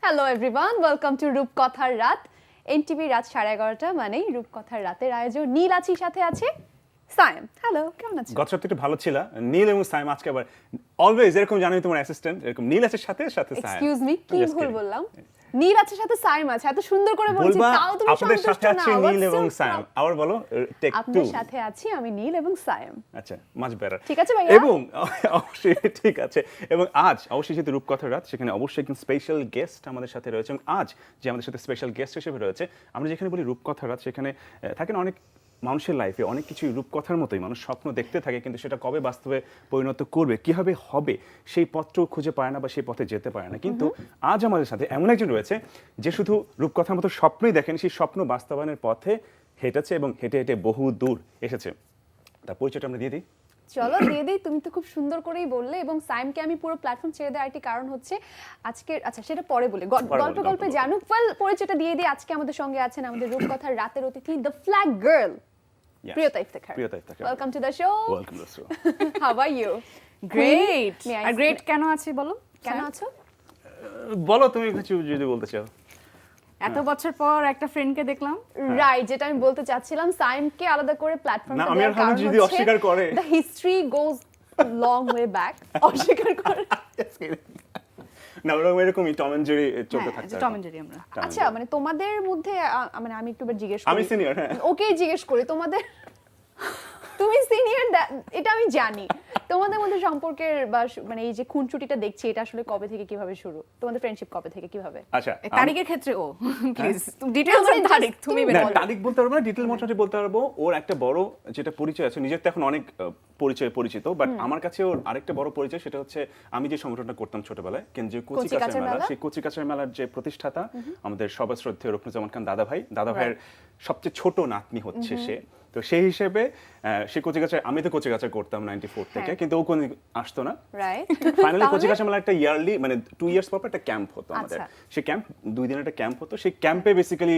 Hello everyone, welcome to রূপকথার রাত। NTV রাত 11:30 মানেই রূপকথার রাতের আয়োজন। নীল আছি, সাথে আছে সায়েম। হ্যালো, কেমন আছো? গত সপ্তাহে একটু ভালো ছিল। নীল এবং সায়েম আজকে আবার অলওয়েজ এরকম জানোই তোমার অ্যাসিস্ট্যান্ট, এরকম নীল আছে সাথে সাথে সায়েম। এক্সকিউজ মি, কি ভুল বললাম? নীল আছে সাথে সায়েম আছে, এত সুন্দর করে বলছি, তাও তুমি আপনাদের সাথে সন্তুষ্ট না? আছে নীল এবং সায়েম। আবার বলো, টেক 2। আপনাদের সাথে আছি আমি, নীল এবং সায়েম। আচ্ছা, মাচ বেটার। ঠিক আছে ভাইয়া? এবং অবশ্যই ঠিক আছে। এবং আজ অবশ্যই যেহেতু রূপকথার রাত, সেখানে অবশ্যই একজন স্পেশাল গেস্ট আমাদের সাথে রয়েছে। এবং আজ যে আমাদের সাথে স্পেশাল গেস্ট হিসেবে রয়েছে, আমরা যেখানে বলি রূপকথার রাত, সেখানে থাকেন অনেক মানুষের লাইফে অনেক কিছু রূপকথার মতোই মানুষ স্বপ্ন দেখতে থাকে, কিন্তু সেটা কবে বাস্তবে পরিণত করবে, কিভাবে হবে, সেই পথ খুঁজে পায় না বা সেই পথে যেতে পারে না। কিন্তু আজ আমাদের সাথে এমন একজন রয়েছে যে শুধু রূপকথার মতো স্বপ্নই দেখেন, সেই স্বপ্ন বাস্তবায়নের পথে হেঁটেছে এবং হেঁটে হেঁটে বহু দূর এসেছে। তার পরিচয়টা আমরা দিয়ে দিই। চলো দিয়ে দিই। তুমি তো খুব সুন্দর করেই বললে, এবং সাইমকে আমি পুরো প্ল্যাটফর্ম ছেড়ে দেওয়ার একটি কারণ হচ্ছে আজকে, আচ্ছা সেটা পরে বলে, গল্পে জানুক। পরিচয়টা দিয়ে দিই। আজকে আমাদের সঙ্গে আছেন আমাদের রূপকথার রাতের অতিথি, the flag girl, Priyota Iftekhar. Welcome to the show. Welcome to the show. How are you? Great. আর গ্রেট কেন আছি বলো? কেন আছো? বলো তুমি কিছু যদি বলতে চাও। এত বছর পর একটা ফ্রেন্ডকে দেখলাম। রাইট, যেটা আমি বলতে চাচ্ছিলাম, সাইমকে আলাদা করে প্ল্যাটফর্ম না, আমি আর ভাবছি যদি অস্বীকার করে। The history goes long way back. অস্বীকার করে না, ওরকম এরকমই টম এন্ড জেরি চলতে থাকছে। টম এন্ড জেরি আমরা। আচ্ছা, মানে তোমাদের মধ্যে মানে আমি একটু জিজ্ঞেস করি। আমি সিনিয়র, হ্যাঁ। ওকেই জিজ্ঞেস করি, তোমাদের তুমি সিনিয়র, এটা আমি জানি। তোমাদের মধ্যে সম্পর্কের বা মানে এই যে খুনসুটিটা দেখছি, এটা আসলে কবে থেকে কিভাবে শুরু? তোমাদের ফ্রেন্ডশিপ কবে থেকে কিভাবে? আচ্ছা, তারিখের ক্ষেত্রে ও প্লিজ ডিটেইলস মানে তারিখ তুমি না, বলো। তারিখ বলতে পারবো না, ডিটেইল মোটামুটি বলতে পারবো। ওর একটা বড় যেটা পরিচয় আছে, নিজের তো এখন অনেক পরিচিত, বাট আমার কাছে ওর আরেকটা বড় পরিচয়, সেটা হচ্ছে আমি যে সংগঠনটা করতাম ছোটবেলায়, কেন্দ্রীয় কচিকাঁচার মেলা, সেই কচিকাঁচার মেলার যে প্রতিষ্ঠাতা আমাদের সবার শ্রদ্ধেয় রুকনুজ্জামান খান দাদা ভাইয়ের সবচেয়ে ছোট নাতনি হচ্ছে সে। তো সেই হিসেবে সে কচিকাঁচায়, আমি তো কচিকাঁচা করতাম 94 থেকে, কিন্তু ও কোনো আসতো না। ফাইনালি কচিকাঁচা মেলা একটা ইয়ারলি, মানে 2 ইয়ার্স পর একটা ক্যাম্প হতো আমাদের। সেই ক্যাম্প 2 দিনের একটা ক্যাম্প হতো। সেই ক্যাম্পে বেসিক্যালি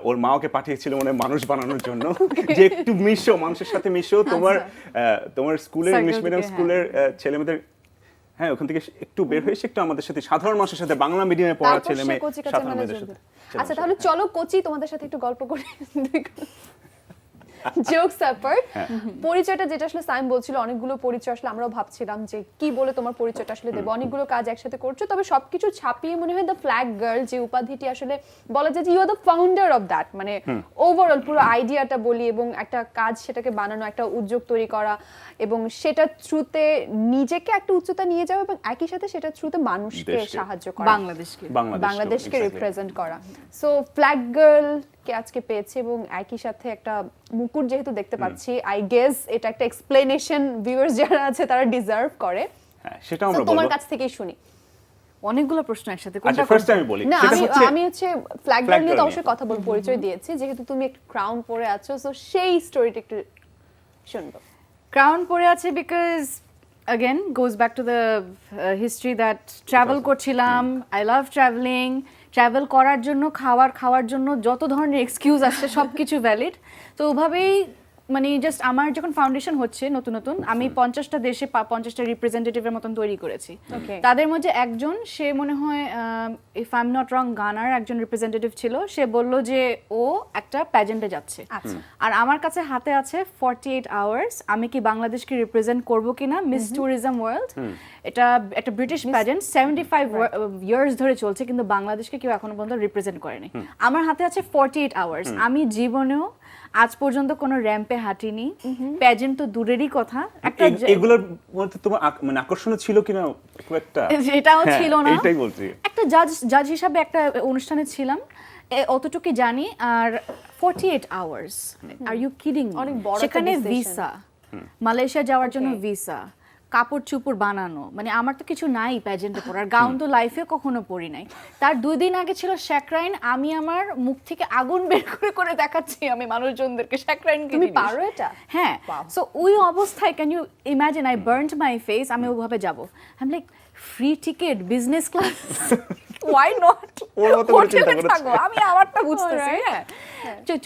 ওর মা ওকে পাঠিয়েছিল মানে মানুষ বানানোর জন্য, যে একটু মিশো, মানুষের সাথে মিশো, তোমার স্কুলের ইংলিশ মিডিয়াম স্কুলের ছেলেমেয়েদের, হ্যাঁ, ওখান থেকে একটু বের হয়ে একটু আমাদের সাথে, সাধারণ মানুষের সাথে, বাংলা মিডিয়ামে পড়া ছেলে মেয়ে, সাধারণ মেয়েদের সাথে। আচ্ছা, তাহলে চলো কোচি তোমাদের সাথে একটু গল্প করি। জোকস অ্যাপার্ট, পরিচয়টা যেটা আসলে সাইম বলছিল, অনেকগুলো পরিচয় আসলে আমরাও ভাবছিলাম যে কি বলে তোমার পরিচয়টা আসলে দেবো। অনেকগুলো কাজ একসাথে করছো, তবে সবকিছু ছাপিয়ে মনে হয় দ্য ফ্ল্যাগ গার্ল যে উপাধিটি আসলে বলা যায় যে you are the founder of that, মানে ওভারঅল পুরো আইডিয়াটা বলি, এবং একটা কাজ সেটাকে বানানো, একটা উদ্যোগ তৈরি করা, এবং সেটা থ্রুতে নিজেকে একটা উচ্চতা নিয়ে যাওয়া, এবং একই সাথে সেটা থ্রুতে মানুষকে সাহায্য করা, বাংলাদেশকে রিপ্রেজেন্ট করা। সো ফ্ল্যাগ গার্ল কে আজকে পেয়েছি, এবং একই সাথে একটা মুকুট যেহেতু দেখতে পাচ্ছি, আই গেস এটা একটা এক্সপ্লেনেশন ভিউয়ার্স যারা আছে তারা ডিজার্ভ করে। হ্যাঁ, সেটা আমরা বলবো। তোমার কাছ থেকেই শুনি। অনেকগুলো প্রশ্ন একসাথে। আচ্ছা, ফার্স্ট আমি বলি। না, আমি হচ্ছে ফ্ল্যাগ গার্ল নিয়ে তো অবশ্যই কথা বলবো, পরিচয় দিয়েছি, যেহেতু তুমি একটা ক্রাউন পরে আছো, সো সেই স্টোরিটা একটু শুনবো। ক্রাউন পরে আছে because again goes back to the history that travel করছিলাম। I love traveling, ট্রাভেল করার জন্য, খাওয়ার জন্য যত ধরনের এক্সকিউজ আসছে সবকিছু ভ্যালিড। তো ওভাবেই মানে জাস্ট আমার যখন ফাউন্ডেশন হচ্ছে নতুন, আমি 50টা দেশে 50টা রিপ্রেজেন্টেটিভের মতন তৈরি করেছি। তাদের মধ্যে একজন, সে মনে হয় if I am not wrong গানার একজন রিপ্রেজেন্টেটিভ ছিল, সে বলল যে ও একটা প্যাজেন্টে যাচ্ছে, আর আমার কাছে হাতে আছে 48 আওয়ার্স, আমি কি বাংলাদেশকে রিপ্রেজেন্ট করবো কিনা, মিস ট্যুরিজম ওয়ার্ল্ড। এটা একটা ব্রিটিশ প্যাজেন্ট, 75 ইয়ার্স ধরে চলছে, কিন্তু বাংলাদেশকে কেউ এখনো পর্যন্ত রিপ্রেজেন্ট করেনি। আমার হাতে আছে 48 আওয়ার্স। আমি জীবনেও আজ পর্যন্ত কোনো র্যাম্পে হাঁটিনি, প্যাজেন্ট তো দূরেরই কথা। একটা এগুলোর মধ্যে তোমার মানে আকর্ষণ ছিল কিনা খুব একটা? এটাও ছিল না, এটাই বলছি। একটা জাজ হিসাবে একটা অনুষ্ঠানে ছিলাম, অতটুকু জানি। আর 48 আওয়ার্স, আর ইউ কিডিং? সেখানে ভিসা, মালয়েশিয়া যাওয়ার জন্য ভিসা, কাপড় চুপড় বানানো, মানে আমার তো কিছু নাই প্যাজেন্টে পরার, গাউন তো লাইফে কখনো পরি নাই। তার 2 দিন আগে ছিল শ্যাকরাইন, আমি আমার মুখ থেকে আগুন বের করে দেখাচ্ছি আমি মানুষজনদেরকে শ্যাকরাইন। তুমি পারো এটা? হ্যাঁ। সো ওই অবস্থায় can you imagine, I burned my face, আমি ওইভাবে যাব। I am like, free ticket, business class, why not? আমি আমারটা বুঝতেছি। হ্যাঁ,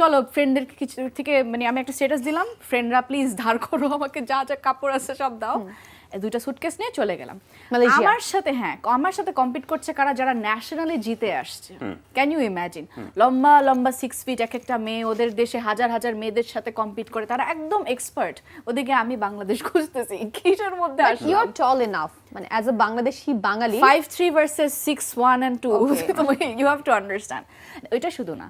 চলো ফ্রেন্ডদের কিছু থেকে, মানে আমি একটা স্ট্যাটাস দিলাম, ফ্রেন্ডরা প্লিজ ধার করো আমাকে, যা যা কাপড় আছে সব দাও। দুইটা সুটকেস নিয়ে চলে গেলাম। মালয়েশিয়া। আমার সাথে কম্পিট করছে কারা, যারা ন্যাশনালি জিতে আসছে। ক্যান ইউ ইমাজিন, লম্বা লম্বা 6 ফিট এক একটা মেয়ে, ওদের দেশে হাজার হাজার মেয়েদের সাথে কম্পিট করে, তারা একদম এক্সপার্ট। ওদিকে আমি বাংলাদেশ খুঁজতেছি কিসের মধ্যে ইউ আসলাম। আর টল এনাফ, মানে অ্যাজ আ বাংলাদেশি বাঙালি 5'3" versus 6'1" and 2 you have to understand. এটা শুধু না,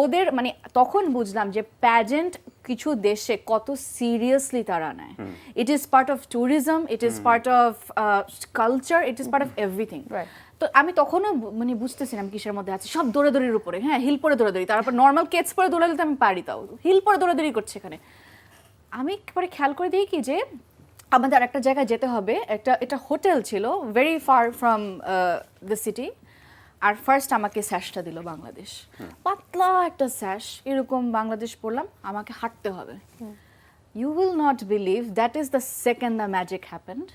ওদের মানে তখন বুঝলাম যে প্যাজেন্ট কিছু দেশে কত সিরিয়াসলি তারা নেয়। It is part of tourism, it is part of culture, it is part of everything. তো আমি তখনও মানে বুঝতেছিলাম কিসের মধ্যে আছে। সব দৌড়াদৌড়ির উপরে, হ্যাঁ হিল পরে দৌড়াদৌড়ি, তারপর নর্মাল কেটস পরে দৌড়ালে তো আমি পারি, তাও হিল পরে দৌড়াদৌড়ি করছে এখানে। আমি পরে খেয়াল করে দিই কি যে আমাদের একটা জায়গায় যেতে হবে, এটা হোটেল ছিল very far from the city. আর ফার্স্ট আমাকে স্যাশটা দিল বাংলাদেশ, পাতলা একটা স্যাশ, এরকম বাংলাদেশ পড়লাম, আমাকে হাঁটতে হবে। You will not believe that is the second the magic happened.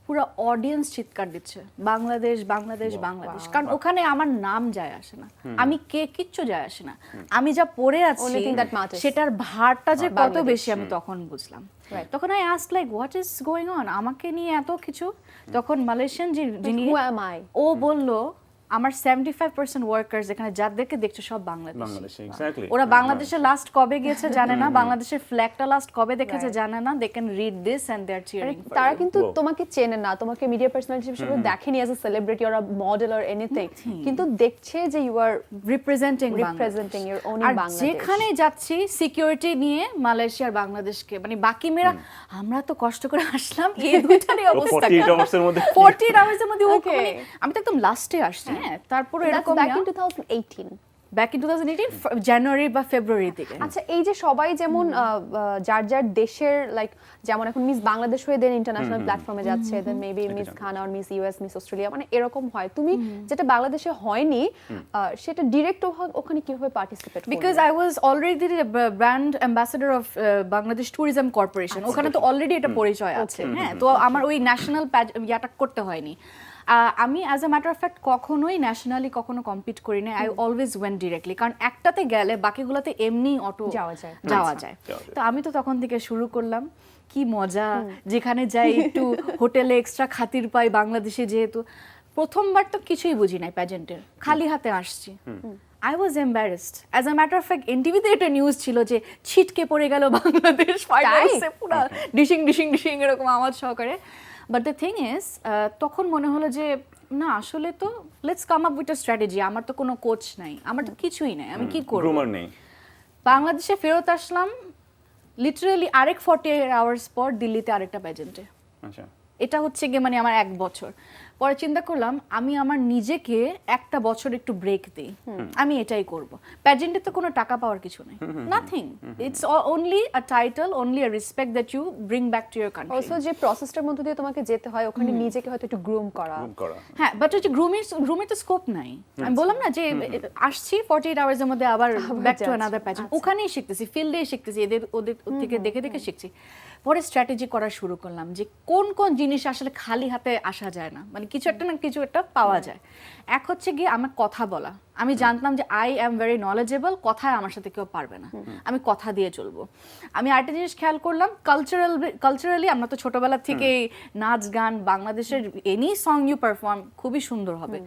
পুরো অডিয়েন্স চিৎকার দিচ্ছে বাংলাদেশ বাংলাদেশ বাংলাদেশ, কারণ ওখানে আমার নাম যায় আসে না, আমি কে কিচ্ছু যায় আসে না, আমি যা পড়ে আছি সেটার ভারটা যে কত বেশি আমি তখন বুঝলাম। তখন I ask like what is going on, আমাকে নিয়ে এত কিছু। তখন মালয়েশিয়ান যিনি, ও বলল আমার 75% ওয়ার্কার্স এখানে যাদেরকে দেখছো সব বাংলাদেশি। ওরা বাংলাদেশে লাস্ট কবে গিয়েছে জানে না, বাংলাদেশের ফ্ল্যাগটা লাস্ট কবে দেখেছে জানে না, they can read this and they are cheering. তারা কিন্তু তোমাকে চেনে না, তোমাকে মিডিয়া পার্সোনালিটি হিসেবে দেখেনি as a celebrity or a model or anything, কিন্তু দেখছে যে you are representing your own Bangladesh. যেখানে যাচ্ছি সিকিউরিটি নিয়ে মালয়েশিয়া আর বাংলাদেশকে, মানে বাকি মেয়েরা আমরা তো কষ্ট করে আসলাম, এই দুইটারই অবস্থা 48 আওয়ার্সের মধ্যে। আমি তো একদম লাস্টে আসছি, হ্যাঁ তারপরে এরকম ব্যাক ইন 2018 ব্যাক ইন 2018 জানুয়ারি বা ফেব্রুয়ারি দিকে। আচ্ছা, এই যে সবাই যেমন যার যার দেশের লাইক, যেমন এখন মিস বাংলাদেশ হয়ে দেন ইন্টারন্যাশনাল প্ল্যাটফর্মে যাচ্ছে, দেন মেবি মিস ঘানা আর মিস ইউএস, মিস অস্ট্রেলিয়া, মানে এরকম হয়। তুমি যেটা বাংলাদেশে হয়নি সেটা ডিরেক্ট ওখানে কিভাবে পার্টিসিপেট করবে? Because I was already brand ambassador of Bangladesh tourism corporation, ওখানে তো অলরেডি এটা পরিচয় আছে, হ্যাঁ। তো আমার ওই ন্যাশনাল ইয়াটা করতে হয়নি। আমি as a matter of fact কখনোই ন্যাশনালি কখনো কম্পিট করি না, আই অলওয়েজ ওয়েন্ট ডিরেক্টলি, কারণ একটাতে গেলে বাকিগুলোতে এমনি অটো যাওয়া যায়। তো আমি তো তখন থেকে শুরু করলাম, কি মজা, যেখানে যাই একটু হোটেলে এক্সট্রা খাতির পাই বাংলাদেশে, যেহেতু প্রথমবার তো কিছুই বুঝি নাই প্যাজেন্টের, খালি হাতে আসছি। I was embarrassed. As a matter of fact, এনটিভিতে একটা নিউজ ছিল যে ছিটকে পড়ে গেল বাংলাদেশ ফাইনালসে, পুরো ডিশিং ডিশিং ডিশিং এরকম আওয়াজ সহকারে। বাট দ্য থিং ইজ, তখন মনে হলো যে না আসলে তো let's come up with a strategy. আমার তো কোনো কোচ নাই, আমার তো কিছুই নাই, আমি কি করব? বাংলাদেশে ফেরত আসলাম, লিটারালি আরেক 48 আওয়ার্স পর দিল্লিতে আরেকটা প্যাজেন্টে। আচ্ছা, এটা হচ্ছে গিয়ে মানে আমার 1 বছর পরে চিন্তা করলাম আমি আমার নিজেকে একটা বছর একটু ব্রেক দিই, আমি এটাই করব। প্যাজেন্টে তো কোনো টাকা পাওয়ার কিছু নেই, nothing, it's only a title, only a respect that you bring back to your country. Also যে প্রসেসটার মধ্যে দিয়ে তোমাকে যেতে হয়, ওখানে নিজেকে হয়তো একটু গ্রুম করা। হ্যাঁ, বাট ওই যে গ্রুমের তো স্কোপ নাই। আমি বললাম না যে আসছি 48 আওয়ার্সের মধ্যে আবার ব্যাক টু অ্যানাদার প্যাজেন্ট, ওখানেই শিখতেছি, ফিল্ডেই শিখতেছি, ওদের থেকে দেখে দেখে শিখছি। পরে স্ট্র্যাটেজি করা শুরু করলাম যে কোন কোন জিনিস আসলে খালি হাতে আসা যায় না, মানে কিছু একটা না কিছু একটা পাওয়া যায়। এক হচ্ছে গিয়ে আমার কথা বলা, আমি জানতাম যে আই অ্যাম ভেরি নলেজেবল, কথায় আমার সাথে কেউ পারবে না, আমি কথা দিয়ে চলবো। আমি আরেকটা জিনিস খেয়াল করলাম, কালচারালি আমরা তো ছোটবেলা থেকেই নাচ গান, বাংলাদেশের এনি সং ইউ পারফর্ম খুবই সুন্দর হবে,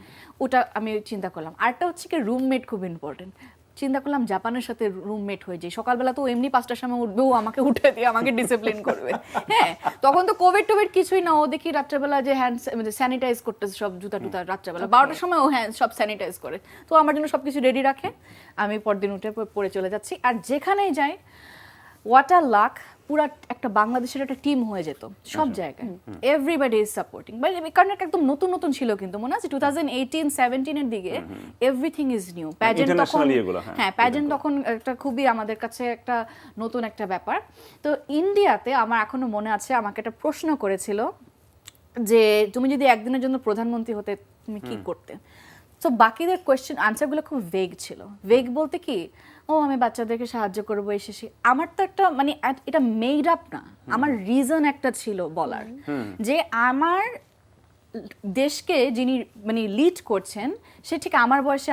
ওটা আমি চিন্তা করলাম। আরেকটা হচ্ছে কি রুমমেট খুব ইম্পর্টেন্ট। চিন্তা করলাম জাপানের সাথে রুমমেট হয়ে যাই, সকালবেলা তো এমনি 5টার সময় উঠবে, ও আমাকে উঠে দিয়ে আমাকে ডিসিপ্লিন করবে। হ্যাঁ, তখন তো কোভিড টোভিড কিছুই না, ও দেখি রাত্রেবেলা যে হ্যান্ড স্যানিটাইজ করতেছে সব জুতা টুতা, রাত্রেবেলা 12টার সময় ও হ্যাঁ সব স্যানিটাইজ করে, তো আমার জন্য সবকিছু রেডি রাখে, আমি পরদিন উঠে পরে চলে যাচ্ছি। আর যেখানেই যাই হোয়াট আ লাক, পুরা একটা বাংলাদেশের একটা টিম হয়ে যেত সব জায়গায়, এভরিবডি ইজ সাপোর্টিং। কারণ একদম নতুন নতুন ছিল, কিন্তু মনে আছে 2018-17 এর দিকে এভরিথিং ইজ নিউ। প্যাজেন্ট তখন, হ্যাঁ প্যাজেন্ট তখন একটা খুবই আমাদের কাছে একটা নতুন একটা ব্যাপার। তো ইন্ডিয়াতে আমার এখনো মনে আছে আমাকে একটা প্রশ্ন করেছিল যে তুমি যদি একদিনের জন্য প্রধানমন্ত্রী হতে তুমি কি করতে। তো বাকিদের কোয়েশ্চেন আনসারগুলো খুব ভেগ ছিল। ভেগ বলতে কি, ও আমি বাচ্চাদেরকে সাহায্য করবো এসেছি, আমার তো একটা মানে এটা মেড আপ না, আমার রিজন একটা ছিল বলার, যে আমার দেশকে যিনি মানে লিড করছেন সে ঠিক আমার বয়সে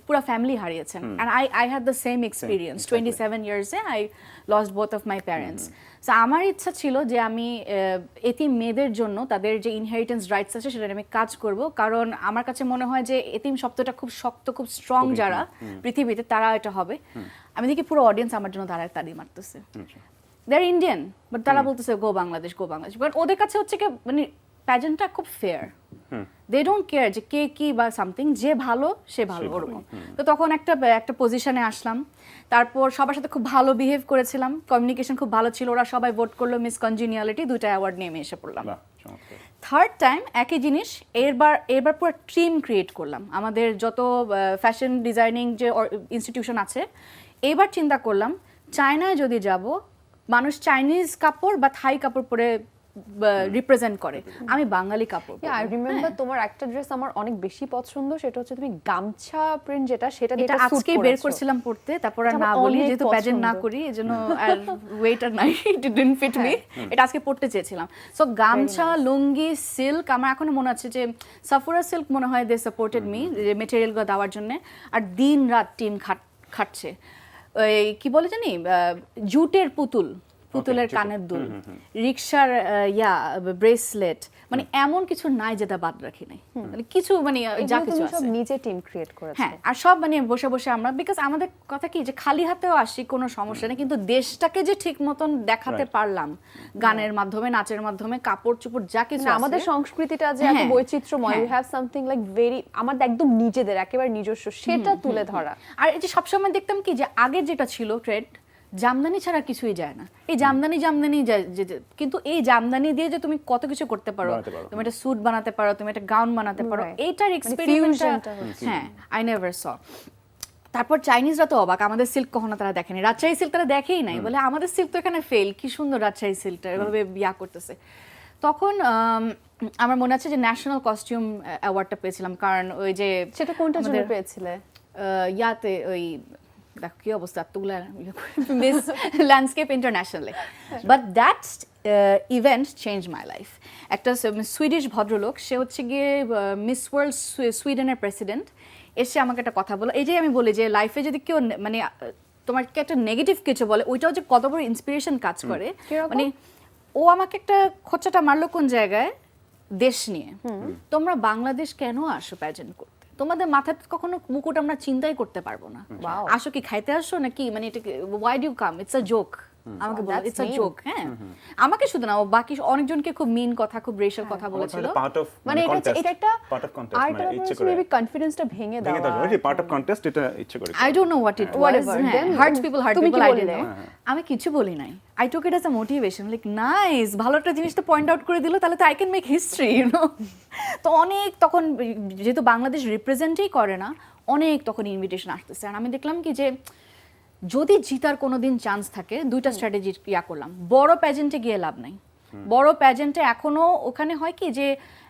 পুরো ফ্যামিলি হারিয়েছেন and I had the same experience 27 ইয়ার্সে I lost both of my parents. So আমার ইচ্ছা ছিল যে আমি এতিম মেয়েদের জন্য তাদের যে ইনহেরিটেন্স রাইটস আছে সেটা আমি কাজ করব, কারণ আমার কাছে মনে হয় যে এতিম শব্দটা খুব শক্ত, খুব স্ট্রং যারা পৃথিবীতে তারা এটা হবে। আমি দেখি পুরো অডিয়েন্স আমার জন্য তাড়ি মারতেছে, দে আর ইন্ডিয়ান বাট তারা বলতেছে গো বাংলাদেশ গো বাংলাদেশ, বাট ওদের কাছে হচ্ছে কি মানে প্যাজেন্টটা খুব ফেয়ার, দে ডোন্ট কেয়ার যে কে কি বা সামথিং, যে ভালো সে ভালো ওরকম। তো তখন একটা পজিশনে আসলাম, তারপর সবার সাথে খুব ভালো বিহেভ করেছিলাম, কমিউনিকেশন খুব ভালো ছিল, ওরা সবাই ভোট করলো, মিস কনজিনিয়ালিটি 2টা অ্যাওয়ার্ড নিয়ে এসে পড়লাম। থার্ড টাইম একই জিনিস, এরবার পুরো টিম ক্রিয়েট করলাম, আমাদের যত ফ্যাশন ডিজাইনিং যে ইনস্টিটিউশন আছে, এবার চিন্তা করলাম চায়নায় যদি যাব, মানুষ চাইনিজ কাপড় বা থাই কাপড় পরে রিপ্রেজেন্ট করে, আমি বাঙালি কাপড়। আই রিমেম্বার তোমার একটা ড্রেস আমার অনেক বেশি পছন্দ, সেটা হচ্ছে তুমি গামছা প্রিন্ট, যেটা এটা আজকে বের করছিলাম পড়তে, তারপর আর না বলি যেহেতু প্যাজেন্ট না করি এজন্য আর ওয়েট আর নাই, ইট ডিডন্ট ফিট মি, এটা আজকে পড়তে চেয়েছিলাম। সো গামছা, লুঙ্গি, সিল্ক, আমার এখনো মনে আছে যে সাফুরা সিল্ক মনে হয় দে সাপোর্টেড মি যে মেটেরিয়ালগুলো দেওয়ার জন্য, আর দিন রাত টিম খাটছে। ওই কি বলে জানি জুটের পুতুলের কানের দুল, রিক্সার ব্রেসলেট, মানে এমন কিছু নাই যেটা বাদ রাখি নাই, মানে কিছু মানে যা কিছু আছে সব নিজে টিম ক্রিয়েট করেছে। হ্যাঁ, আর সব মানে বসে বসে আমরা, বিকজ আমাদের কথা কি যে খালি হাতেও আসি কোনো সমস্যা নেই, কিন্তু দেশটাকে যে ঠিক মতন দেখাতে পারলাম গানের মাধ্যমে, নাচের মাধ্যমে, কাপড় চোপড় যা কিছু আছে, আমাদের সংস্কৃতিটা যে এত বৈচিত্র্যময়, we have something like very আমাদের একদম নিজেদের একেবারে নিজস্ব, সেটা তুলে ধরা। আর এই যে সবসময় দেখতাম কি যে আগের যেটা ছিল ট্রেন্ড, জামদানি ছাড়া কিছুই যায় না, এই জামদানি যায়, কিন্তু এই জামদানি দিয়ে যে তুমি কত কিছু করতে পারো, তুমি একটা স্যুট বানাতে পারো, তুমি একটা গাউন বানাতে পারো, এইটার এক্সপেরিমেন্টটা হ্যাঁ আই নেভার স। তারপর চাইনিজরা তো অবাক, আমাদের সিল্ক কখনো তারা দেখেনি, রাজশাহী সিল্ক তারা দেখেই নাই, বলে আমাদের সিল্ক তো এখানে ফেল, কি সুন্দর রাজশাহী সিল্কটা এভাবে বিয়া করতেছে। তখন আমার মনে আছে যে ন্যাশনাল কস্টিউম অ্যাওয়ার্ডটা পেয়েছিলাম, কারণ ওই যে সেটা কোনটা জন্য পেয়েছিলে? ইয়াতে ওই দেখো কি অবস্থা, এতগুলো মিস ল্যান্ডস্কেপ ইন্টারন্যাশনালে, but that event change my life. একটা সুইডিশ ভদ্রলোক, সে হচ্ছে গিয়ে মিস ওয়ার্ল্ড সুইডেনের প্রেসিডেন্ট, এসে আমাকে একটা কথা বলো, এই যে আমি বলি যে লাইফে যদি কেউ মানে তোমাকে একটা নেগেটিভ কিছু বলে, ওইটাও যে কত বড় ইন্সপিরেশন কাজ করে। মানে ও আমাকে একটা খোঁচাটা মারলো কোন জায়গায়, দেশ নিয়ে, তোমরা বাংলাদেশ কেন আসো প্যাজেন্ট করতে, তোমাদের মাথায় কখনো মুকুট আমরা চিন্তাই করতে পারবো না, আসো কি খাইতে আসো নাকি, মানে এটা why do come, it's a joke, আমাকে বলে ইটস আ জোক। হ্যাঁ, আমাকে শুধু না, বাকি অনেকজনকে খুব মিন কথা, খুব রেশাল কথা বলেছিল, মানে এটা একটা পার্ট অফ কন্টেস্ট, মেবি কনফিডেন্সটা ভেঙে দেওয়া, এটা পার্ট অফ কন্টেস্ট, এটা ইচ্ছে করে। I don't know what it was, heart people I don't no, আমি কিছু বলি নাই, I took it as a motivation, like nice, ভালো একটা জিনিস তো পয়েন্ট আউট করে দিল, তাহলে তো I can make history, you know. তো অনেক তখন যেহেতু বাংলাদেশ রিপ্রেজেন্টই করে না, অনেক তখন ইনভিটেশন আসতেছে, আর আমি দেখলাম কি যে যদি জিতার কোনোদিন চান্স থাকে, 2টা স্ট্র্যাটেজি করলাম। বড় প্যাজেন্টে গিয়ে লাভ নাই, বড় প্যাজেন্টে এখনো ওখানে হয় কি যে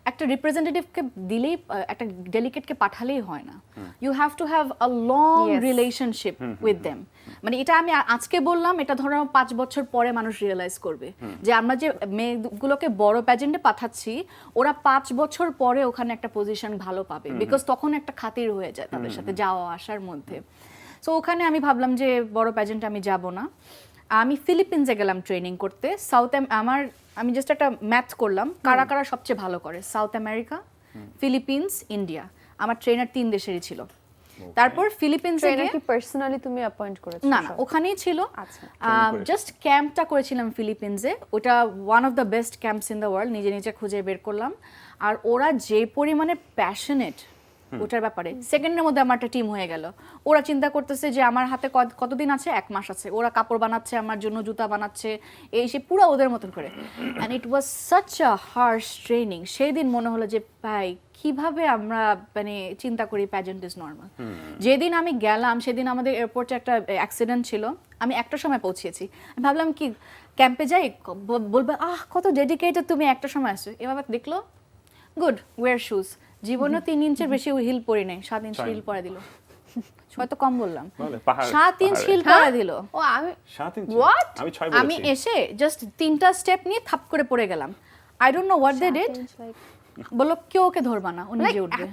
একটা রিপ্রেজেন্টেটিভকে দিলেই, একটা ডেলিকেটকে পাঠালেই হয় না, you have to have a long relationship with them. মানে এটা আমি আজকে বললাম, এটা ধরো 5 বছর পরে মানুষ রিয়েলাইজ করবে যে আমরা যে মেয়েগুলোকে বড় প্যাজেন্টে পাঠাচ্ছি, ওরা 5 বছর পরে ওখানে একটা পজিশন ভালো পাবে, বিকজ তখন একটা খাতির হয়ে যায় তাদের সাথে যাওয়া আসার মধ্যে। সো ওখানে আমি ভাবলাম যে বড় প্যাজেন্টে আমি যাব না, আমি ফিলিপিন্সে গেলাম ট্রেনিং করতে। আমি জাস্ট একটা ম্যাথ করলাম কারা কারা সবচেয়ে ভালো করে, সাউথ আমেরিকা, ফিলিপিন্স, ইন্ডিয়া, আমার ট্রেনার 3 দেশেরই ছিল। তারপর ফিলিপিন্সে গিয়ে কি পার্সোনালি তুমি অ্যাপয়েন্ট করেছো? না, ওখানেই ছিল, জাস্ট ক্যাম্পটা করেছিলাম ফিলিপিন্সে, ওটা one of the best camps in the world, নিজে নিজে খুঁজে বের করলাম। আর ওরা যে পরিমাণে প্যাশনেট ওটার ব্যাপারে, সেকেন্ডের মধ্যে আমার একটা টিম হয়ে গেল। ওরা চিন্তা করতেছে যে আমার হাতে কতদিন আছে, 1 মাস আছে, ওরা কাপড় বানাচ্ছে, আমার জন্য জুতা বানাচ্ছে, এই সে পুরো ওদের মতন করে। And it was such a harsh training. সেই দিন মনে হলো যে ভাই কিভাবে আমরা মানে চিন্তা করি প্যাজেন্ট ইজ নর্মাল। যেদিন আমি গেলাম সেদিন আমাদের এয়ারপোর্টে একটা অ্যাক্সিডেন্ট ছিল, আমি 1টার সময় পৌঁছেছি, আমি ভাবলাম কি ক্যাম্পে যাই, বলবে কত ডেডিকেটেড তুমি, 1টার সময় আসছো, এভাবে দেখলো গুড ওয়্যার শুজ, জীবনে 3 ইঞ্চের বেশি হিল পরি নাই, 7 ইঞ্চি হিল পরে দিল, হয়তো কম বললাম, 7 ইঞ্চ হিল পরে দিল। ও আমি 7 ইঞ্চি, হোয়াট, আমি 6 বলেছি। আমি এসে জাস্ট 3টা স্টেপ নিয়ে থাপ করে পড়ে গেলাম। I don't know what they did, বললো কেউ ওকে ধরবা না, ও নিজে উঠবে,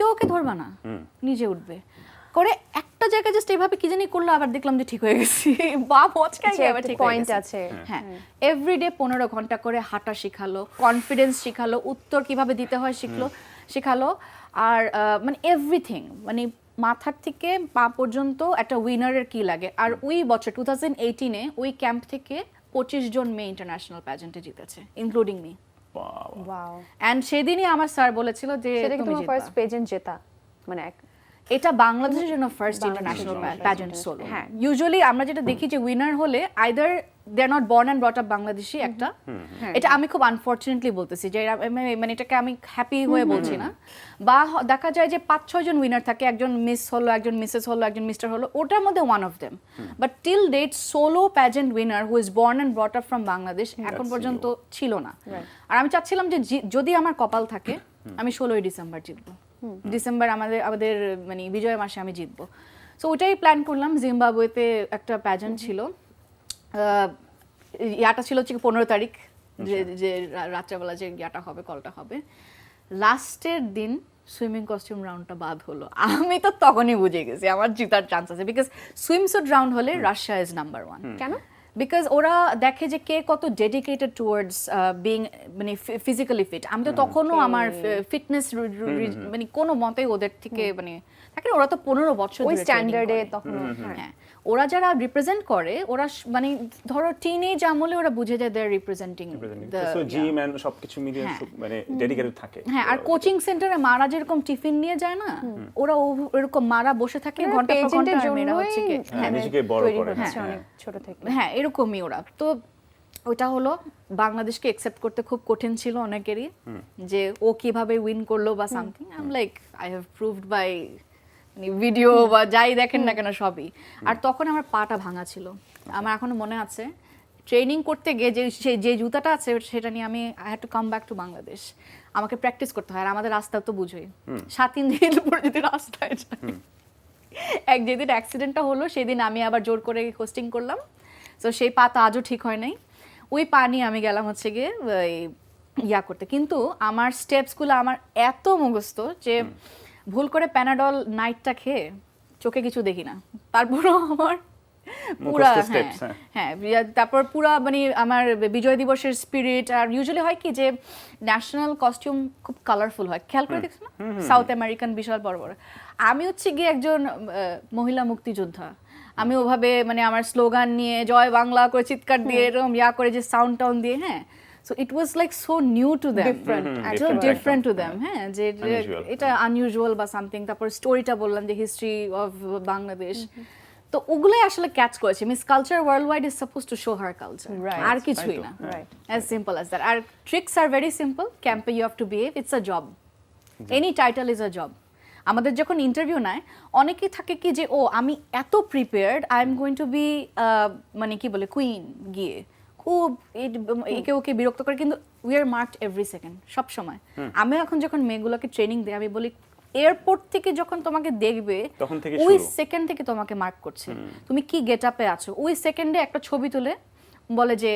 কেউ ওকে ধরবা না, নিজে উঠবে করে একটা জায়গায় জাস্ট এইভাবে কি জানি করলো, আবার দেখলাম যে ঠিক হয়ে গেছি, বা মচকাই গিয়ে আবার ঠিক পয়েন্ট আছে। হ্যাঁ, এভরিডে 15 ঘন্টা করে হাঁটা শিখালো, কনফিডেন্স শিখালো, উত্তর কিভাবে দিতে হয় শিখালো, আর মানে এভরিথিং, মানে মাথার থেকে পা পর্যন্ত একটা উইনারের কি লাগে। আর ওই বছর 2018-এ ওই ক্যাম্প থেকে 25 জন মেয়ে ইন্টারন্যাশনাল প্যাজেন্টে জিতেছে, ইনক্লুডিং মি। ওয়াও, এন্ড সেদিনই আমার স্যার বলেছিল যে সেটা কি তুমি তোমার ফার্স্ট পেজেন্ট জেতা, মানে এটা বাংলাদেশের জন্য ফার্স্ট ইন্টারন্যাশনাল প্যাজেন্ট সোলো। হ্যাঁ, ইউজুয়ালি আমরা যেটা দেখি যে উইনার হলে either they are not born and brought up Bangladeshi একটা, এটা আমি খুব আনফরচুনেটলি বলতেছি যে মানে এটাকে আমি হ্যাপি হয়ে বলছি না, বা দেখা যায় যে 5-6 জন উইনার থাকে, একজন মিস হলো, একজন মিসেস হলো, একজন মিস্টার হলো, ওটার মধ্যে one of them. But till date solo pageant winner who is born and brought up from Bangladesh এখন পর্যন্ত ছিল না। আর আমি চাচ্ছিলাম যে যদি আমার কপাল থাকে আমি 16ই ডিসেম্বর জিতবো, ডিসেম্বর আমাদের মানে বিজয় মাসে আমি জিতবো। সো ওটাই প্ল্যান করলাম। জিম্বাবুয়েতে একটা প্যাজেন্ট ছিল, ইয়াটা ছিল 15 তারিখ, যে রাত্রেবেলা যে ইয়াটা হবে, কলটা হবে। লাস্টের দিন সুইমিং কস্টিউম রাউন্ডটা বাদ হলো, আমি তো তখনই বুঝে গেছি আমার জিতার চান্স আছে, বিকজ সুইমস্যুট রাউন্ড হলে রাশিয়া ইজ নাম্বার 1। কেন? বিকজ ওরা দেখে যে কে কত ডেডিকেটেড টুয়ার্ডস বিং মানে ফিজিক্যালি ফিট। আমি তো তখনও আমার ফিটনেস মানে কোনো মতেই ওদের থেকে মানে থাকে, ওরা তো 15 বছর ওই ধরে স্ট্যান্ডার্ডে তখন। হ্যাঁ, ওরা যারা রিপ্রেজেন্ট করে, ওরা মানে ধরো টিনেজ আমলে ওরা বুঝে যায় they are representing so gym and সবকিছু মিলিয়ে মানে ডেডিকেটেড থাকে। হ্যাঁ, আর কোচিং সেন্টারে মারা যেরকম টিফিন নিয়ে যায় না, ওরা এরকম মারা বসে থাকে ঘন্টা পর ঘন্টা, আর মেয়েরা হচ্ছে কি নিজেকে বড় করে অনেক ছোট থেকে। হ্যাঁ, এরকমই ওরা। তো ওটা হলো বাংলাদেশকে অ্যাকসেপ্ট করতে খুব কঠিন ছিল অনেকেরই, যে ও কিভাবে উইন করলো বা something. I am like I have proved by video বা যাই দেখেন না কেন সবই। আর তখন আমার পাটা ভাঙা ছিল, আমার এখনো মনে আছে। ট্রেনিং করতে গিয়ে যে জুতাটা আছে সেটা নিয়ে আমি I had to come back to Bangladesh, আমাকে প্র্যাকটিস করতে হয়। আর আমাদের রাস্তা তো বুঝোই, 7 দিন পরে যদি রাস্তায় যাই, যেদিন অ্যাক্সিডেন্টটা হলো সেদিন আমি আবার জোর করে হোস্টিং করলাম, তো সেই পা তো আজও ঠিক হয় নাই। ওই পা নিয়ে আমি গেলাম হচ্ছে গিয়ে ইয়া করতে, কিন্তু আমার স্টেপসগুলো আমার এত মুখস্থ যে ভুল করে প্যানাডল নাইটটা খেয়ে চোখে কিছু দেখি না, তারপরও আমার পুরা হ্যাঁ তারপর পুরা মানে আমার বিজয় দিবসের স্পিরিট। আর ইউজুয়ালি হয় কি যে ন্যাশনাল কস্টিউম খুব কালারফুল হয়, খেয়াল করে দেখছো না, সাউথ আমেরিকান বিশাল বড় বড়। আমি হচ্ছে গিয়ে একজন মহিলা মুক্তিযোদ্ধা, আমি ওভাবে মানে আমার স্লোগান নিয়ে জয় বাংলা করে চিৎকার দিয়ে এরকম ইয়া করে যে সাউন্ড টাউন দিয়ে, হ্যাঁ। So it was like so new to them, different to them, হ্যাঁ, যে এটা unusual বা সামথিং। তারপর স্টোরিটা বললাম যে হিস্ট্রি অফ বাংলাদেশ, তো ওগুলাই আসলে ক্যাচ করেছে। Miss Culture Worldwide is suppose to show her culture, আর কিছুই না, as simple as that. আর ট্রিক্স আর ভেরি সিম্পল, ক্যাম্পে you have to behave, it's a job, any title is a job. আমাদের যখন interview নেয় অনেকেই থাকে কি যে ও আমি এত prepared, I am going to be মানে কি বলে কুইন, গিয়ে খুব একে ওকে বিরক্ত করে, কিন্তু we are marked every second, সব সময়। আমি এখন যখন মেয়েগুলোকে ট্রেনিং দিই আমি বলি এয়ারপোর্ট থেকে যখন তোমাকে দেখবে ওই সেকেন্ড থেকে তোমাকে মার্ক করছে, তুমি কি গেট আপে আছো, ওই সেকেন্ডে একটা ছবি তুলে বলে যে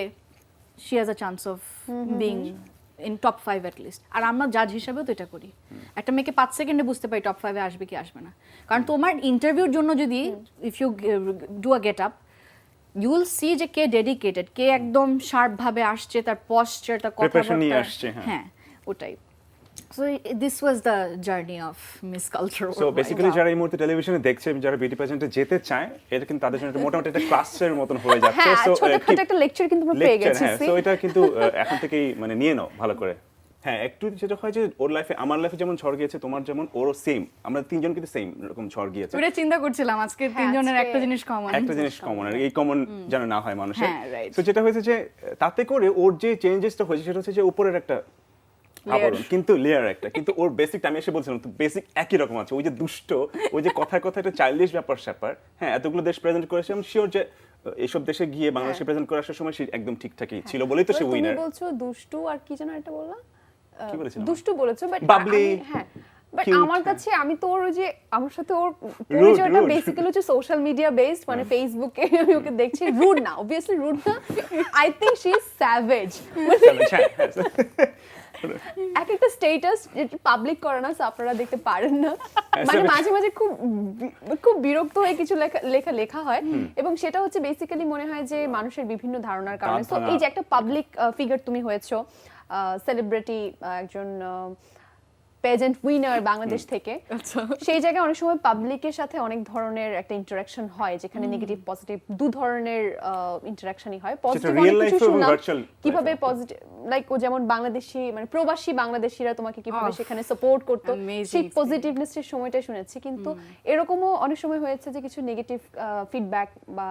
she has a chance of being in top 5 at least. আর আমরা জাজ হিসাবেও তো এটা করি, একটা মেয়েকে 5 সেকেন্ডে বুঝতে পারি টপ 5-এ আসবে কি আসবে না। কারণ তোমার ইন্টারভিউর জন্য যদি if you do a get up, you will see যে কে ডেডিকেটেড, কে একদম শার্প ভাবে আসছে, তার পশ্চার, তার কথাবার্তা, হ্যাঁ ওটাই। So this was the journey of Miss Culture. So basically যারা এই মুহূর্তে টেলিভিশনে দেখছে, যারা বিউটি পেজেন্টে যেতে চায়, এটা কিন্তু তাদের জন্য মোটামুটি একটা ক্লাসের মতন হয়ে যাচ্ছে। সো ছোটখাটো একটা লেকচার কিন্তু আমরা পেয়ে গেছি। সো এটা কিন্তু এখন থেকেই মানে নিয়ে নাও ভালো করে। হ্যাঁ, একটু যেটা হয় যে ওর লাইফে, আমার লাইফে যেমন ঝড় গিয়েছে, তোমার যেমন ওরও সেম, আমরা তিনজন কিন্তু সেম এরকম ঝড় গিয়েছে। ওটা চিন্তা করছিলাম আজকে তিনজনের একটা জিনিস কমন, আর এই কমন যেন না হয় মানুষের। তো যেটা হয়েছে যে তাতে করে ওর যে চেঞ্জেসটা হয়েছে সেটা হচ্ছে যে উপরের একটা আবরণ, কিন্তু লেয়ার একটা, কিন্তু ওর বেসিক আমি এসে বলছিলাম তো বেসিক একই রকম আছে। ওই যে দুষ্ট, ওই যে কথায় কথায় একটা চাইল্ডিশ ব্যাপার স্যাপার, হ্যাঁ, এতগুলো দেশ প্রেজেন্ট করেছে, আমি শিওর যে এইসব দেশে গিয়ে বাংলাদেশে প্রেজেন্ট করার সময় সে একদম ঠিকঠাকই ছিল বলেই তো সে উইনার। তুমি বলছো দুষ্টু, আর কি যেন একটা বললা, কি বলেছিলাম? দুষ্টু বলেছো, বাট বাবলি, হ্যাঁ, বাট আমার কাছে আমি তোর ওই যে আমার সাথে ওর পরিচয়টা বেসিক্যালি হচ্ছে সোশ্যাল মিডিয়া বেসড, মানে ফেসবুকে আমি ওকে দেখছি। রুড না, অবভিয়াসলি রুড না, I think she is savage. এক একটা স্ট্যাটাস পাবলিক করে না, so আপনারা দেখতে পারেন না, মানে মাঝে মাঝে খুব বিরক্ত হয়ে কিছু লেখা হয়, এবং সেটা হচ্ছে বেসিক্যালি মনে হয় যে মানুষের বিভিন্ন ধারণার কারণে। সো এই যে একটা পাবলিক ফিগার তুমি হয়েছো, সেলিব্রিটি, একজন পেজেন্ট উইনার বাংলাদেশ থেকে, সেই জায়গায় অনেক সময় পাবলিকের সাথে অনেক ধরনের একটা ইন্টারাকশন হয়, যেখানে নেগেটিভ পজিটিভ দু ধরনের ইন্টারাকশনই হয়। পজিটিভ অনেক কিছু শুনলাম, কিভাবে পজিটিভ, লাইক ও যেমন বাংলাদেশি মানে প্রবাসী বাংলাদেশিরা তোমাকে কিভাবে সেখানে সাপোর্ট করতো, সেই পজিটিভনেসের সময়টা শুনেছি। কিন্তু এরকমও অনেক সময় হয়েছে যে কিছু নেগেটিভ ফিডব্যাক বা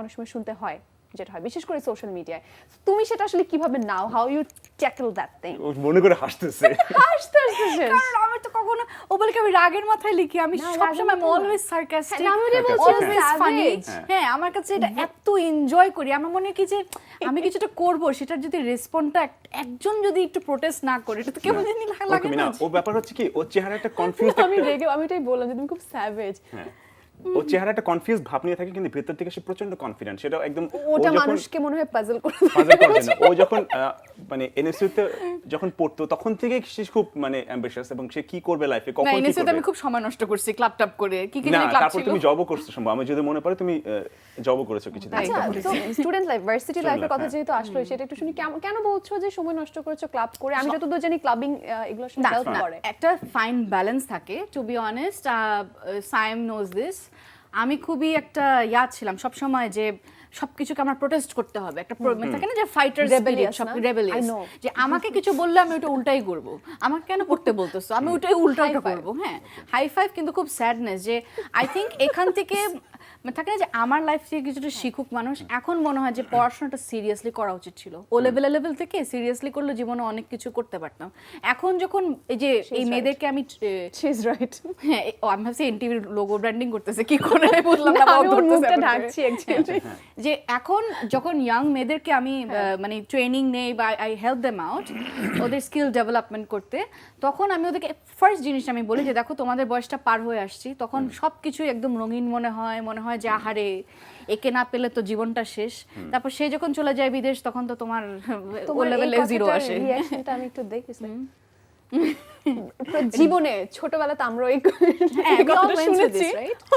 অনেক সময় শুনতে হয়, যেটা হয় বিশেষ করে সোশ্যাল মিডিয়ায়। তুমি সেটা আসলে কিভাবে নাও, how you tackle that thing? মনে করে হাসতেছে কারণ আমি তো কখনো ও বলে কি আমি রাগের মাথায় লিখি, আমি সবসময় অলওয়েজ সার্কাস্টিক, অলওয়েজ ফানি। হ্যাঁ, আমার কাছে এটা এত এনজয় করি, আমার মনে হয় কি যে আমি কিছুটা করব, সেটার যদি রেসপন্সটা একজন যদি একটু প্রোটেস্ট না করে, এটা তো কেমন জানি লাগে না। ও ব্যাপার হচ্ছে কি, ও চেহারা একটা কনফিউজ, আমি এটাই বললাম যে তুমি খুব স্যাভেজ। ও চেহারা একটা কনফিউজ ভাব নিয়ে থাকে, কিন্তু ভেতর থেকে সে প্রচন্ড কনফিডেন্ট। সেটা একদম ওটা মানুষকে মনে হয় পাজল করে না। ও যখন মানে এনএসইউতে যখন পড়তো তখন থেকে সে খুব মানে অ্যাম্বিশিয়াস, এবং সে কি করবে লাইফে, কখন কি করবে। আমি খুব সময় নষ্ট করছি ক্লাব টাপ করে, কি কি জানি ক্লাব ছিল। তারপর তুমি জবও করছো সম্ভব, আমি যদি মনে পড়ে তুমি জবও করেছো কিছুদিন। আচ্ছা, তো স্টুডেন্ট লাইফ, ভার্সিটি লাইফের কথা যেহেতু আসলো, সেটা একটু শুনি। কেন বলছো যে সময় নষ্ট করেছো ক্লাব করে? আমি যতদূর জানি ক্লাবিং এগুলো আসলে হেল্প করে। একটা ফাইন ব্যালেন্স থাকে, to be honest. Saim knows this. আমি খুবই একটা ছিলাম সব সময় যে সবকিছুকে আমার প্রোটেস্ট করতে হবে, একটা থাকে না যে ফাইটার স্পিরিট, সব রেবেলিয়াস, যে আমাকে কিছু বললে আমি ওটা উল্টাই করব, আমাকে কেন পড়তে বলতেছো, আমি ওটাই উল্টাটা করব। হ্যাঁ, হাই ফাইভ, কিন্তু খুব স্যাডনেস যে আই থিংক এখান থেকে থাকে না যে আমার লাইফ থেকে কিছুটা শিখুক মানুষ। এখন মনে হয় যে পড়াশোনাটা সিরিয়াসলি করা উচিত ছিল, ও লেভেল থেকে সিরিয়াসলি করলে জীবনে অনেক কিছু করতে পারতাম। এখন যখন এই যে এই মেয়েদেরকে আমি হ্যাঁ, আমি ভাবছি এনটিভির লোগো ব্র্যান্ডিং করতেছে কি করে, বললাম না মুখটা ঢাকছি যে এখন যখন ইয়াং মেয়েদেরকে আমি মানে ট্রেনিং নেই বা আই হেল্প দেম আউট ওদের স্কিল ডেভেলপমেন্ট করতে, তখন আমি ওদেরকে ফার্স্ট জিনিসটা আমি বলি যে দেখো তোমাদের বয়সটা পার হয়ে আসছি, তখন সবকিছু একদম রঙিন মনে হয় যে আহারে একে না পেলে তো জীবনটা শেষ। তারপর সে যখন চলে যায় বিদেশ, তখন তো তোমার ও লেভেলে জিরো আসে। রিঅ্যাকশনটা আমি একটু দেখি জীবনে ছোটবেলাতে আমরা এই কথাটা শুনেছি,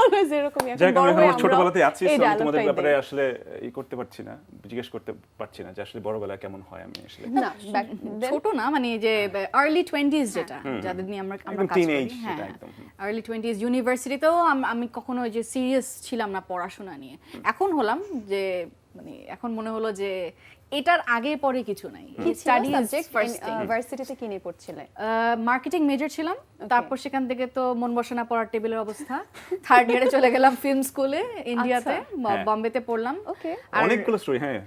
অলওয়েজ এরকমই। এখন বড় হয়ে আমরা ছোটবেলাতে আছি, তোমাদের ব্যাপারে আসলে করতে পারছি না, জিজ্ঞেস করতে পারছি না যে আসলে বড়বেলা কেমন হয়। আমি আসলে না, ছোট না, মানে যে আর্লি 20s যেটা যাদের নিয়ে আমরা কাজ করি, হ্যাঁ আর্লি 20s ইউনিভার্সিটিতেও আমি কখনো যে সিরিয়াস ছিলাম না পড়াশোনা নিয়ে। এখন হলাম যে মানে এখন মনে হলো যে এটার আগে পরে কিছু নাই। স্টাডি সাবজেক্ট ভার্সিটিতে কি নিয়ে পড়ছিলে? মার্কেটিং মেজর ছিলাম, তারপর সেখান থেকে তো মন বসে না পড়ার টেবিলের অবস্থা, থার্ড ইয়ারে চলে গেলাম ফিল্ম স্কুলে ইন্ডিয়াতে, বম্বেতে পড়লাম। ওকে, অনেকগুলো স্টোরি। হ্যাঁ,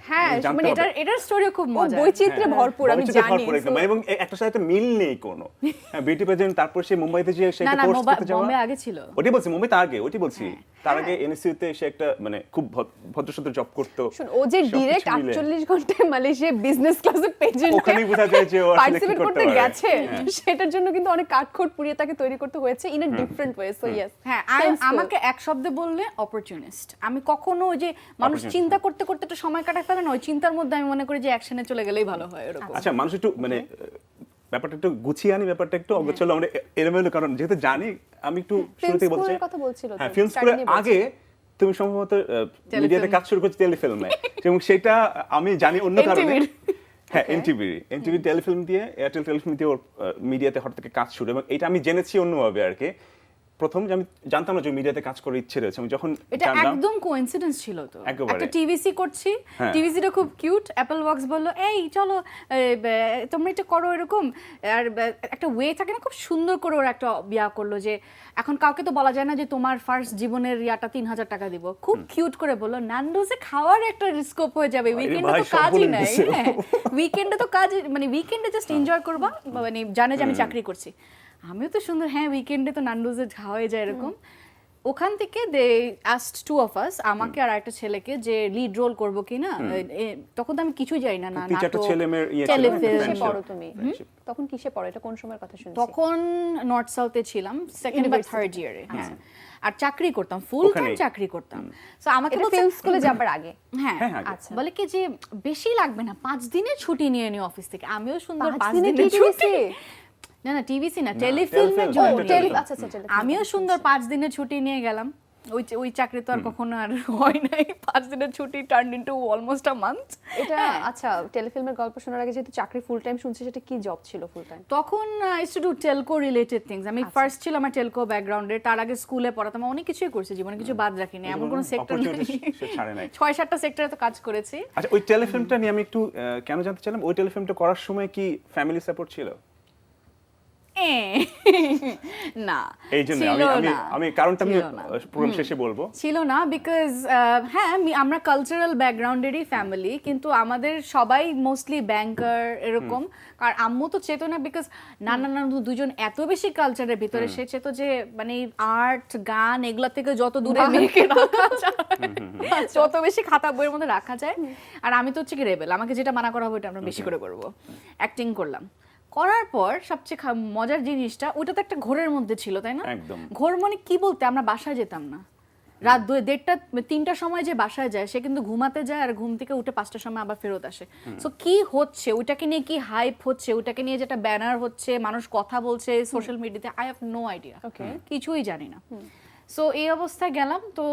মানে এটার স্টোরিও খুব মজা, বৈচিত্র্যে ভরপুর, আমি জানি। এবং একটা সাথে মিল নেই কোনো। বিউটি পেজেন্ট, তারপর সে মুম্বাইতে যে সে কোর্স করতে যাওয়া, বম্বে আগে ছিল, ওটাই বলছি, মুম্বাইতে আগে, ওটাই বলছি। তার আগে এনএসইউতে সে একটা মানে খুব ভদ্রসুন্দর জব করতো। ও যে ডাইরেক্ট 48 ঘন্টায় মালয়েশিয়া বিজনেস ক্লাসে পেজেন্ট ওখানেই বোঝা যায় যে ও আসলে কি করতে গেছে, সেটার জন্য কিন্তু অনেক কাঠখোট পুড়িয়ে তাকে তৈরি করতে হয়েছে in a different way. So yes, হ্যাঁ, আমাকে এক শব্দে বললে অপরচুনিস্ট। আমি কখনো ওই যে মানুষ চিন্তা করতে করতে একটু সময় কাটাতে পারে না, ওই চিন্তার মধ্যে আমি মনে করি যে অ্যাকশনে চলে গেলেই ভালো হয় এরকম। আচ্ছা, মানুষ একটু মানে ব্যাপারটা একটু গুছিয়ে আনি, ব্যাপারটা একটু অগোছালো, আমরা এলোমেলো, কারণ যেহেতু জানি আমি একটু শুরুতে বলছি। কথা বলছিল, হ্যাঁ, ফিল্ম স্কুলের আগে তুমি সম্ভবত মিডিয়াতে কাজ শুরু করছো টেলিফিল্মে, এবং সেটা আমি জানি অন্য কারণে। হ্যাঁ, এনটিভি টেলিফিল্ম দিয়ে, এয়ারটেল টেলিফিল্ম দিয়ে ওর মিডিয়াতে হঠাৎ থেকে কাজ শুরু, এবং এটা আমি জেনেছি অন্যভাবে আর কি। প্রথম আমি জানতাম না যে মিডিয়াতে কাজ করার ইচ্ছে রয়েছে, আমি যখন এটা একদম কোইন্সিডেন্স ছিল। তো একটা টিভিসি করছি, টিভিসিটা খুব কিউট, অ্যাপল ওয়াক্স বললো এই চলো তোমরা এটা করো এরকম, আর একটা ওয়ে থাকে না খুব সুন্দর করে ওরা একটা বিয়া করলো যে এখন কাউকে তো বলা যায় না যে তোমার ফার্স্ট জীবনের ইয়াটা 3000 টাকা দিব, খুব কিউট করে বললো ন্যান্ডোসে খাওয়ার একটা স্কোপ হয়ে যাবে, উইকেন্ডে তো কাজই নাই। হ্যাঁ, উইকেন্ডে তো কাজ, মানে উইকেন্ডে জাস্ট এনজয় করবা, মানে জানে যে আমি চাকরি করছি। আমিও তো সুন্দর, হ্যাঁ উইকেন্ডে তো নান্ডুজে খাওয়াই যায় এরকম। ওখান থেকে দে আস্ট টু অফ আস, আমাকে আর একটা ছেলেকে, যে লিড রোল করব কি না। তখন তো আমি কিছুই জানি না, না তিন চারটা নাটক, ছেলে মেয়ের ইয়ে ছিল, telefilm। একটা কিসে friendship। পড়ো তুমি? তখন কিসে পড়ো? এটা কোন সময়ের কথা শুনছি? তখন নর্থ সাউথে ছিলাম, সেকেন্ড বা University। থার্ড ইয়ারে। হ্যাঁ, আর চাকরি করতাম, ফুল টাইম ওখানেই। চাকরি করতাম। সো আমাকে এটা বলছে, ফিল্ম স্কুলে যাবার আগে? হ্যাঁ, হ্যাঁ, আগে। আচ্ছা। বলে কি যে বেশি লাগবে না, 5 দিনের ছুটি নিয়ে নিও অফিস থেকে। আমিও সুন্দর 5 দিনে দিনের ছুটি। TVC? না না, টিভিসি না, না, টেলিফিল্মের telefilm, জন্য। telefilm। আচ্ছা আচ্ছা টেলিফিল্ম। আমিও সুন্দর 5 দিনের ছুটি নিয়ে গেলাম। ওই চাকরি তো আর কখনো আর হয় নাই। 5 দিনের ছুটি turn into almost a month. এটা আচ্ছা, টেলিফিল্মের গল্প শোনার আগে যেহেতু চাকরি ফুল টাইম শুনছি, সেটা কি জব ছিল ফুল টাইম? তখন I to do Telco related things. আমি ফার্স্ট ছিল আমার টেলকো ব্যাকগ্রাউন্ডে, তার আগে স্কুলে পড়াতাম, অনেক কিছুই করছি জীবনে, কিছু বাদ রাখিনি, এমন কোনো সেক্টর নেই। Opportunities সে ছাড়ে নাই। 6-7টা সেক্টরে তো কাজ করেছি। আচ্ছা, ওই টেলিফিল্মটা নিয়ে আমি একটু কেন জানতে চাইলাম, ওই টেলিফিল্মটা করার সময় কি ফ্যামিলি সাপোর্ট ছিল? না, এই জন্য ছিল না। আমি কারণটা আমি ছিল না। প্রোগ্রাম শেষে বলবো। ছিল না, বিকজ হ্যাঁ আমরা কালচারাল ব্যাকগ্রাউন্ডেরই ফ্যামিলি, কিন্তু আমাদের সবাই মোস্টলি ব্যাংকার এরকম। আর আম্মু তো চেতো না, বিকজ নানা নানু দুজন এত বেশি কালচারের ভিতরে, সে চেতো যে মানে আর্ট গান এগুলা থেকে যত দূরে মেয়েকে রাখা যায়, যত বেশি খাতা বইয়ের মধ্যে রাখা যায়। আর আমি তো হচ্ছে কি রেবেল, আমাকে যেটা মানা করা হবে ওটা আমরা বেশি করে করবো। অ্যাক্টিং করলাম, করার পর সবচেয়ে মজার জিনিসটা, ওটা তো একটা ঘোরের মধ্যে ছিল, তাই না? একদম। ঘোর মানে কি বলতে, আমরা বাসায় যেতাম না। রাত 2-1:30-3টার সময় যে বাসায় যায়, সে কিন্তু ঘুমাতে যায় আর ঘুম থেকে উঠে 5টার সময় আবার ফেরত আসে। সো কি হচ্ছে ওটাকে নিয়ে, কি হাইপ হচ্ছে ওটাকে নিয়ে, যেটা ব্যানার হচ্ছে, মানুষ কথা বলছে সোশ্যাল মিডিয়াতে, আই হ্যাভ নো আইডিয়া, কিছুই জানি না। সো এই অবস্থায় গেলাম। তো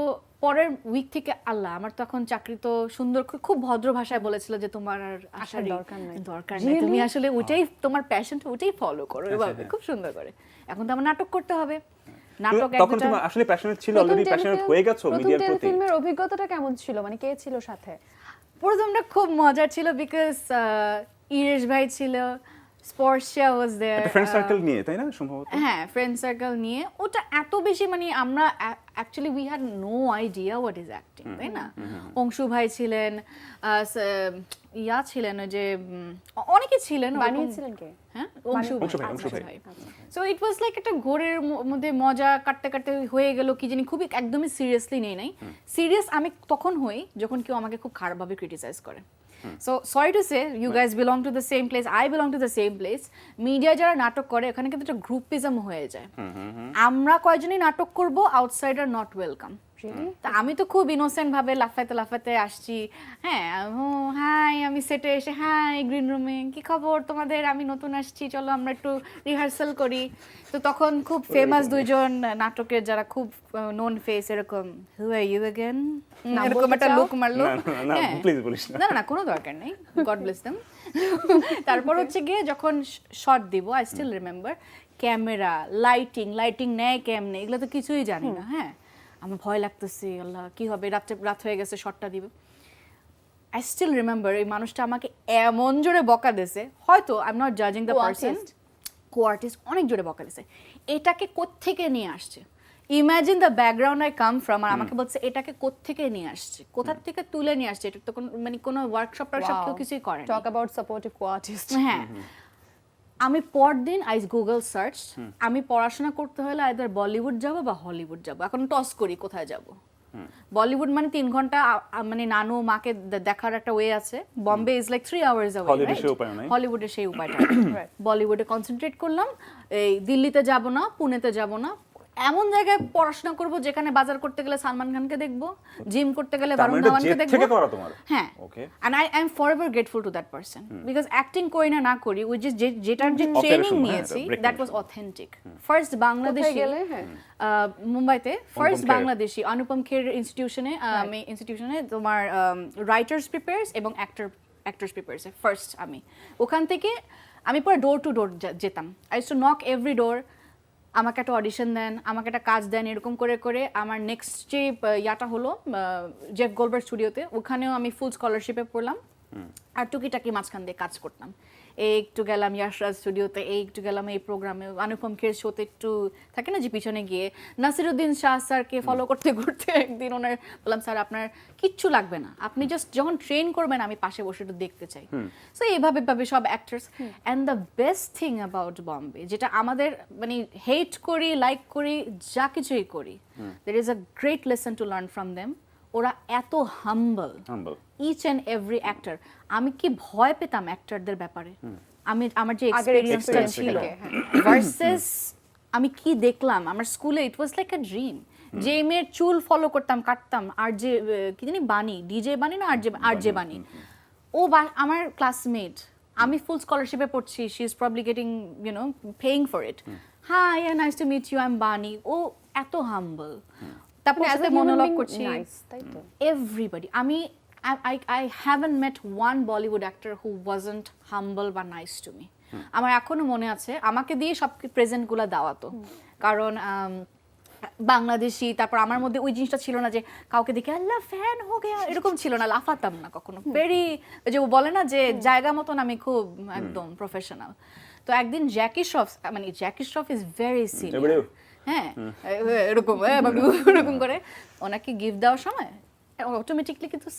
পরের উইক থেকে আল্লাহ, আমার তখন চাকরি তো সুন্দর, খুব ভদ্র ভাষায় বলেছিল যে তোমার আর আসার দরকার নাই। দরকার নেই, তুমি আসলে ওটাই তোমার প্যাশন, ওটাই ফলো করো এভাবে, খুব সুন্দর করে। এখন তো আমার নাটক করতে হবে, নাটক তখন তুমি আসলে প্যাশনেট ছিল, অলরেডি প্যাশনেট হয়ে গেছো মিডিয়ার প্রতি। টেলিফিল্মের অভিজ্ঞতাটা কেমন ছিল? মানে কে ছিল সাথে? প্রথমটা খুব মজার ছিল, বিকজ ইরেশ ভাই ছিল, স্পর্শিয়া ওয়াজ দেয়ার। একটা ফ্রেন্ড সার্কেল নিয়ে, তাই না সম্ভবত? হ্যাঁ, ফ্রেন্ড সার্কেল নিয়ে। ওটা এত বেশি মানে আমরা actually we had no idea what is acting, তাই না? অংশু ভাই ছিলেন, ইয়া ছিলেন, ওই যে অনেকে ছিলেন। বানিয়েছিলেন কে? হ্যাঁ, অংশু ভাই। সো ইট ওয়াজ লাইক একটা ঘোরের মধ্যে মজা কাটতে কাটতে হয়ে গেল কি জানি, খুবই একদমই সিরিয়াসলি নেই নাই। সিরিয়াস আমি তখন হই যখন কেউ আমাকে খুব খারাপভাবে ক্রিটিসাইজ করে। So sorry to say, you guys belong to the same place, I belong to the same place. Media যারা নাটক করে ওখানে কিন্তু একটা গ্রুপিজম হয়ে যায়। আমরা কয়জনই নাটক করব, আউটসাইডার নট ওয়েলকাম। তা আমি তো খুব ইনোসেন্ট ভাবে লাফাতে লাফাতে আসছি। হ্যাঁ, হাই, আমি সেটে এসে, হাই গ্রিন রুমে, কি খবর তোমাদের, আমি নতুন আসছি, চলো আমরা একটু রিহার্সাল করি। তো তখন খুব ফেমাস দুইজন নাটকের যারা খুব নোন ফেস, এরকম হু আর ইউ अगेन, এরকম একটা লুক মারলো। না প্লিজ বলিস না। না না, কোনো দরকার নেই, গড ব্লেস দেম। তারপর হচ্ছে গিয়ে যখন শট দিব, I still remember, camera, lighting নেয় কেমনে, এগুলো তো কিছুই জানি না। হ্যাঁ, আমার ভয় লাগতেছে, আল্লাহ কি হবে, রাত হয়ে গেছে, শটটা দিব। আই স্টিল রিমেম্বার এই মানুষটা আমাকে এমন জোরে বকা দিয়েছে, হয়তো আই এম নট জাজিং দ্য পারসন, কো-আর্টিস্ট অনেক জোরে বকা দিয়েছে। এটাকে কোত্থেকে নিয়ে আসছে, imagine the background I come from. আর আমাকে বলছে এটাকে কোত্থেকে নিয়ে আসছে, কোথা থেকে তুলে নিয়ে আসছে, এটা তো কোনো ওয়ার্কশপ কেউ কিছুই করে না। Talk about supportive co-artist. হ্যাঁ, আমি পরদিন আই গুগল সার্চ, আমি পড়াশোনা করতে হলে আইদার বলিউড যাব বা হলিউড যাব। এখন টস করি কোথায় যাব। বলিউড মানে 3 ঘন্টা, মানে নানু মাকে দেখার একটা ওয়ে আছে। Bombay is like 3 hours away. হলিউডে সেই উপায়টা। বলিউডে কনসেন্ট্রেট করলাম, এই দিল্লিতে যাব না, পুনেতে যাব না, এমন জায়গায় পড়াশোনা করব যেখানে বাজার করতে গেলে সালমান খানকে দেখবো, জিম করতে গেলে বারুণ ধাওয়ানকে দেখবো। হ্যাঁ, and I am forever grateful to that person because acting করি না করি, ওই যে যেটার যে ট্রেনিং নিয়েছি, that was authentic. First Bangladeshi, মুম্বাইতে ফার্স্ট বাংলাদেশি অনুপম খের ইনস্টিটিউশনে, আমি ইনস্টিটিউশনে তোমার রাইটার্স প্রিপেয়ার্স এবং অ্যাক্টর্স প্রিপেয়ার্সে ফার্স্ট। আমি ওখান থেকে আমি পরে ডোর টু ডোর যেতাম। I use to knock every door, আমাকে একটা অডিশন দেন, আমাকে একটা কাজ দেন, এরকম করে করে আমার নেক্সট যে ইয়াটা হলো জেফ গোলবার্গ স্টুডিওতে, ওখানেও আমি ফুল স্কলারশিপে পড়লাম আর টুকিটাকি মাঝখান দিয়ে কাজ করতাম। এই একটু গেলাম ইয়াশরাজ স্টুডিওতে, এই একটু গেলাম এই প্রোগ্রামে, অনুপম খের শোতে একটু থাকে না যে পিছনে গিয়ে, নাসিরুদ্দিন শাহ স্যারকে ফলো করতে করতে একদিন ওনার বললাম স্যার আপনার কিচ্ছু লাগবে না, আপনি জাস্ট যখন ট্রেন করবেন আমি পাশে বসে একটু দেখতে চাই। সো এইভাবে সব actors. And the best thing about Bombay, যেটা আমাদের মানে হেট করি লাইক করি যা কিছুই করি, there is a great lesson to learn from them. ওরা এত হাম্বল, ইচ অ্যান্ড এভরি অ্যাক্টর। আমি কি ভয় পেতাম অ্যাক্টরদের ব্যাপারে, আমার যে এক্সপেরিয়েন্সটা ছিল ভার্সেস আমি কি দেখলাম আমার স্কুলে, ইট ওয়াজ লাইক আ ড্রিম। যে মেয়ের চুল ফলো করতাম কাটতাম, আর যে কি জানি বানি, ডিজে বানি না আর যে বানি, ও আমার ক্লাসমেট, আমি ফুল স্কলারশিপে পড়ছি, she is probably getting paying for it, hi nice to meet you, I am Bani. ও এত হাম্বল। তারপর সাথে মনোলগ করছি এভরিবডি। আমি I haven't met one Bollywood actor who wasn't humble বা nice to me. আমার এখনো মনে আছে, আমাকে দিয়ে সব প্রেজেন্টগুলো দেওয়াতো, কারণ বাংলাদেশি, তারপর আমার মধ্যে ওই জিনিসটা ছিল না যে কাউকে দেখে আল্লাহ ফ্যান হো গেয়া, এরকম ছিল না, লাফাতাম না কখনো। ভেরি যে ও বলে না যে জায়গা মতন আমি খুব একদম প্রফেশনাল। তো একদিন জ্যাকি শ্রফ, মানে Jackie Shroff is very senior, হ্যাঁ এরকম এরকম করে ওনাকে গিফট দেওয়ার সময় অটোমেটিকলি কিন্তু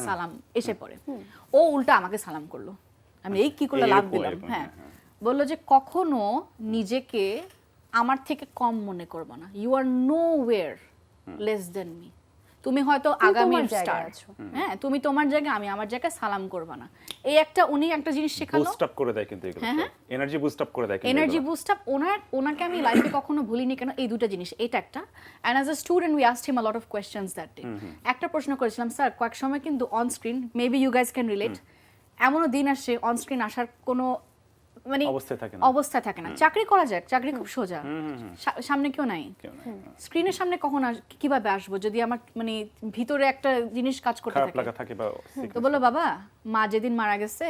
সালাম এসে পড়ে। ও উল্টা আমাকে সালাম করলো, আমি এই কি করলে লাভ দিলাম। হ্যাঁ, বললো যে কখনো নিজেকে আমার থেকে কম মনে করবো না, you are no way less than me. তুমি হয়তো আগামীর স্টার, হ্যাঁ তুমি তোমার জায়গায়, আমি আমার জায়গায়, সালাম করবা না। এই একটা উনি একটা জিনিস শেখালো, বুস্ট আপ করে দেয় কিন্তু এগুলো, এনার্জি বুস্ট আপ করে দেয় কিন্তু এনার্জি বুস্ট আপ। ওনাকে আমি লাইফে কখনো ভুলিনি কেন, এই দুটো জিনিস, এটা একটা। And as a student we asked him a lot of questions that day. একটা প্রশ্ন করেছিলাম, স্যার কয়েক সময় কিন্তু on screen, maybe you guys can relate, এমনও দিন আসে অন স্ক্রিন আসার কোনো মানে অবস্থায় থাকে না। চাকরি করা যায়, চাকরি খুব সোজা, সামনে কেউ নাই, স্ক্রিনের সামনে কখন কিভাবে আসবো যদি আমার মানে ভিতরে একটা জিনিস কাজ করতে থাকে। তো বললো বাবা, মা যেদিন মারা গেছে,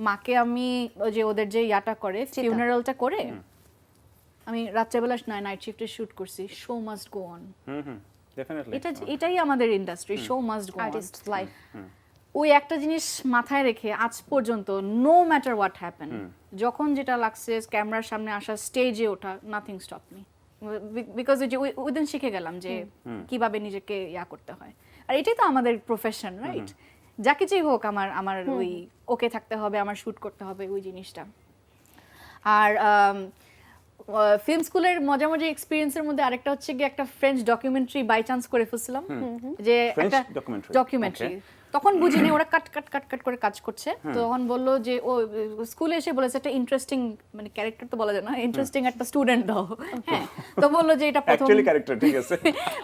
মাকে আমি যে ওদের যে ইয়াটা করে ফিউনারালটা করে, আমি রাত্রেবেলা নাইট শিফটে শুট করছি, শো মাস্ট গো অন। এটাই আমাদের industry, show must go on, artist life. ওই একটা জিনিস মাথায় রেখে আজ পর্যন্ত নো ম্যাটার হোয়াট হ্যাপেন, যখন যেটা লাগছে ক্যামেরার সামনে আসা, স্টেজে ওঠা, নাথিং স্টপ মি, বিকজ ওই দিন শিখে গেলাম যে কিভাবে নিজেকে ইয়া করতে হয়। আর এটাই তো আমাদের প্রফেশন, রাইট? যা কিছুই হোক আমার ওই ওকে থাকতে হবে, আমার শুট করতে হবে, ওই জিনিসটা। আর ফিল্ম স্কুলের মজা মজা এক্সপিরিয়েন্সের মধ্যে আরেকটা হচ্ছে গিয়ে একটা ফ্রেঞ্চ ডকুমেন্টারি বাই চান্স করে ফেলছিলাম, যে একটা ডকুমেন্টারি, তখন বুঝিনি ওরা কাট কাট কাট কাট করে কাজ করছে। তখন বললো যে ও স্কুলে এসে বলেছে একটা ইন্টারেস্টিং, মানে ক্যারেক্টার তো বলা যায় না, ইন্টারেস্টিং একটা স্টুডেন্ট দাও। হ্যাঁ, তো বললো যে এটা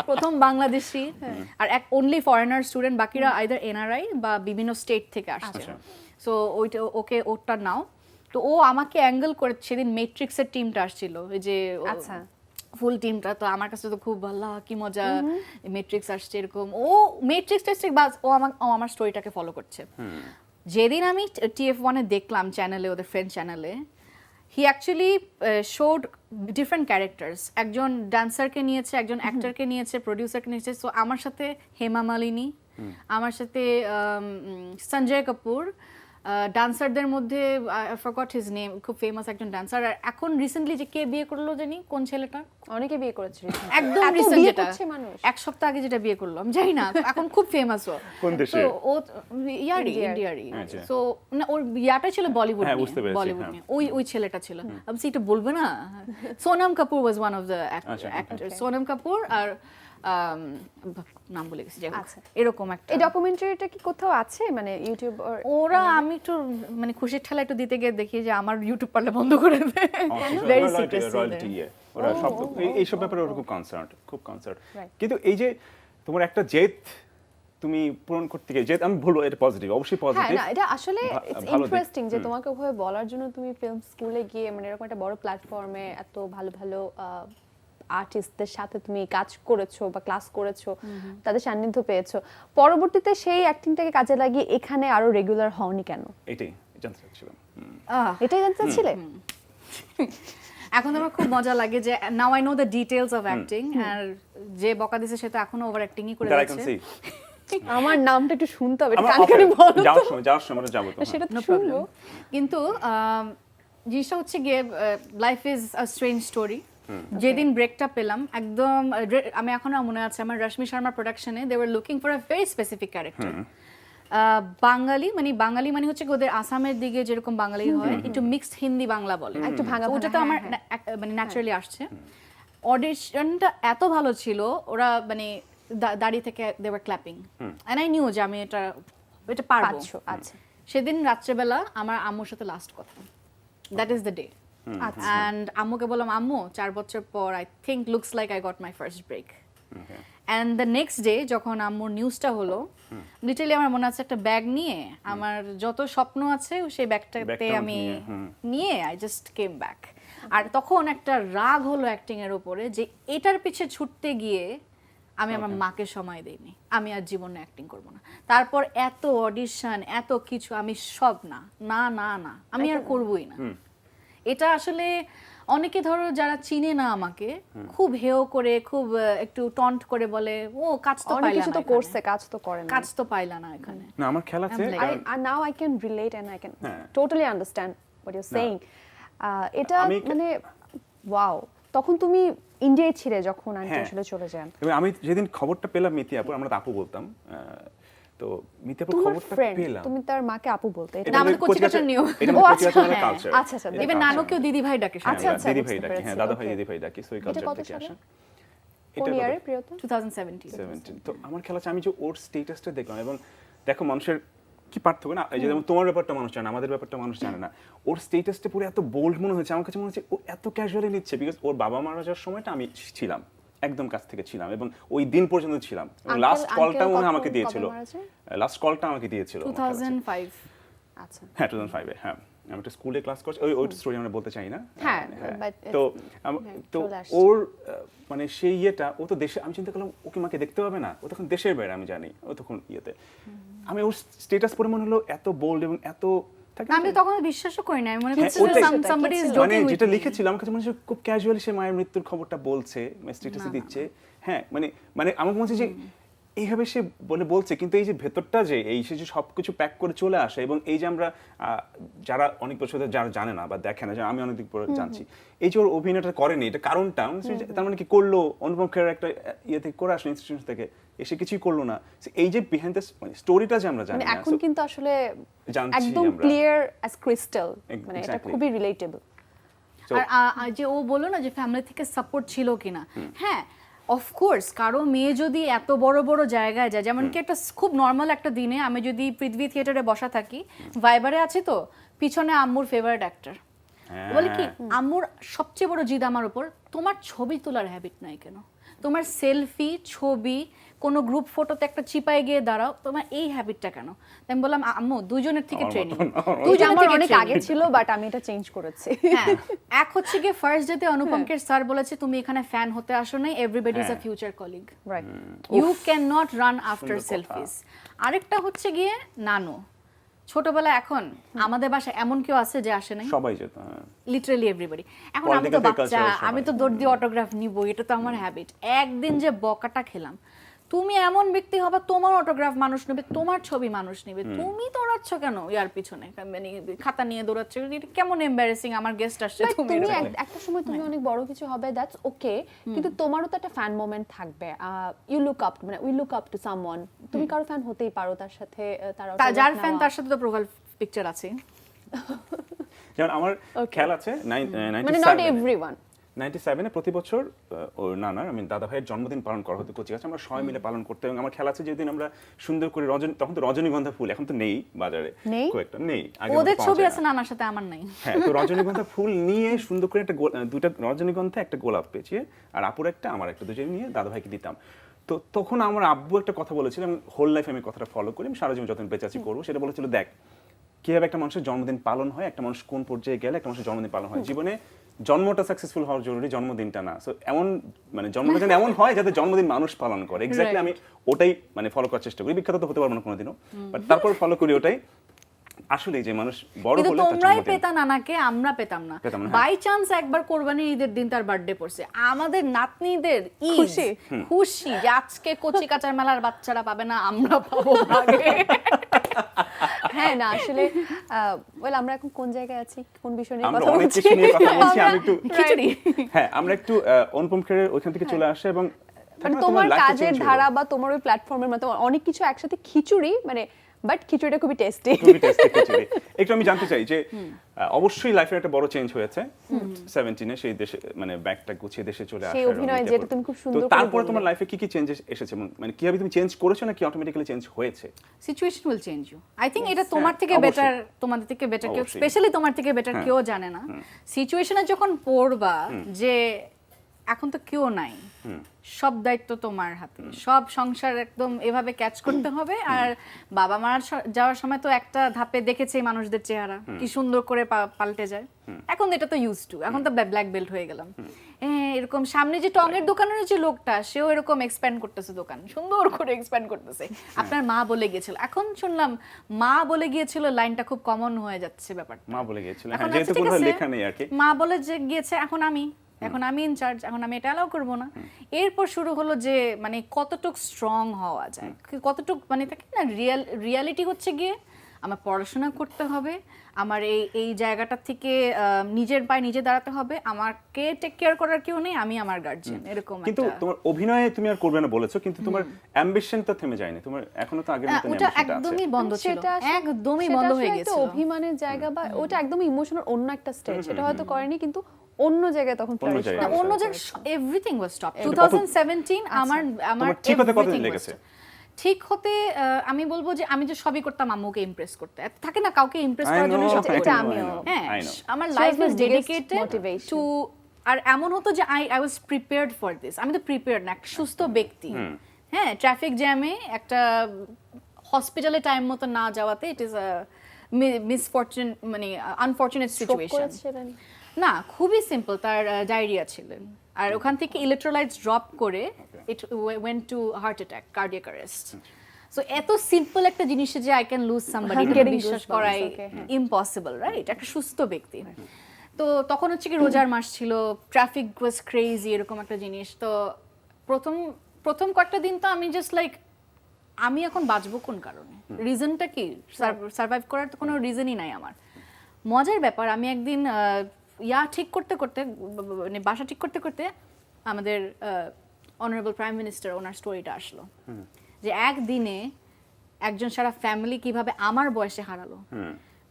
প্রথম বাংলাদেশি আর অনলি ফরেনার স্টুডেন্ট, বাকিরা আইদার এনআরআই বা বিভিন্ন স্টেট থেকে আসছে। সো ওইটা ওকে ওটা নাও। তো ও আমাকে অ্যাঙ্গেল করে, সেদিন ম্যাট্রিক্সের টিমটা আসছিল, ওই যে ফুল টিমটা, তো আমার কাছে তো খুব ভালো, কি মজা, ম্যাট্রিক্স আসছে এরকম। ও ম্যাট্রিক্স টেস্টিক বাস, ও আমার স্টোরিটাকে ফলো করছে। যেদিন আমি TF1 দেখলাম চ্যানেলে, ওদের ফ্রেন্ড চ্যানেলে, হি অ্যাকচুয়ালি শোড ডিফারেন্ট ক্যারেক্টার্স। একজন ডান্সারকে নিয়েছে, একজন অ্যাক্টরকে নিয়েছে, প্রডিউসারকে নিয়েছে। সো আমার সাথে হেমা মালিনী, আমার সাথে সঞ্জয় কাপুর, ডান্সারদের মধ্যে আই ফরগট হিজ নেম, খুব ফেমাস একজন ডান্সার। আর এখন রিসেন্টলি যে কে বিয়ে করলো জানি, কোন ছেলেটা, অনেকে বিয়ে করেছে একদম রিসেন্ট, যেটা এক সপ্তাহ আগে যেটা বিয়ে করলো, আমি জানি না, এখন খুব ফেমাস। ও কোন দেশে? ও ইন্ডিয়ারই। সো না, ওর ইয়াটা ছিল বলিউড নিয়ে, ওই ছেলেটা ছিল। আমি সেটা বলবো না, Sonam Kapoor was one of the actor, Sonam Kapoor আর নাম বলে গেছি, এরকম একটা। এই ডকুমেন্টারিটা কি কোথাও আছে, মানে ইউটিউব? ওরা আমি একটু মানে খুশির ঠেলা একটু দিতে গিয়ে দেখি যে আমার ইউটিউব পারলে বন্ধ করে দেয়, ভেরি সিক্রেসি। ওরা সব এই সব ব্যাপারে ওরা খুব কনসার্ন। কিন্তু এই যে তোমার একটা জেদ তুমি পূরণ করতে গিয়ে, জেদ আমি বলবো এটা পজিটিভ, অবশ্যই পজিটিভ। হ্যাঁ, এটা আসলে ইটস ইন্টারেস্টিং যে তোমাকে ওভাবে বলার জন্য তুমি ফিল্ম স্কুলে গিয়ে, মানে এরকম একটা বড় প্ল্যাটফর্মে এত ভালো ভালো আর্টিস্টদের সাথে তুমি কাজ করেছো বা ক্লাস করেছো, তাদের সান্নিধ্য পেয়েছো, পরবর্তীতে সেই অ্যাক্টিংটাকে কাজে লাগিয়ে এখানে আরো রেগুলার হওনি কেন? এটাই জানতে চাচ্ছিলাম। এটাই জানতে চাচ্ছিলে? এখন আমার খুব মজা লাগে যে now I know the details of acting, আর যে বকা দিছে সে তো এখনো ওভার অ্যাক্টিংই করে যাচ্ছে। আমার নামটা একটু শুনতে হবে, আমার কানকানি offer, বলো তো। যাওয়ার সময় আমরা যাবো তো, হ্যাঁ। সেটা তো নো শুনবো। প্রবলেম। কিন্তু জিনিসটা হচ্ছে গিয়ে life is a strange story. যেদিন ব্রেকটা পেলাম একদম আমি এখনো মনে আছে আমার রশ্মি শর্মা প্রোডাকশনে they were looking for a very specific character. Bengali মানে হচ্ছে কি ওদের আসামের দিকে যেরকম বাঙালি হয় একটু মিক্সড হিন্দি বাংলা বলে, একটু ভাঙা ওটা ভাঙা, তো হ্যাঁ, আমার হ্যাঁ। মানে ন্যাচারালি আসছে। অডিশনটা এত ভালো ছিল, ওরা মানে দাঁড়িয়ে থেকে they were clapping and I knew যে আমি এটা পারবো। পাচ্ছো, আচ্ছা সেদিন রাত্রেবেলা আমার আম্মুর সাথে লাস্ট কথা, দ্যাট ইজ দ্য ডে। আচ্ছা। অ্যান্ড আম্মুকে বললাম, আম্মু 4 বছর পর I think looks like I got my first break. And the next day যখন আম্মুর নিউজটা হলো, লিটারালি আমার মনে আছে একটা ব্যাগ নিয়ে আমার যত স্বপ্ন আছে সেই ব্যাগটাতে আমি নিয়ে আই জাস্ট কেম ব্যাক। আর তখন একটা রাগ হলো অ্যাক্টিং এর উপরে যে এটার পিছে ছুটতে গিয়ে আমি আমার মাকে সময় দেইনি, আমি আর জীবনে অ্যাক্টিং করব না। তারপর এত অডিশন এত কিছু, আমি সব না না না না আমি আর করবই না। এটা আসলে অনেকে ধরো যারা চিনে না আমাকে খুব হেয় করে খুব একটু টন্ট করে বলে ও কাজ তো অনেক পাইলা কিছু না তো এখানে। করছে, কাজ তো করে না। কাজ তো পাইলা না এখানে। না আমার খেয়াল আছে I'm like- And now I can relate and I can হ্যাঁ। totally understand what you're saying. এটা আমি- মানে ওয়াও, তখন তুমি ইন্ডিয়ায় ছিলে যখন আন্টি হ্যাঁ। আসলে চলে যান। এবং আমি যেদিন খবরটা পেলাম মিতি আপুর, আমরা তো আপু বলতাম, তো মিতি আপুর তোমার খবরটা ফ্রেন্ড, পেলাম। তুমি তার মাকে আপু বলতে, এটা না, আমাদের কচিকাচার নিয়ম। এটা ও, আমাদের আচ্ছা, কচিকাচার হ্যাঁ, কালচার। আচ্ছা, আচ্ছা, ইভেন নানুকেও দিদি ভাই ডাকে। আচ্ছা, আচ্ছা, দিদি বুঝতে ভাই ডাকি, পেরেছি, হ্যাঁ দাদা ভাই okay. দিদি ভাই ডাকি, সই এটা কালচার কত থেকে সালে? আসা। কোন এটা ইয়ারে প্রিয়তা? 2017। 17। তো আমার খেলা আছে, আমি যে ওর স্টেটাসটা দেখলাম এবং দেখো মানুষের কি পার্থক্য না, এই যে যেমন তোমার ব্যাপারটা মানুষ জানে, আমাদের ব্যাপারটা মানুষ জানে না। ওর স্টেটাসটা পুরো এত বোল্ড মনে হয়েছে, আমার কাছে মনে হচ্ছে ও এত ক্যাজুয়ালি নিচ্ছে, বিকজ ওর বাবা মারা যাওয়ার সময়টা আমি ছিলাম, একদম কাছ থেকে ছিলাম এবং ওই দিন পর্যন্ত ছিলাম। লাস্ট কলটা মনে হয় আমাকে দিয়েছিল, লাস্ট কলটা আমাকে দিয়েছিল আমার খেয়াল আছে। 2005। আচ্ছা, হ্যাঁ 2005 এ, হ্যাঁ আমি একটা স্কুলে ক্লাস করছি, ওই স্টোরি আমরা বলতে চাই না। হ্যাঁ, but তো হ্যাঁ, তো চলে আসছে। ওর মানে সেই ইয়েটা, ও তো দেশে, আমি চিন্তা করলাম ওকে মাকে দেখতে হবে না, ও তখন দেশের বাইরে, আমি জানি ও তখন ইয়েতে, আমি ওর স্ট্যাটাস পড়ে মনে হলো এত বোল্ড এবং এত থাকে না আমি যে- তখন বিশ্বাসও করি না, আমি মনে হ্যাঁ, করছি ওটাই। somebody is মানে joking with যেটা me. লিখেছিল আমার কাছে মনে হচ্ছে খুব ক্যাজুয়ালি সে মায়ের মৃত্যুর খবরটা বলছে, স্ট্যাটাসে দিচ্ছে। হ্যাঁ মানে মানে আমার মনে হচ্ছে যে এইভাবে সে বলছে, কিন্তু এই যে ভেতরটা যে এই সে যে সবকিছু প্যাক করে চলে আসে, এবং এই যে আমরা যারা অনেক বছর ধরে যারা জানে না বা দেখে না, আমি অনেকদিন পরে জানছি, এই যে ওর অভিনয়টা করেনি, এটা কারণটা তার মানে কি করলো, অনুপম খের একটা ইয়ে থেকে করে আসলো, ইনস্টিটিউশন থেকে এসে কিছুই করলো না। এই যে বিহাইন্ড দ্য স্টোরিটা যে আমরা জানি মানে না, এখন so কিন্তু আসলে জানছি একদম আমরা। ক্লিয়ার অ্যাজ ক্রিস্টাল, মানে এটা Exactly. খুবই রিলেটেবল। So- আর যে ও বললো না যে ফ্যামিলি থেকে সাপোর্ট ছিল কিনা, হ্যাঁ অফকোর্স কারো মেয়ে যদি এত বড় বড় জায়গায় যায়, যেমন কি একটা খুব নর্মাল একটা দিনে আমি যদি পৃথিবী থিয়েটারে বসা থাকি, ভাইবারে আছি তো পিছনে আম্মুর ফেভারিট অ্যাক্টর বলে কি, আম্মুর সবচেয়ে বড় জিদ আমার উপর, তোমার ছবি তোলার হ্যাবিট নাই কেন, তোমার সেলফি ছবি কোনো গ্রুপ ফটোতে একটা চিপায় গিয়ে দাঁড়াও, তোমার এই হ্যাবিটটা কেন? তাই আমি বললাম আম্মু দুইজনের থেকে ট্রেনিং, আমার অনেক আগে ছিল, বাট আমি এটা চেঞ্জ করেছি। হ্যাঁ এক হচ্ছে গিয়ে ফার্স্ট ডেতে অনুপমকের স্যার বলেছে তুমি এখানে ফ্যান হতে আসো নাই, everybody is a future colleague, right. You can not run after সুন্দর কথা। সেলফিস। আরেকটা হচ্ছে গিয়ে নানু, ছোটবেলা এখন আমাদের বাসায় এমন কেউ আছে যে আসে নাই, সবাই যেত, হ্যাঁ। Literally everybody. এখন আমি তো Political বাচ্চা, culture সবাই। আমি তো দৌড় দিয়ে অটোগ্রাফ নিব, এটা তো আমার হ্যাবিট। একদিন যে বকাটা খেলাম, তুমি এমন ব্যক্তি হবে তোমার অটোগ্রাফ মানুষ নেবে, তোমার ছবি মানুষ নেবে, তুমি দৌড়াচ্ছ কেন ইয়ার পিছনে, মানে খাতা নিয়ে দৌড়াচ্ছ, এটা কেমন এম্বারেসিং, আমার গেস্ট আসছে But তুমি তুমি এরকম। একটা সময় তুমি অনেক বড় কিছু হবে, দ্যাটস ওকে, কিন্তু তোমারও তো একটা ফ্যান মোমেন্ট থাকবে। ইউ লুক আপ, মানে we look up to someone, তুমি কারো ফ্যান হতেই পারো, তার সাথে তার যার ফ্যান তার সাথে তো প্রোফাইল পিকচার আছে। যেমন আমার খেয়াল আছে মানে নট এভরিওয়ান। 97 প্রতি বছর ওর নানার, আমি দাদা ভাইয়ের জন্মদিন পালন করা হতো কচি গাছে, আমরা সবাই মিলে পালন করতে, এবং আমার খেয়াল আছে যেদিন আমরা সুন্দর করে তখন তো রজনীগন্ধা ফুল, এখন তো নেই বাজারে, নেই? খুব একটা নেই, আগে ওদের মতো পাওয়া ছবি যায় আছে না। নানার সাথে, আমার নাই। হ্যাঁ, তো রজনীগন্ধা ফুল নিয়ে সুন্দর করে একটা দুটা রজনীগন্ধা একটা গোলাপ পেঁচিয়ে, আর আপুর একটা আমার একটা, দুজনে নিয়ে দাদা ভাইকে দিতাম। তো তখন আমার আব্বু একটা কথা বলেছিল, আমি হোল লাইফ আমি কথাটা ফলো করি, আমি সারা জীবন যতদিন বেঁচে আছি করবো, সেটা বলেছিল দেখ কিভাবে একটা মানুষের জন্মদিন পালন হয়, একটা মানুষ কোন পর্যায়ে গেলে একটা মানুষের জন্মদিন পালন হয়। জীবনে জন্মটা সাকসেসফুল হওয়ার জরুরি, জন্মদিনটা না। সো এমন মানে জন্মটা যেন এমন হয় যাতে জন্মদিন মানুষ পালন করে, এক্স্যাক্টলি আমি ওটাই মানে ফলো করার চেষ্টা করি। বিখ্যাত তো হতে পারবো না কোনোদিনও, বাট তারপর ফলো করি ওটাই। আসলে যে মানুষ বড় কিন্তু হলে তার তোমরাই জন্মদিন। পেতা নানাকে, আমরা পেতাম না। পেতাম না, হ্যাঁ। বাই চান্স একবার কোরবানির ঈদের দিন তার বার্থডে পড়ছে, আমাদের নাতনিদের ঈদ খুশি। খুশি যে আজকে কচি কাঁচার মেলার বাচ্চারা পাবে না, আমরা পাবো আগে। হ্যাঁ না আসলে ওয়েল আমরা এখন কোন জায়গায় আছি, কোন বিষয় নিয়ে আমরা কথা অনেক বলছি কিছু নিয়ে কথা বলছি, আমি একটু খিচুড়ি। হ্যাঁ আমরা একটু অনুপম খেরের ওইখান থেকে চলে আসে এবং থাকে মানে না, তোমার life টা কাজের change হলো। ধারা বা তোমার ওই প্ল্যাটফর্মের মতো অনেক কিছু একসাথে খিচুড়ি মানে বাট খিচুড়িটা খুবই টেস্টি। খুবই tasty খিচুড়ি। একটু আমি জানতে চাই যে অবশ্যই লাইফের একটা বড় চেঞ্জ হয়েছে 17 এ সেই দেশে মানে ব্যাগটা গুছিয়ে দেশে চলে সেই আসার অভিনয় এবং যেটা তুমি খুব সুন্দর তো করে তারপরে বললে। তোমার লাইফে কি কি চেঞ্জেস এসেছে মানে কিভাবে তুমি চেঞ্জ করেছো নাকি অটোমেটিক্যালি চেঞ্জ হয়েছে? Situation will change you. I think এটা তোমার থেকে অবশ্যই। বেটার, তোমাদের থেকে বেটার কেউ, অবশ্যই। স্পেশালি তোমার থেকে বেটার কেউ জানে না। সিচুয়েশনে যখন পড়বা যে এখন তো কেউ নাই, সব দায়িত্ব তোমার হাতে, সব সংসার একদম এভাবে ক্যাচ করতে হবে। আর বাবা মার যাওয়ার সময় তো একটা ধাপে দেখেছে মানুষদের চেহারা কি সুন্দর করে পাল্টে যায়। এখন এটা তো ইউজ টু, এখন তো ব্ল্যাক বেল্ট হয়ে গেলাম। এরকম সামনে যে টঙের দোকানের যে লোকটা, সেও এরকম এক্সপ্যান্ড করতেছে, দোকান সুন্দর করে এক্সপ্যান্ড করতেছে। আপনার মা বলে গিয়েছিল, এখন শুনলাম মা বলে গিয়েছিল লাইনটা খুব কমন হয়ে যাচ্ছে ব্যাপারটা। মা বলে গিয়েছিল, এখন হ্যাঁ, যেহেতু আচ্ছা, ঠিক কোথাও আছে, লেখা নেই আর কি। মা বলে যে গিয়েছে, এখন আমি ইনচার্জ, এখন আমি এটা অ্যালাউ করবো না। এরপর শুরু হলো যে মানে কতটুক স্ট্রং হওয়া যায়, কতটুক মানে থাকে না রিয়ালিটি হচ্ছে গিয়ে আমার পড়াশোনা করতে হবে, আমার এই জায়গাটা থেকে নিজের পায়ে নিজে দাঁড়াতে হবে, আমাকে টেক কেয়ার করার কেউ নেই, আমি আমার গার্জিয়ান, এরকম কিন্তু একটা। তোমার অভিনয়ে তুমি আর করবে না বলেছো, কিন্তু তোমার অ্যাম্বিশন তো থেমে যায়নি, তোমার এখনো তো আগের মতো ওটা অ্যাম্বিশনটা আছে। একদমই বন্ধ ছিল, সেটা আসলে- একদমই সেটা বন্ধ আসলে হয়ে একটা গেছিল। অভিমানের জায়গা বা ওটা একদম ইমোশনাল অন্য একটা স্টেজ, সেটা হয়তো করেনি কিন্তু অন্য জায়গায় তখন অন্য flourish জায়গায়। করে। অন্য জায়গায় এভরিথিং ওয়াজ স্টপ। কত- 2017 আমার তোমার ঠিক হতে কতদিন everything was লেগেছে? stopped. ঠিক হতে আমি বলবো যে আমি যে সবই করতাম আম্মুকে ইমপ্রেস করতে, থাকে না কাউকে ইমপ্রেস I করার জন্য know, সব I করতে। know, আমিও। I know, হ্যাঁ, I know. আমার She was life my is biggest dedicated motivation. To, আর এমন হতো যে I was prepared for this, আমি তো প্রিপেয়ার্ড না, একটা সুস্থ ব্যক্তি। হ্যাঁ, ট্রাফিক জ্যামে একটা হসপিটালে টাইম মতো না যাওয়াতে ইট ইজ আ মিসফরচুন, মানে আনফরচুনেট Stroke সিচুয়েশন। করেছিলেন? না, খুবই সিম্পল, তার ডায়রিয়া ছিলেন, আর ওখান থেকে ইলেকট্রোলাইটস ড্রপ করে it went to heart attack, cardiac arrest. So এত সিম্পল একটা জিনিসে যে I can lose somebody, I'm getting বিশ্বাস goosebumps, করাই okay, হ্যাঁ। Impossible, right? একটা সুস্থ ব্যক্তি। তো তখন হচ্ছে কি রোজার মাস ছিল, ট্রাফিক ওয়াজ ক্রেজি, এরকম একটা জিনিস। তো প্রথম কয়েকটা দিন তো আমি জাস্ট লাইক আমি এখন বাঁচবো কোন কারণে, রিজনটা কি, সার্ভাইভ করার তো কোনো রিজনই নাই আমার। মজার ব্যাপার, আমি একদিন ঠিক করতে করতে, মানে বাসা ঠিক করতে করতে আমাদের অনারেবল প্রাইম মিনিস্টার, ওনার স্টোরিটা আসলো যে একদিনে একজন সারা ফ্যামিলি কিভাবে আমার বয়সে হারালো।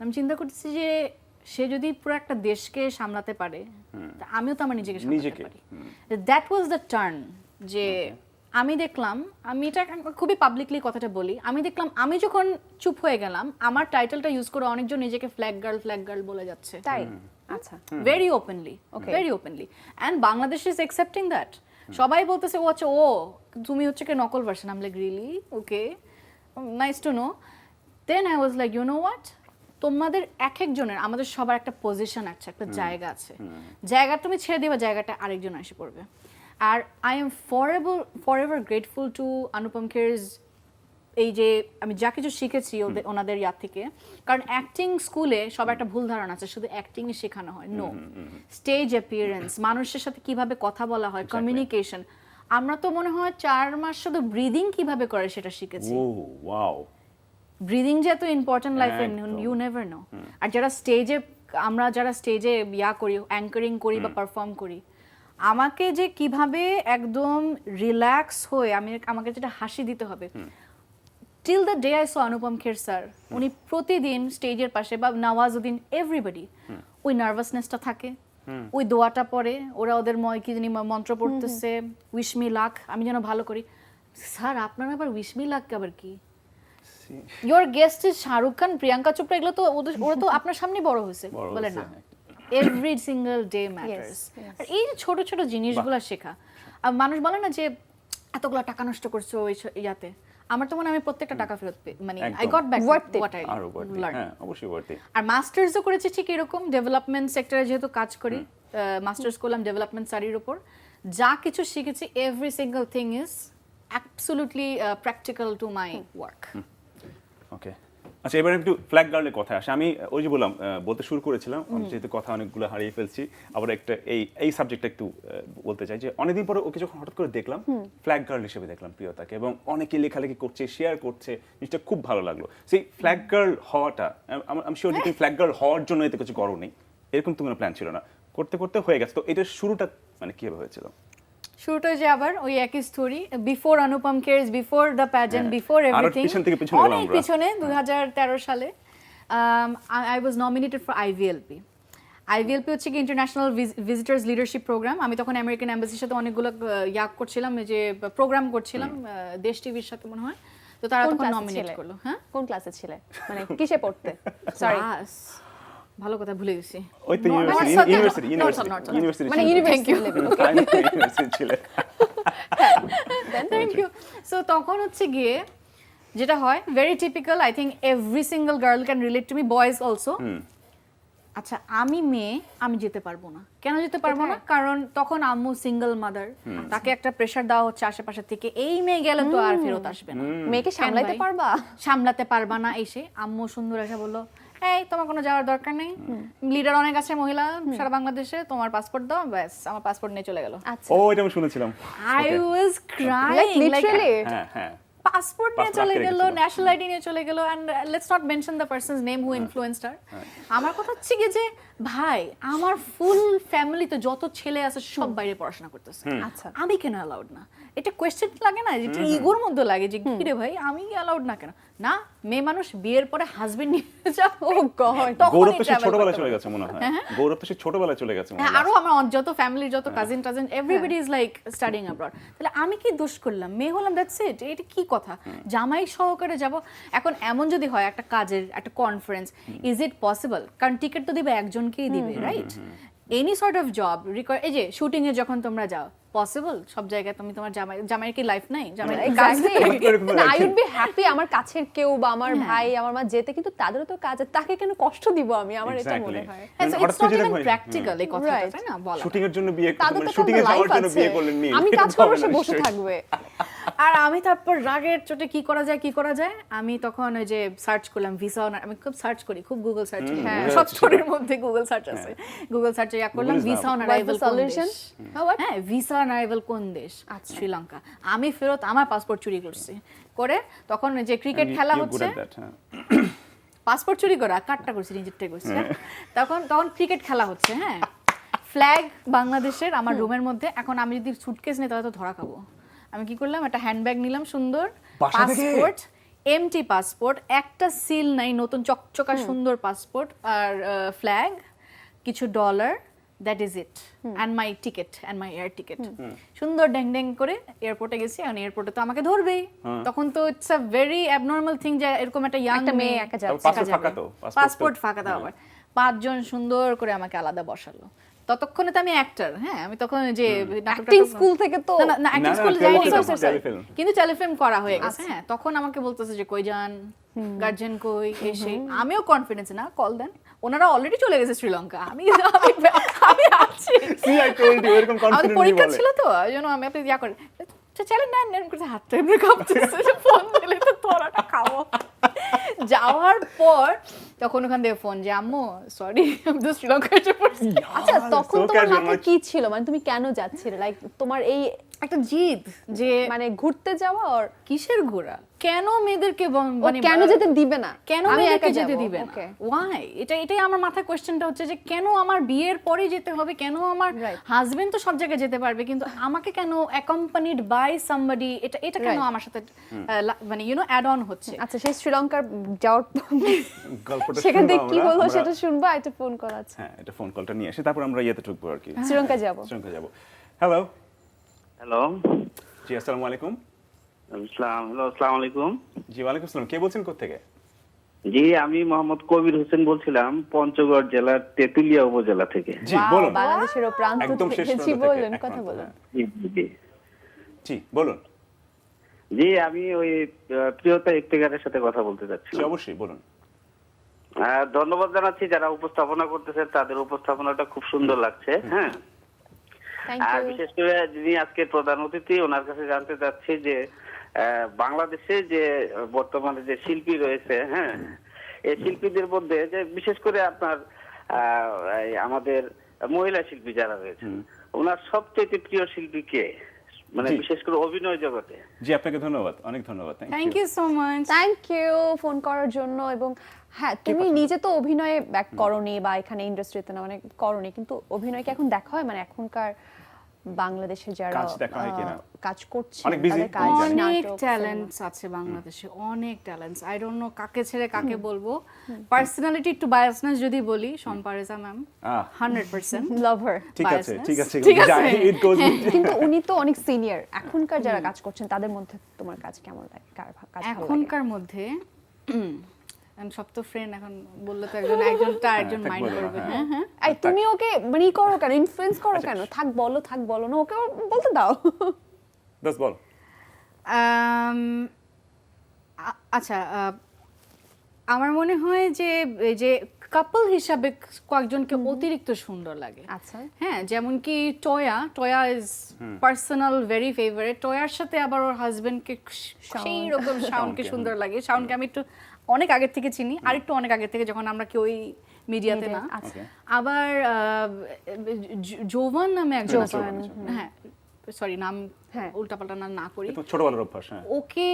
আমি চিন্তা করতেছি যে সে যদি পুরো একটা দেশকে সামলাতে পারে, তা আমিও তো আমার নিজেকে সামলাতে পারি। দ্যাট ওয়াজ দ্য টার্ন, যে আমি দেখলাম, আমি এটা খুবই পাবলিকলি কথাটা বলি, আমি দেখলাম আমি যখন চুপ হয়ে গেলাম, আমার টাইটেলটা ইউজ করে অনেকজন নিজেকে ফ্ল্যাগ গার্ল বলে যাচ্ছে, তাই আচ্ছা very openly, very openly, and Bangladesh is accepting that. সবাই বলতেছে ও আচ্ছা, ও তুমি হচ্ছে কি নকল version. I am like really, okay, nice to know. Then I was like, you know what, তোমাদের এক একজনের, আমাদের সবার একটা পজিশন আছে, একটা জায়গা আছে, জায়গা তুমি ছেড়ে দিবা, জায়গাটা আরেকজন এসে পড়বে। আর I am forever grateful to Anupam Kher's, এই যে আমি যা কিছু শিখেছি ওনাদের ইয়ার থেকে। কারণ অ্যাক্টিং স্কুলে সবার একটা ভুল ধারণা আছে, শুধু অ্যাক্টিংই শেখানো হয়, নো, স্টেজ অ্যাপিয়ারেন্স, মানুষের সাথে কিভাবে কথা বলা হয়, কমিউনিকেশন। আমরা তো মনে হয় 4 মাস শুধু ব্রিদিং কিভাবে করে সেটা শিখেছি। ও ওয়াও, ব্রিদিং যে এত ইম্পর্টেন্ট লাইফে, ইউ নেভার নো। আর আমরা যারা স্টেজে করি, অ্যাঙ্কারিং করি বা পারফর্ম করি, আমাকে যে কিভাবে একদম রিল্যাক্স হয়ে আমাকে যেটা হাসি দিতে হবে, till the day I so Anupam Kher sir, উনি প্রতিদিন স্টেজের পাশে, বা নওয়াজউদ্দিন, এভরিবডি, ওই নার্ভাসনেসটা থাকে, ওই দোয়াটা পড়ে, ওরা ওদের কি জানি মন্ত্র পড়তেছে, উইশ মি লাক, আমি যেন ভালো করি। স্যার আপনার আবার উইশ মি লাক আবার কি? Your guest is Shahrukh Khan, Priyanka Chopra, এগুলো তো ওরা তো আপনার সামনে বড় হয়েছে, বলে না, এভরি সিঙ্গেল ডে ম্যাটার্স। আর এই ছোট ছোট জিনিসগুলো শেখা, আর মানুষ বলে না যে এতগুলো টাকা নষ্ট করছো ওই ইয়াতে, আমার তো মনে হয় আমি প্রত্যেকটা টাকা ফেরত মানে I got back what I learn. হ্যাঁ অবশ্যই ওয়ার্থি। আর মাস্টার্সও করেছি ঠিক এরকম, ডেভেলপমেন্ট সেক্টরে যেহেতু কাজ করি, মাস্টার্স করলাম ডেভেলপমেন্ট স্টাডির উপর, যা কিছু শিখেছি every single thing is absolutely practical to my work. Okay, আচ্ছা, এবার একটু ফ্ল্যাগ গার্লের কথা আসে। আমি ওই যে বললাম, বলতে শুরু করেছিলাম, আমি যেহেতু কথা অনেকগুলো হারিয়ে ফেলছি, আবার একটা এই সাবজেক্টটা একটু বলতে চাই যে অনেকদিন পরে ওকে যখন হঠাৎ করে দেখলাম ফ্ল্যাগ গার্ল হিসেবে দেখলাম প্রিয়তাকে, এবং অনেকে লেখালেখি করছে, শেয়ার করছে, জিনিসটা খুব ভালো লাগলো। সেই ফ্ল্যাগ গার্ল হওয়াটা, আমি শিওর যে তুমি ফ্ল্যাগ গার্ল হওয়ার জন্য এতে কিছু করো নেই, এরকম তো কোনো প্ল্যান ছিল না, করতে করতে হয়ে গেছে। তো এটার শুরুটা মানে কিভাবে হয়েছিল? শুরুটা যে আবার ওই একই story, before Anupam cares, before the pageant, before everything, পিছন থেকে পিছনে গেলাম অনেক আমরা। পিছনে 2013 সালে আই ওয়াজ নমিনেটেড ফর আইভিএলপি। আইভিএলপি হচ্ছে কি ইন্টারন্যাশনাল ভিজিটার্স লিডারশিপ প্রোগ্রাম। আমি তখন আমেরিকান এম্বাসির সাথে অনেকগুলো প্রোগ্রাম করছিলাম, দেশ টিভির সাথে মনে হয়। তো তারা কোন তখন ক্লাসে নমিনেট ছিলে? করলো। হ্যাঁ, কোন ক্লাসে ছিলে, মানে কিসে পড়তে? সরি, ক্লাস, ভালো কথা ভুলে গেছি। ওই তো ইউনিভার্সিটি মানে ইউনিভার্সিটি লেভেল। ছিল। Thank you. সো তখন হচ্ছে গিয়ে যেটা হয়, very typical, I think every single girl can relate to me, boys also. আচ্ছা, আমি মেয়ে, আমি যেতে পারবো না। কেন যেতে পারবো না? কারণ তখন আম্মু সিঙ্গেল মাদার, তাকে একটা প্রেশার দেওয়া হচ্ছে আশেপাশে থেকে, এই মেয়ে গেলে তো আর ফেরত আসবে না, মেয়েকে সামলাইতে ভাই? পারবা? সামলাতে পারবা না। এসে আম্মু সুন্দর এসে বললো, এই তোমার কোনো যাওয়ার দরকার নেই, লিডার অনেক আছে মহিলা সারা বাংলাদেশে, তোমার পাসপোর্ট দাও, ব্যাস। আমার পাসপোর্ট নিয়ে চলে গেল। আচ্ছা, ও, এটা আমি শুনেছিলাম। আই ওয়াজ ক্রাইং, লিটারালি হ্যাঁ হ্যাঁ, পাসপোর্ট নিয়ে Passport চলে আটকে গেল, রেখেছিল। ন্যাশনাল আইডি নিয়ে চলে গেল, and let's not mention the person's name who influenced her. আমার কথা হচ্ছে কি যে ভাই, আমার ফুল ফ্যামিলিতে যত ছেলে আছে সব বাইরে পড়াশোনা করতেছে, আচ্ছা। আমি কেন অ্যালাউড না? এটা কোয়েশ্চেন লাগে না, যেটা ইগোর মধ্যে লাগে যে কি রে ভাই, আমি অ্যালাউড না কেন? না, মেয়ে মানুষ বিয়ের পরে হাজবেন্ড নিয়ে যাও। ও গড, গৌরব তো সে ছোটবেলায় চলে গেছে মনে হয়। গৌরব তো সে ছোটবেলায় চলে গেছে মনে হয়। আরো আমার যত ফ্যামিলির যত কাজিন টাজিন everybody is like studying abroad. তাহলে আমি কি দোষ করলাম? মেয়ে হলাম, দ্যাটস ইট। এটা কি কথা? জামাই সহকারে যাব? এখন এমন যদি হয় একটা কাজের একটা কনফারেন্স, ইজ ইট পসিবল? কারণ টিকিট তো দিবে একজনকেই দিবে, right? Any sort of job require, এই যে শুটিং এ যখন তোমরা যাও, পসিবল সব জায়গায় তুমি তোমার জামাইয়ের কি লাইফ নাই? জামাই আই উড বি হ্যাপি আমার কাছের কেউ বা আমার ভাই আমার মা যেতে, কিন্তু তাদেরও তো কাজ আছে, তাকে কেন কষ্ট দিব আমি? আমার এটা মনে হয় হঠাৎ করে যেটা হয়, প্র্যাকটিক্যাল এই কথাটা, Right. তাই না বলা? শুটিং এর জন্য বিয়ে, তাদের মানে তো শুটিং এ একটা যাওয়ার life জন্য আছে। বিয়ে করলেন নি, আমি কাজ করবো, সে বসে থাকবে। আর আমি তারপর রাগের চোটে কি করা যায়, আমি তখন ওই যে সার্চ করলাম ভিসা অন, আমি খুব সার্চ করি, খুব গুগল সার্চ করি, হ্যাঁ, সব স্টোরির মধ্যে গুগল সার্চ আছে, গুগল সার্চে করলাম Google is visa on What's arrival the কোন solution? দেশ? What? হ্যাঁ, ভিসা অন অ্যারাইভাল কোন দেশ? শ্রীলঙ্কা। আমি ফেরত আমার পাসপোর্ট চুরি করছি করে, তখন যে ক্রিকেট খেলা হচ্ছে, পাসপোর্ট চুরি করা কাটটা করছি, নিজেরটাই করছি। তখন ক্রিকেট খেলা হচ্ছে, হ্যাঁ, ফ্ল্যাগ বাংলাদেশের আমার রুমের মধ্যে। এখন আমি যদি সুটকেস নিই তাহলে তো ধরা খাবো। আমি কি করলাম, একটা হ্যান্ডব্যাগ নিলাম সুন্দর, পাসপোর্ট, এমটি পাসপোর্ট, একটা সিল নাই, নতুন চকচকা সুন্দর পাসপোর্ট, আর ফ্ল্যাগ, কিছু dollar, that is it, and my ticket, and my air ticket. সুন্দর ড্যাং ড্যাং করে এয়ারপোর্টে গেছি। এখন এয়ারপোর্টে তো আমাকে ধরবেই, তখন তো it's a very abnormal thing যে এরকম একটা ইয়াং মেয়ে একা যাচ্ছে। পাসপোর্ট ফাঁকা দাও আবার। 5 জন সুন্দর করে আমাকে আলাদা বসালো। ততক্ষণে তো আমি অ্যাক্টর, হ্যাঁ, আমি তখন যে অ্যাক্টিং স্কুল থেকে তো না অ্যাক্টিং স্কুলে যাইনি, টেলিফিল্ম। কিন্তু টেলিফিল্ম করা হয়ে গেছে। হ্যাঁ, তখন আমাকে বলতেছে যে কই যান, গার্জিয়ান কই, এসে আমিও কনফিডেন্স না, কল দেন। ওনারা অলরেডি চলে গেছে শ্রীলঙ্কা, আমি আছি। আমাদের পরীক্ষা ছিল তো, ওই জন্য আমি আপনি ইয়া করে চ্যালেঞ্জ নেন করছে, হাতটা এমনি কাঁপতেছে, ফোন দিলে তো তোরাটা খাবো। যাওয়ার পর তখন ওখান থেকে ফোন যে আম্মু সরি, আমি তো শ্রীলঙ্কা এসে পড়ছি। আচ্ছা, তখন তোমার মাথায় কি ছিল? মানে তুমি কেন যাচ্ছিলে? লাইক তোমার এই একটা জিদ যে মানে ঘুরতে যাওয়া, আর কিসের ঘোরা, কেন মেয়েদেরকে মানে কেন যেতে দিবে না? কেন আমি মেয়েদেরকে একা যেতে যাব? দিবে না? Okay. ওয়াই? এটাই আমার মাথায় কোশ্চেনটা হচ্ছে যে কেন আমার বিয়ের পরে যেতে হবে? কেন আমার Right. হাজবেন্ড তো সব জায়গায় যেতে পারবে, কিন্তু আমাকে কেন অ্যাকম্পানিড বাই সামবডি? এটা কেন Right. আমার সাথে মানে অ্যাড অন হচ্ছে? আচ্ছা, সেই শ্রীলঙ্কার যাওয়ার গল্পটা সেখান থেকে শুনবো কি আমরা। বলবো আমরা- সেটা শুনবা, একটা ফোন কল আছে। হ্যাঁ, এটা ফোন কলটা নিয়ে এসে তারপর আমরা ইয়েতে ঢুকবো আর কি, শ্রীলঙ্কা যাব। শ্রীলঙ্কা যাব। হ্যালো, হ্যালো, জি আসসালামু আলাইকুম। আসসালামু আলাইকুম। জি ওয়ালাইকুম আসসালাম, কে বলছেন কোত্থেকে? জি, আমি মোহাম্মদ কবির হোসেন বলছিলাম, পঞ্চগড় জেলার তেঁতুলিয়া উপজেলা থেকে। জি Wow, বলুন, বাংলাদেশের প্রান্ত একদম শেষ থেকে। জি প্রান্ত থেকে, বলুন, এক কথা প্রান্ত, বলুন। হ্যাঁ। জি, জি। জি বলুন। জি, আমি ওই প্রিয়তা ইফতেখারের সাথে কথা বলতে চাচ্ছি। জি অবশ্যই বলুন। ধন্যবাদ জানাচ্ছি যারা উপস্থাপনা করতেছে, তাদের উপস্থাপনাটা খুব সুন্দর লাগছে। হ্যাঁ, থ্যাংক আর ইউ। বিশেষ করে যিনি আজকে প্রধান অতিথি, ওনার কাছে জানতে চাচ্ছি যে বাংলাদেশে যে বর্তমানে যে শিল্পী রয়েছে, হ্যাঁ, এই শিল্পীদের মধ্যে যে বিশেষ করে আপনার এই আমাদের মহিলা শিল্পী যারা রয়েছেন, ওনার সবচেয়ে প্রিয় শিল্পী কে, মানে জি। বিশেষ করে অভিনয় জগতে? জি, আপনাকে ধন্যবাদ, অনেক ধন্যবাদ। Thank you so much. Thank you phone করার জন্য। এবং হ্যাঁ, তুমি নিজে তো অভিনয়ে ব্যাক করনি বা এখানে ইন্ডাস্ট্রিতে না মানে করনি, কিন্তু অভিনয় কি এখন দেখা হয়? মানে এখনকার বাংলাদেশে যারা কাজ দেখা হয় কিনা? কাজ করছে অনেক busy, তাদের কাজ, আমি জানি। অনেক নাটক, ট্যালেন্টস আছে বাংলাদেশে, অনেক ট্যালেন্টস। আই ডোন্ট নো কাকে ছেড়ে কাকে বলবো। পার্সোনালিটি একটু বায়াসনেস যদি বলি, শম্পারেজা ম্যাম 100%। লাভ হার। ঠিক আছে, biasness। ঠিক আছে, ঠিক আছে। ইট গোজ কিন্তু উনি তো অনেক সিনিয়র। এখনকার যারা কাজ করছেন তাদের মধ্যে তোমার কাজ কেমন লাগে? কার কাজ ভালো লাগে? এখনকার মধ্যে সব তো ফ্রেন্ড, এখন বললে তো একজনটা আরেকজন থাক মাইন্ড বলো না, করবে। হ্যাঁ। হ্যাঁ হ্যাঁ। এই তুমি ওকে মানে ই করো কেন, ইনফ্লুয়েন্স করো কেন? থাক বলো না, ওকে বলতে দাও। বাস বল। আচ্ছা, আমার মনে হয় যে এই যে কাপল হিসাবে কয়েকজনকে অতিরিক্ত সুন্দর লাগে। আচ্ছা। হ্যাঁ, যেমন কি টয়া ইজ পার্সোনাল ভেরি ফেভারিট। টয়ার সাথে আবার ওর হাজবেন্ডকে সেই রকম শাওনকে সুন্দর লাগে। শাওনকে আমি একটু অনেক আগের থেকে চিনি, আর একটু অনেক আগের থেকে যখন আমরা কেউই মিডিয়াতে না। আচ্ছা। আবার জোভান নামে একজন আছে। জোভান, হ্যাঁ, সরি নাম হ্যাঁ। উল্টাপাল্টা নাম না করি। তো ছোটবেলার অভ্যাস, হ্যাঁ। ওকে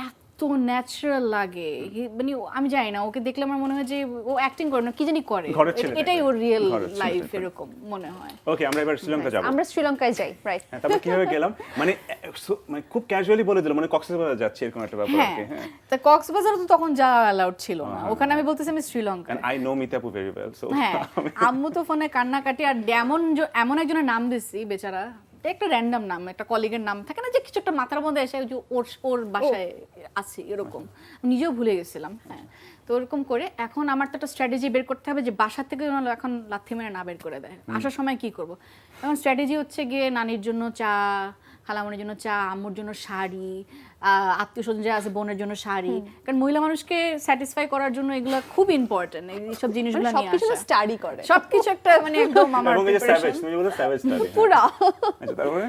এত ন্যাচারাল লাগে, মানে আমি জানি না, ওকে দেখলে আমার মনে হয় যে ও অ্যাক্টিং করে না, কি জানি করে। ঘরের ছেলে এটাই type ওর রিয়েল ঘরের ছেলে লাইফ, type। এরকম মনে হয়। ওকে, আমরা এবার শ্রীলঙ্কা যাব। আমরা শ্রীলঙ্কায় যাই, রাইট? হ্যাঁ, তারপর কিভাবে গেলাম, মানে মানে খুব ক্যাজুয়ালি বলে দিল, মানে কক্সবাজার যাচ্ছে এরকম একটা ব্যাপার আর হ্যাঁ, কি, হ্যাঁ। তা কক্সবাজার তো তখন যাওয়া অ্যালাউড ছিল না, ওখানে আমি বলতেছি আমি Sri Lanka. And I know Mitapu very well, so হ্যাঁ, আম্মু তো ফোনে কান্নাকাটি, আর এমন একজনের নাম দিছি বেচারা, একটা র্যান্ডম নাম, একটা কলিগের নাম থাকে না যে কিছু একটা মাথার মধ্যে এসে যে ওর বাসায় আছে এরকম, নিজেও ভুলে গেছিলাম। হ্যাঁ, তো ওরকম করে এখন আমার তো একটা স্ট্র্যাটেজি বের করতে হবে যে বাসা থেকে যেন এখন লাথি মেরে না বের করে দেয়। আসার সময় কি করব, এখন স্ট্র্যাটেজি হচ্ছে গিয়ে নানির জন্য চা, খালামণির জন্য চা, আম্মুর জন্য শাড়ি, আত্মীয় স্বজন যা আছে বোনের জন্য শাড়ি, কারণ মহিলা মানুষকে স্যাটিসফাই করার জন্য এগুলো খুব ইম্পর্টেন্ট, এইসব জিনিসগুলো নিয়ে সবকিছু আসা, স্টাডি করে সবকিছু একটা মানে একদম আমার এবং এই যে preparation। savage, তুমি বলছো savage study, হ্যাঁ। পুরা। আচ্ছা, তারপরে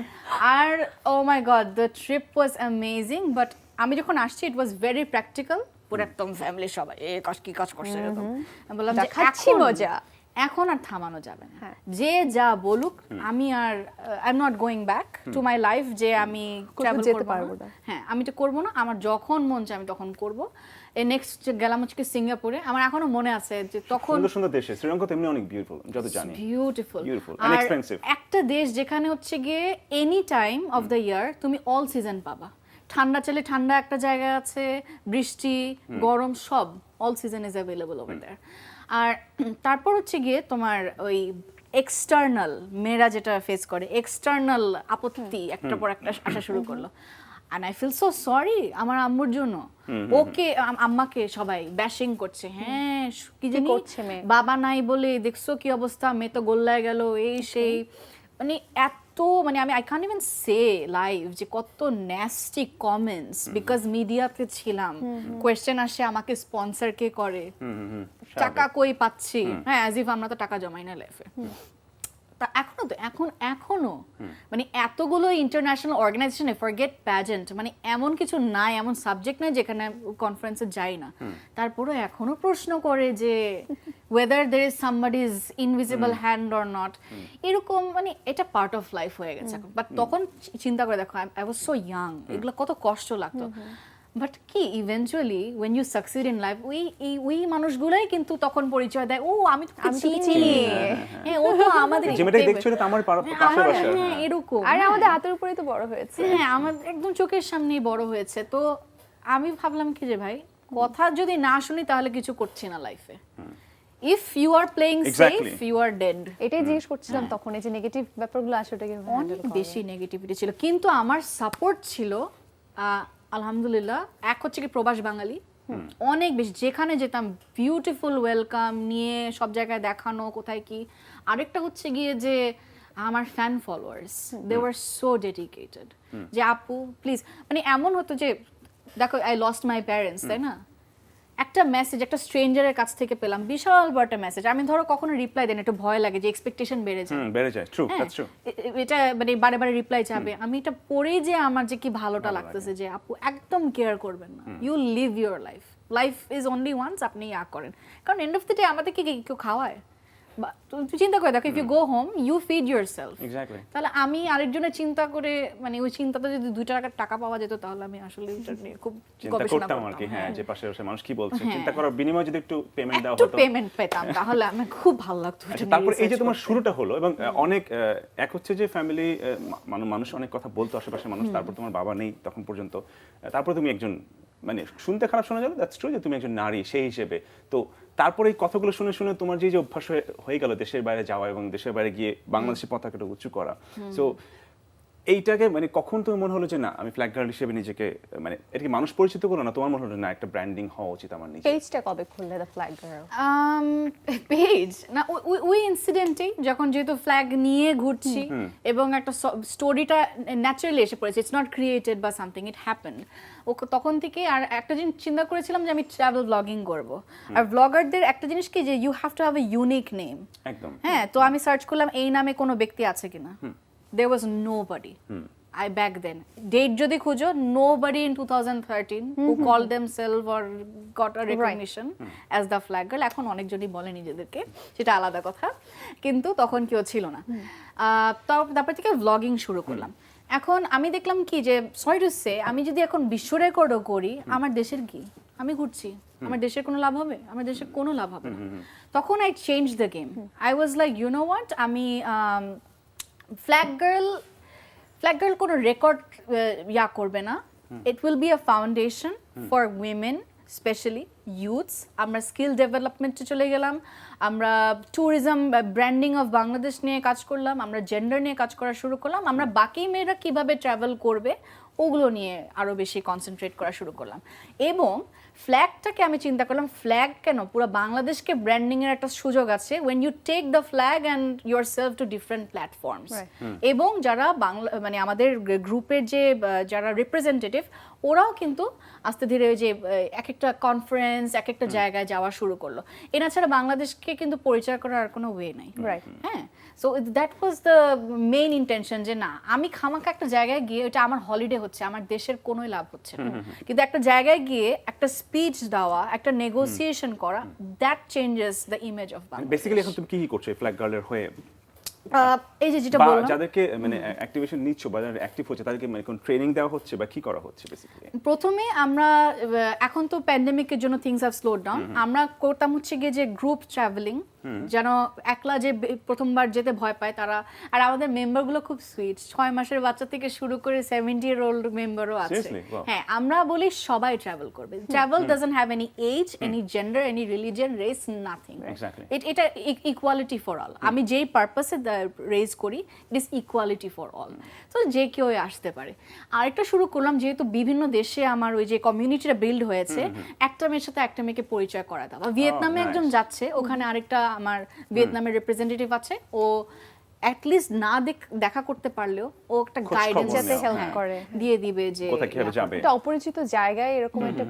আর oh my god, the trip was amazing, but আমি যখন আসছি ইট ওয়াজ ভেরি প্র্যাকটিক্যাল, পুরো একদম ফ্যামিলি সবাই কি কাজ করছে এরকম। আমি বললাম যে দেখাচ্ছি এখন- মজা। এখন আর থামানো যাবে না, হ্যাঁ। যে যা বলুক আমি আর I am not going back to my life, যে আমি ট্রাভেল যেতে করতে পারবো পারবো না। না। হ্যাঁ, আমি তো করবো না, আমার যখন মন চায় আমি তখন করব। এই নেক্সট গেলাম হচ্ছে কি সিঙ্গাপুরে, আমার এখনো মনে আছে যে তখন সুন্দর সুন্দর দেশে শ্রীলঙ্কা তো এমনি অনেক বিউটিফুল, যত জানি। বিউটিফুল Beautiful and আর expensive. একটা দেশ যেখানে হচ্ছে গিয়ে any time of the year তুমি অল সিজন পাবা। ঠান্ডা চাইলে ঠান্ডা একটা জায়গা আছে, বৃষ্টি গরম সব all season is available over there. আর তারপর হচ্ছে গিয়ে তোমার ওই এক্সটার্নাল মেয়েরা যেটা ফেস করে, এক্সটার্নাল আপত্তি একটা পর একটা আসা শুরু করলো। And I feel so sorry আমার আম্মুর জন্য। ওকে আম্মাকে সবাই ব্যাশিং করছে, হ্যাঁ কি জানি করছে মেয়ে? বাবা নাই বলে দেখছো কি অবস্থা, মেয়ে তো গোল্লায় গেল, এই সেই, মানে এত মানে আমি I can't even say live যে কত ন্যাস্টি কমেন্টস, বিকজ মিডিয়াতে ছিলাম, কোয়েশ্চেন আসে আমাকে স্পন্সর কে করে, টাকা কই পাচ্ছি, হ্যাঁ অ্যাজ ইফ আমরা তো টাকা জমাই না লাইফে। তা এখনো মানে এতগুলো ইন্টারন্যাশনাল অর্গানাইজেশনে ফরগেট প্যাজেন্ট, মানে এমন কিছু নাই, এমন সাবজেক্ট নাই যেখানে কনফারেন্সে যাই না, তারপরেও এখনো প্রশ্ন করে যে weather there is somebody's invisible hand or not, এরকম মানে এটা পার্ট অফ লাইফ হয়ে গেছে এখন। বাট তখন চিন্তা করে দেখো, আই ওয়াজ সো ইয়াং, এগুলো কত কষ্ট লাগতো। বাট কি eventually when you succeed in life, ওই মানুষগুলাই কিন্তু তখন পরিচয় দেয়, ও আমি তো চিনি, হ্যাঁ ও তো আমাদের যে মেয়েটাকে দেখছিল তো আমার পাশে বাসা, হ্যাঁ এরকম, আর আমাদের হাতের উপরেই তো বড় হয়েছে। হ্যাঁ আমার একদম চোখের সামনেই বড় হয়েছে। তো আমি ভাবলাম কি যে ভাই, কথা যদি না শুনি তাহলে কিছু করছি না লাইফে। If you are playing Exactly. Safe you are dead. এটাই জিজ্ঞেস করছিলাম তখন, এই যে নেগেটিভ ব্যাপারগুলো আসলে ওটাকে অনেক বেশি নেগেটিভিটি ছিল, কিন্তু আমার সাপোর্ট ছিল আলহামদুলিল্লাহ। এক হচ্ছে কি প্রবাস বাঙালি, অনেক বেশি, যেখানে যেতাম বিউটিফুল ওয়েলকাম নিয়ে সব জায়গায় দেখানো কোথায় কি। আরেকটা হচ্ছে গিয়ে যে আমার fan followers, they were so dedicated, যে আপু প্লিজ, মানে এমন হতো যে দেখো আই লস্ট মাই প্যারেন্টস, তাই না, একটা মেসেজ একটা স্ট্রেঞ্জারের কাছ থেকে পেলাম, বিশাল বড় একটা মেসেজ, আমি ধরো কখনো রিপ্লাই দেন, একটু ভয় লাগে যে এক্সপেকটেশন বেড়ে যায়, বেড়ে যায়, ট্রু, হ্যাঁ, দ্যাটস ট্রু। এটা মানে বারে বারে রিপ্লাই চাবে, আমি এটা পড়েই যে আমার যে কি ভালোটা লাগতেছে যে আপু একদম কেয়ার করবেন না, you live your life, life is only once, আপনি ইয়া করেন। কারণ এন্ড অফ দ্য ডে আমাদের কি কেউ খাওয়ায়? বা তুমি চিন্তা করে দেখো, if you go home you feed yourself. Exactly. তাহলে আমি আরেকজনের চিন্তা করে, মানে ওই চিন্তাটা যদি 2 টাকা পাওয়া যেত, তাহলে আমি আসলে এটা নিয়ে খুব চিন্তা গবেষণা করতাম আর করতাম। কি, হ্যাঁ, যে পাশে বসে মানুষ কি বলছে হ্যাঁ। চিন্তা করার বিনিময়ে যদি একটু পেমেন্ট দেওয়া একটু হতো। পেমেন্ট পেতাম তাহলে আমার খুব ভালো লাগতো। আচ্ছা, তারপর এই যে তোমার শুরুটা হলো এবং অনেক এক হচ্ছে যে ফ্যামিলি মানুষ অনেক কথা বলতো আশেপাশে মানুষ, তারপর তোমার বাবা নেই তখন পর্যন্ত, তারপর তুমি একজন, মানে শুনতে খারাপ শোনা যাবে, দ্যাটস ট্রু যে তুমি একজন নারী সেই হিসেবে, তো তারপরে এই কথাগুলো শুনে শুনে তোমার যে অভ্যাস হয়ে গেল দেশের বাইরে যাওয়া এবং দেশের বাইরে গিয়ে বাংলাদেশের পতাকাটা উঁচু করা, সো এইটাকে মানে কখন তুমি মনে হলো যে না আমি ফ্ল্যাগ গার্ল হিসেবে নিজেকে, মানে এটা কি মানুষ পরিচিত করলো না, তোমার মনে হলো না একটা ব্র্যান্ডিং হওয়া উচিত আমার নিজে? পেজটা কবে খুললে দ্য ফ্ল্যাগ গার্ল? পেজ না, ওই ইনসিডেন্টেই যখন যেহেতু ফ্ল্যাগ নিয়ে ঘুরছি এবং একটা স্টোরিটা ন্যাচারালি এসে পড়েছে, ইটস নট ক্রিয়েটেড বা সামথিং, ইট হ্যাপেন্ড। ও তখন থেকে আর একটা জিনিস চিন্তা করেছিলাম যে আমি ট্রাভেল ব্লগিং করব। আর ব্লগারদের একটা জিনিস কি, যে you have to have a unique name. একদম। হ্যাঁ, তো আমি সার্চ করলাম এই নামে কোনো ব্যক্তি আছে কিনা। There was nobody. Back then. Date যদি খুঁজো, nobody in 2013 who called themselves or got a recognition as the flag girl. এখন অনেকজনই বলে নিজেদেরকে, সেটা আলাদা কথা, কিন্তু তখন কেউ ছিল না। তারপর থেকে ব্লগিং শুরু করলাম। এখন আমি দেখলাম কি যে, সরি টু সে, আমি যদি এখন বিশ্ব রেকর্ডও করি, আমার দেশের কি? আমি ঘুরছি, আমার দেশের কোনো লাভ হবে? আমার দেশের কোনো লাভ হবে না। তখন I change the game. I was like, you know what, আমি ফ্ল্যাগ গার্ল কোনো রেকর্ড ইয়া করবে না। It will be a foundation for women, specially youths. আমরা স্কিল ডেভেলপমেন্টে চলে গেলাম, আমরা ট্যুরিজম ব্র্যান্ডিং অফ বাংলাদেশ নিয়ে কাজ করলাম, আমরা জেন্ডার নিয়ে কাজ করা শুরু করলাম, আমরা বাকি মেয়েরা কিভাবে ট্রাভেল করবে ওগুলো নিয়ে আরও বেশি কনসেন্ট্রেট করা শুরু করলাম। এবং ফ্ল্যাগটাকে আমি চিন্তা করলাম, ফ্ল্যাগ কেন, পুরো বাংলাদেশকে ব্র্যান্ডিংয়ের একটা সুযোগ আছে when you take the flag and yourself to different platforms. এবং যারা বাংলা, মানে আমাদের গ্রুপের যে যারা রিপ্রেজেন্টেটিভ, ওরাও কিন্তু আস্তে ধীরে ওই যে এক একটা কনফারেন্স, এক একটা জায়গায় যাওয়া শুরু করলো। এনা ছাড়া বাংলাদেশকে কিন্তু পরিচয় করার আর কোনো ওয়ে নাই। হ্যাঁ, so that was the main intention, যে না আমি খামাকা একটা জায়গায় গিয়ে, ওটা আমার হলিডে হচ্ছে, আমার দেশের কোনোই লাভ হচ্ছে না, কিন্তু একটা জায়গায় গিয়ে একটা স্পিচ দেওয়া, একটা নেগোসিয়েশন করা, that changes the image of Bangladesh. Basically এখন তুমি কি করছো ফ্ল্যাগ গার্লের হয়ে? এই যে যেটা বা বললাম, যাদেরকে মানে অ্যাক্টিভেশন নিচ্ছ বা যারা অ্যাক্টিভ হচ্ছে তাদেরকে মানে কোন ট্রেনিং দেওয়া হচ্ছে বা কি করা হচ্ছে বেসিক্যালি? প্রথমে আমরা, এখন তো প্যান্ডেমিকের জন্য থিংস হ্যাভ স্লোড ডাউন, আমরা করতাম হচ্ছে গিয়ে যে গ্রুপ ট্রাভেলিং, যেন একলা যে প্রথমবার যেতে ভয় পায় তারা। আর আমাদের মেম্বারগুলো খুব সুইট, 6 মাসের বাচ্চা থেকে শুরু করে 70-year-old মেম্বারও আছে। হ্যাঁ, আমরা বলি সবাই ট্রাভেল করবে। Travel doesn't have any age, any gender, any religion, race, nothing. এটা ইকুয়ালিটি ফর অল। আমি যেই পারপাসে রেজ করি, it is equality for all. তো যে কেউ আসতে পারে। আরেকটা শুরু করলাম, যেহেতু বিভিন্ন দেশে আমার ওই যে কমিউনিটিটা বিল্ড হয়েছে, একটা মেয়ের সাথে একটা মেয়েকে পরিচয় করা দেওয়া। ভিয়েতনামে একজন যাচ্ছে, ওখানে আরেকটা আমার ভিয়েতনামের রিপ্রেজেন্টেটিভ আছে, ও অ্যাটলিস্ট না দেখা করতে পারলেও ও একটা গাইডেন্স হেল্প করে, দিয়ে দিবে যে কোথায় কিভাবে যাবে। একটা অপরিচিত জায়গায় এরকম একটা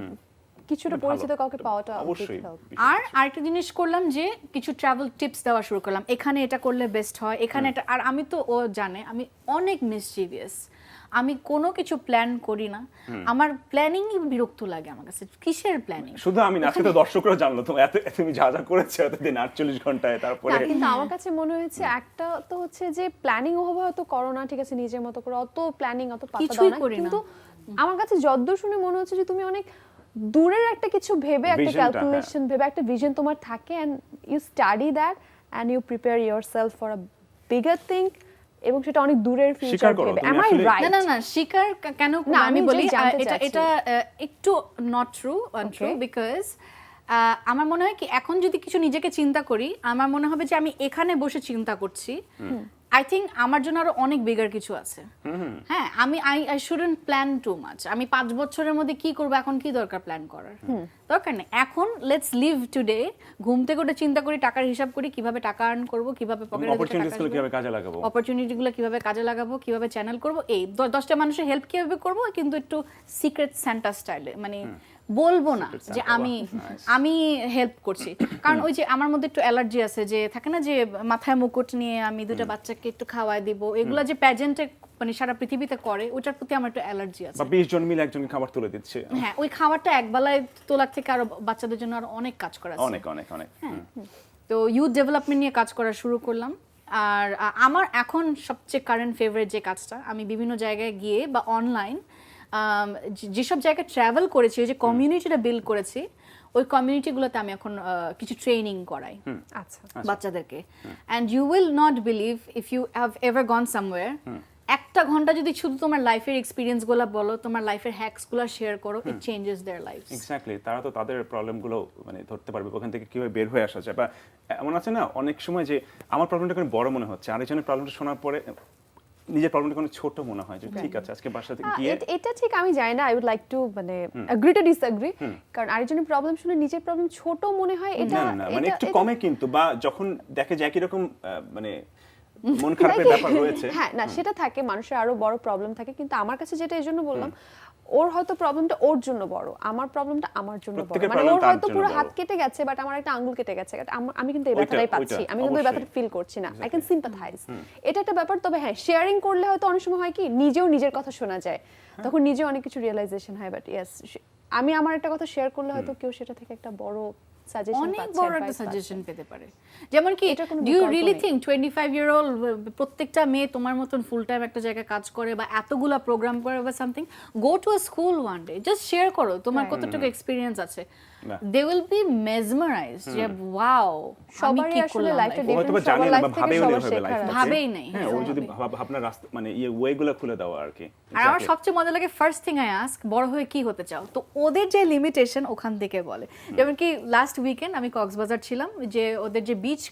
কিছুটা পরিচিত কাউকে পাওয়াটা অবশ্যই। আর আরেকটা জিনিস করলাম যে কিছু ট্রাভেল টিপস দেওয়া শুরু করলাম, এখানে এটা করলে বেস্ট হয়, এখানে এটা। আর আমি তো, ও জানে আমি অনেক মিসচিভিয়াস, আমি কোনো কিছু প্ল্যান করি না, আমার প্ল্যানিংই বিরক্ত লাগে আমার কাছে। কিসের প্ল্যানিং? শুধু আমি না, আজকে তো দর্শকরা জানলো তুমি তুমি যা যা করেছো এতদিন 48 ঘন্টায়। তারপরে না, কিন্তু আমার কাছে মনে হয়েছে একটা তো হচ্ছে যে প্ল্যানিং ওভাবে হয়তো করো না, ঠিক আছে, নিজের মতো করে অত প্ল্যানিং অত পাতা দাও না, কিন্তু আমার কাছে যদ্দূর শুনে মনে হচ্ছে যে তুমি অনেক দূরের একটা কিছু ভেবে, একটা ক্যালকুলেশন ভেবে, একটা ভিশন তোমার থাকে, and you study that and you prepare yourself for a bigger thing, এবং সেটা অনেক দূরের ফিউচার ভেবে। Am I right? না, স্বীকার কেন না, আমি বলি এটা এটা একটু নট ট্রু, আনট্রু, বিকজ আমার মনে হয় কি, এখন যদি কিছু নিজেকে চিন্তা করি, আমার মনে হবে যে আমি এখানে বসে চিন্তা করছি, আই থিঙ্ক আমার জন্য আরো অনেক বিগার কিছু আছে। হ্যাঁ, I shouldn't plan too much. আমি 5 বছরের মধ্যে কি করবো, এখন কি দরকার প্ল্যান করার? দরকার নেই। এখন লেটস লিভ টুডে, ঘুম থেকে উঠে চিন্তা করি, টাকার হিসাব করি, কিভাবে টাকা আর্ন করবো, কিভাবে পকেটে অপরচুনিটিসগুলো কিভাবে কাজে লাগাবো, অপরচুনিটিগুলো কিভাবে কাজে লাগাবো, কিভাবে চ্যানেল করবো, এই 10টা মানুষের হেল্প কিভাবে করবো, কিন্তু একটু সিক্রেট স্যান্টা স্টাইলে, মানে বলবো না Secret যে Santa, আমি বাহ, nice. আমি হেল্প করছি, কারণ ওই যে আমার মধ্যে একটু অ্যালার্জি আছে, যে থাকে না যে মাথায় মুকুট নিয়ে আমি দুটো বাচ্চাকে একটু খাওয়াই দিব, এগুলা যে প্যাজেন্টে মানে সারা পৃথিবীতে করে, ওটার প্রতি আমার একটু অ্যালার্জি আছে। বা 20 জন মিলে একজনকে খাবার তুলে দিচ্ছে, হ্যাঁ, ওই খাবারটা একবেলায় তোলার থেকে আরো বাচ্চাদের জন্য আরো অনেক কাজ করা আছে। অনেক অনেক অনেক তো ইউথ ডেভেলপমেন্ট নিয়ে কাজ করা শুরু করলাম। আর আমার এখন সবচেয়ে কারেন্ট ফেভারিট যে কাজটা, আমি বিভিন্ন জায়গায় গিয়ে বা অনলাইন যেসব জায়গায় ট্রাভেল করেছি, ওই যে কমিউনিটিটা বিল্ড করেছি, ওই কমিউনিটিগুলোতে আমি এখন কিছু ট্রেনিং করাই আচ্ছা বাচ্চাদেরকে। And you will not believe if you have ever gone somewhere, একটা ঘন্টা যদি শুধু তোমার লাইফের এক্সপিরিয়েন্সগুলো বলো, তোমার লাইফের হ্যাকসগুলো শেয়ার করো, it changes their lives. Exactly, তারা তো তাদের প্রবলেমগুলো মানে ধরতে পারবে, ওখান থেকে কিভাবে বের হয়ে আসা যায়। বা এমন আছে না অনেক সময় যে আমার প্রবলেমটা কোনো বড় মনে হচ্ছে, আরেকজনের প্রবলেমটা শোনার পরে নিজের প্রবলেমটা কোনো ছোট মনে হয়, যে ঠিক আছে আজকে বাসাতে গিয়ে এটা ঠিক আমি জানি না, আই উড লাইক টু মানে এগ্রি টু ডিসএগ্রি, কারণ আরেকজনের প্রবলেম শুনে নিজের প্রবলেম ছোট মনে হয়, এটা না না মানে একটু কমে কিন্তু, বা যখন দেখে যে একই রকম মানে মন খারাপের ব্যাপার রয়েছে, হ্যাঁ না সেটা থাকে, মানুষের আরো বড় প্রবলেম থাকে, কিন্তু আমার কাছে যেটা এই জন্য বললাম, ওর হয়তো প্রবলেমটা ওর জন্য বড়, আমার প্রবলেমটা আমার জন্য বড়, প্রত্যেকের মানে problem ওর তার হয়তো জন্য পুরো বড়। হাত কেটে গেছে বাট আমার একটা আঙ্গুল কেটে গেছে, আমি কিন্তু এই ওইটা, ব্যথাটাই পাচ্ছি, ওইটা, আমি কিন্তু এই অবশ্যই। ব্যথাটা ফিল করছি না, আই ক্যান সিম্পাথাইজ, এটা একটা ব্যাপার। তবে হ্যাঁ, শেয়ারিং করলে হয়তো অনেক সময় হয় কি নিজেও নিজের কথা শোনা যায়, তখন নিজেও অনেক কিছু রিয়েলাইজেশন হয়, বাট ইয়েস আমি আমার একটা কথা শেয়ার করলে হয়তো কেউ সেটা থেকে একটা বড় সাজেশন অনেক পাচ্ছে, বড় একটা সাজেশন পেতে পারে। যেমন কি এটার কোনো ডু ইউ বিকল্প রিয়েলি নেই। থিংক 25-year-old প্রত্যেকটা মেয়ে তোমার মতন ফুল টাইম একটা জায়গায় কাজ করে বা এতগুলা প্রোগ্রাম করে বা something, go to a school one day, just share করো তোমার কতটুকু এক্সপেরিয়েন্স আছে, বাহ। দে উইল বি মেসমারাইজড যে ওয়াও আমি সবারই কি আসলে করলাম লাইফটা life এ। ও হয়তো বা ডিফারেন্ট, জানে সবার না লাইফ বা থেকে ভাবেও সবার নেই শেখার লাইফ আছে। ভাবেই নাই। হ্যাঁ, ও যদি আপনার রাস্তা মানে ওয়েগুলো খুলে দেওয়া আর কি। আর আমার Exactly. সবচেয়ে মজা লাগে ফার্স্ট থিং আই আস্ক, বড় হয়ে কি হতে চাও, তো ওদের যে লিমিটেশন ওখান থেকে বলে। যেমন কি লাস্ট উইকেন্ড আমি কক্সবাজার ছিলাম, যে ওদের যে বিচ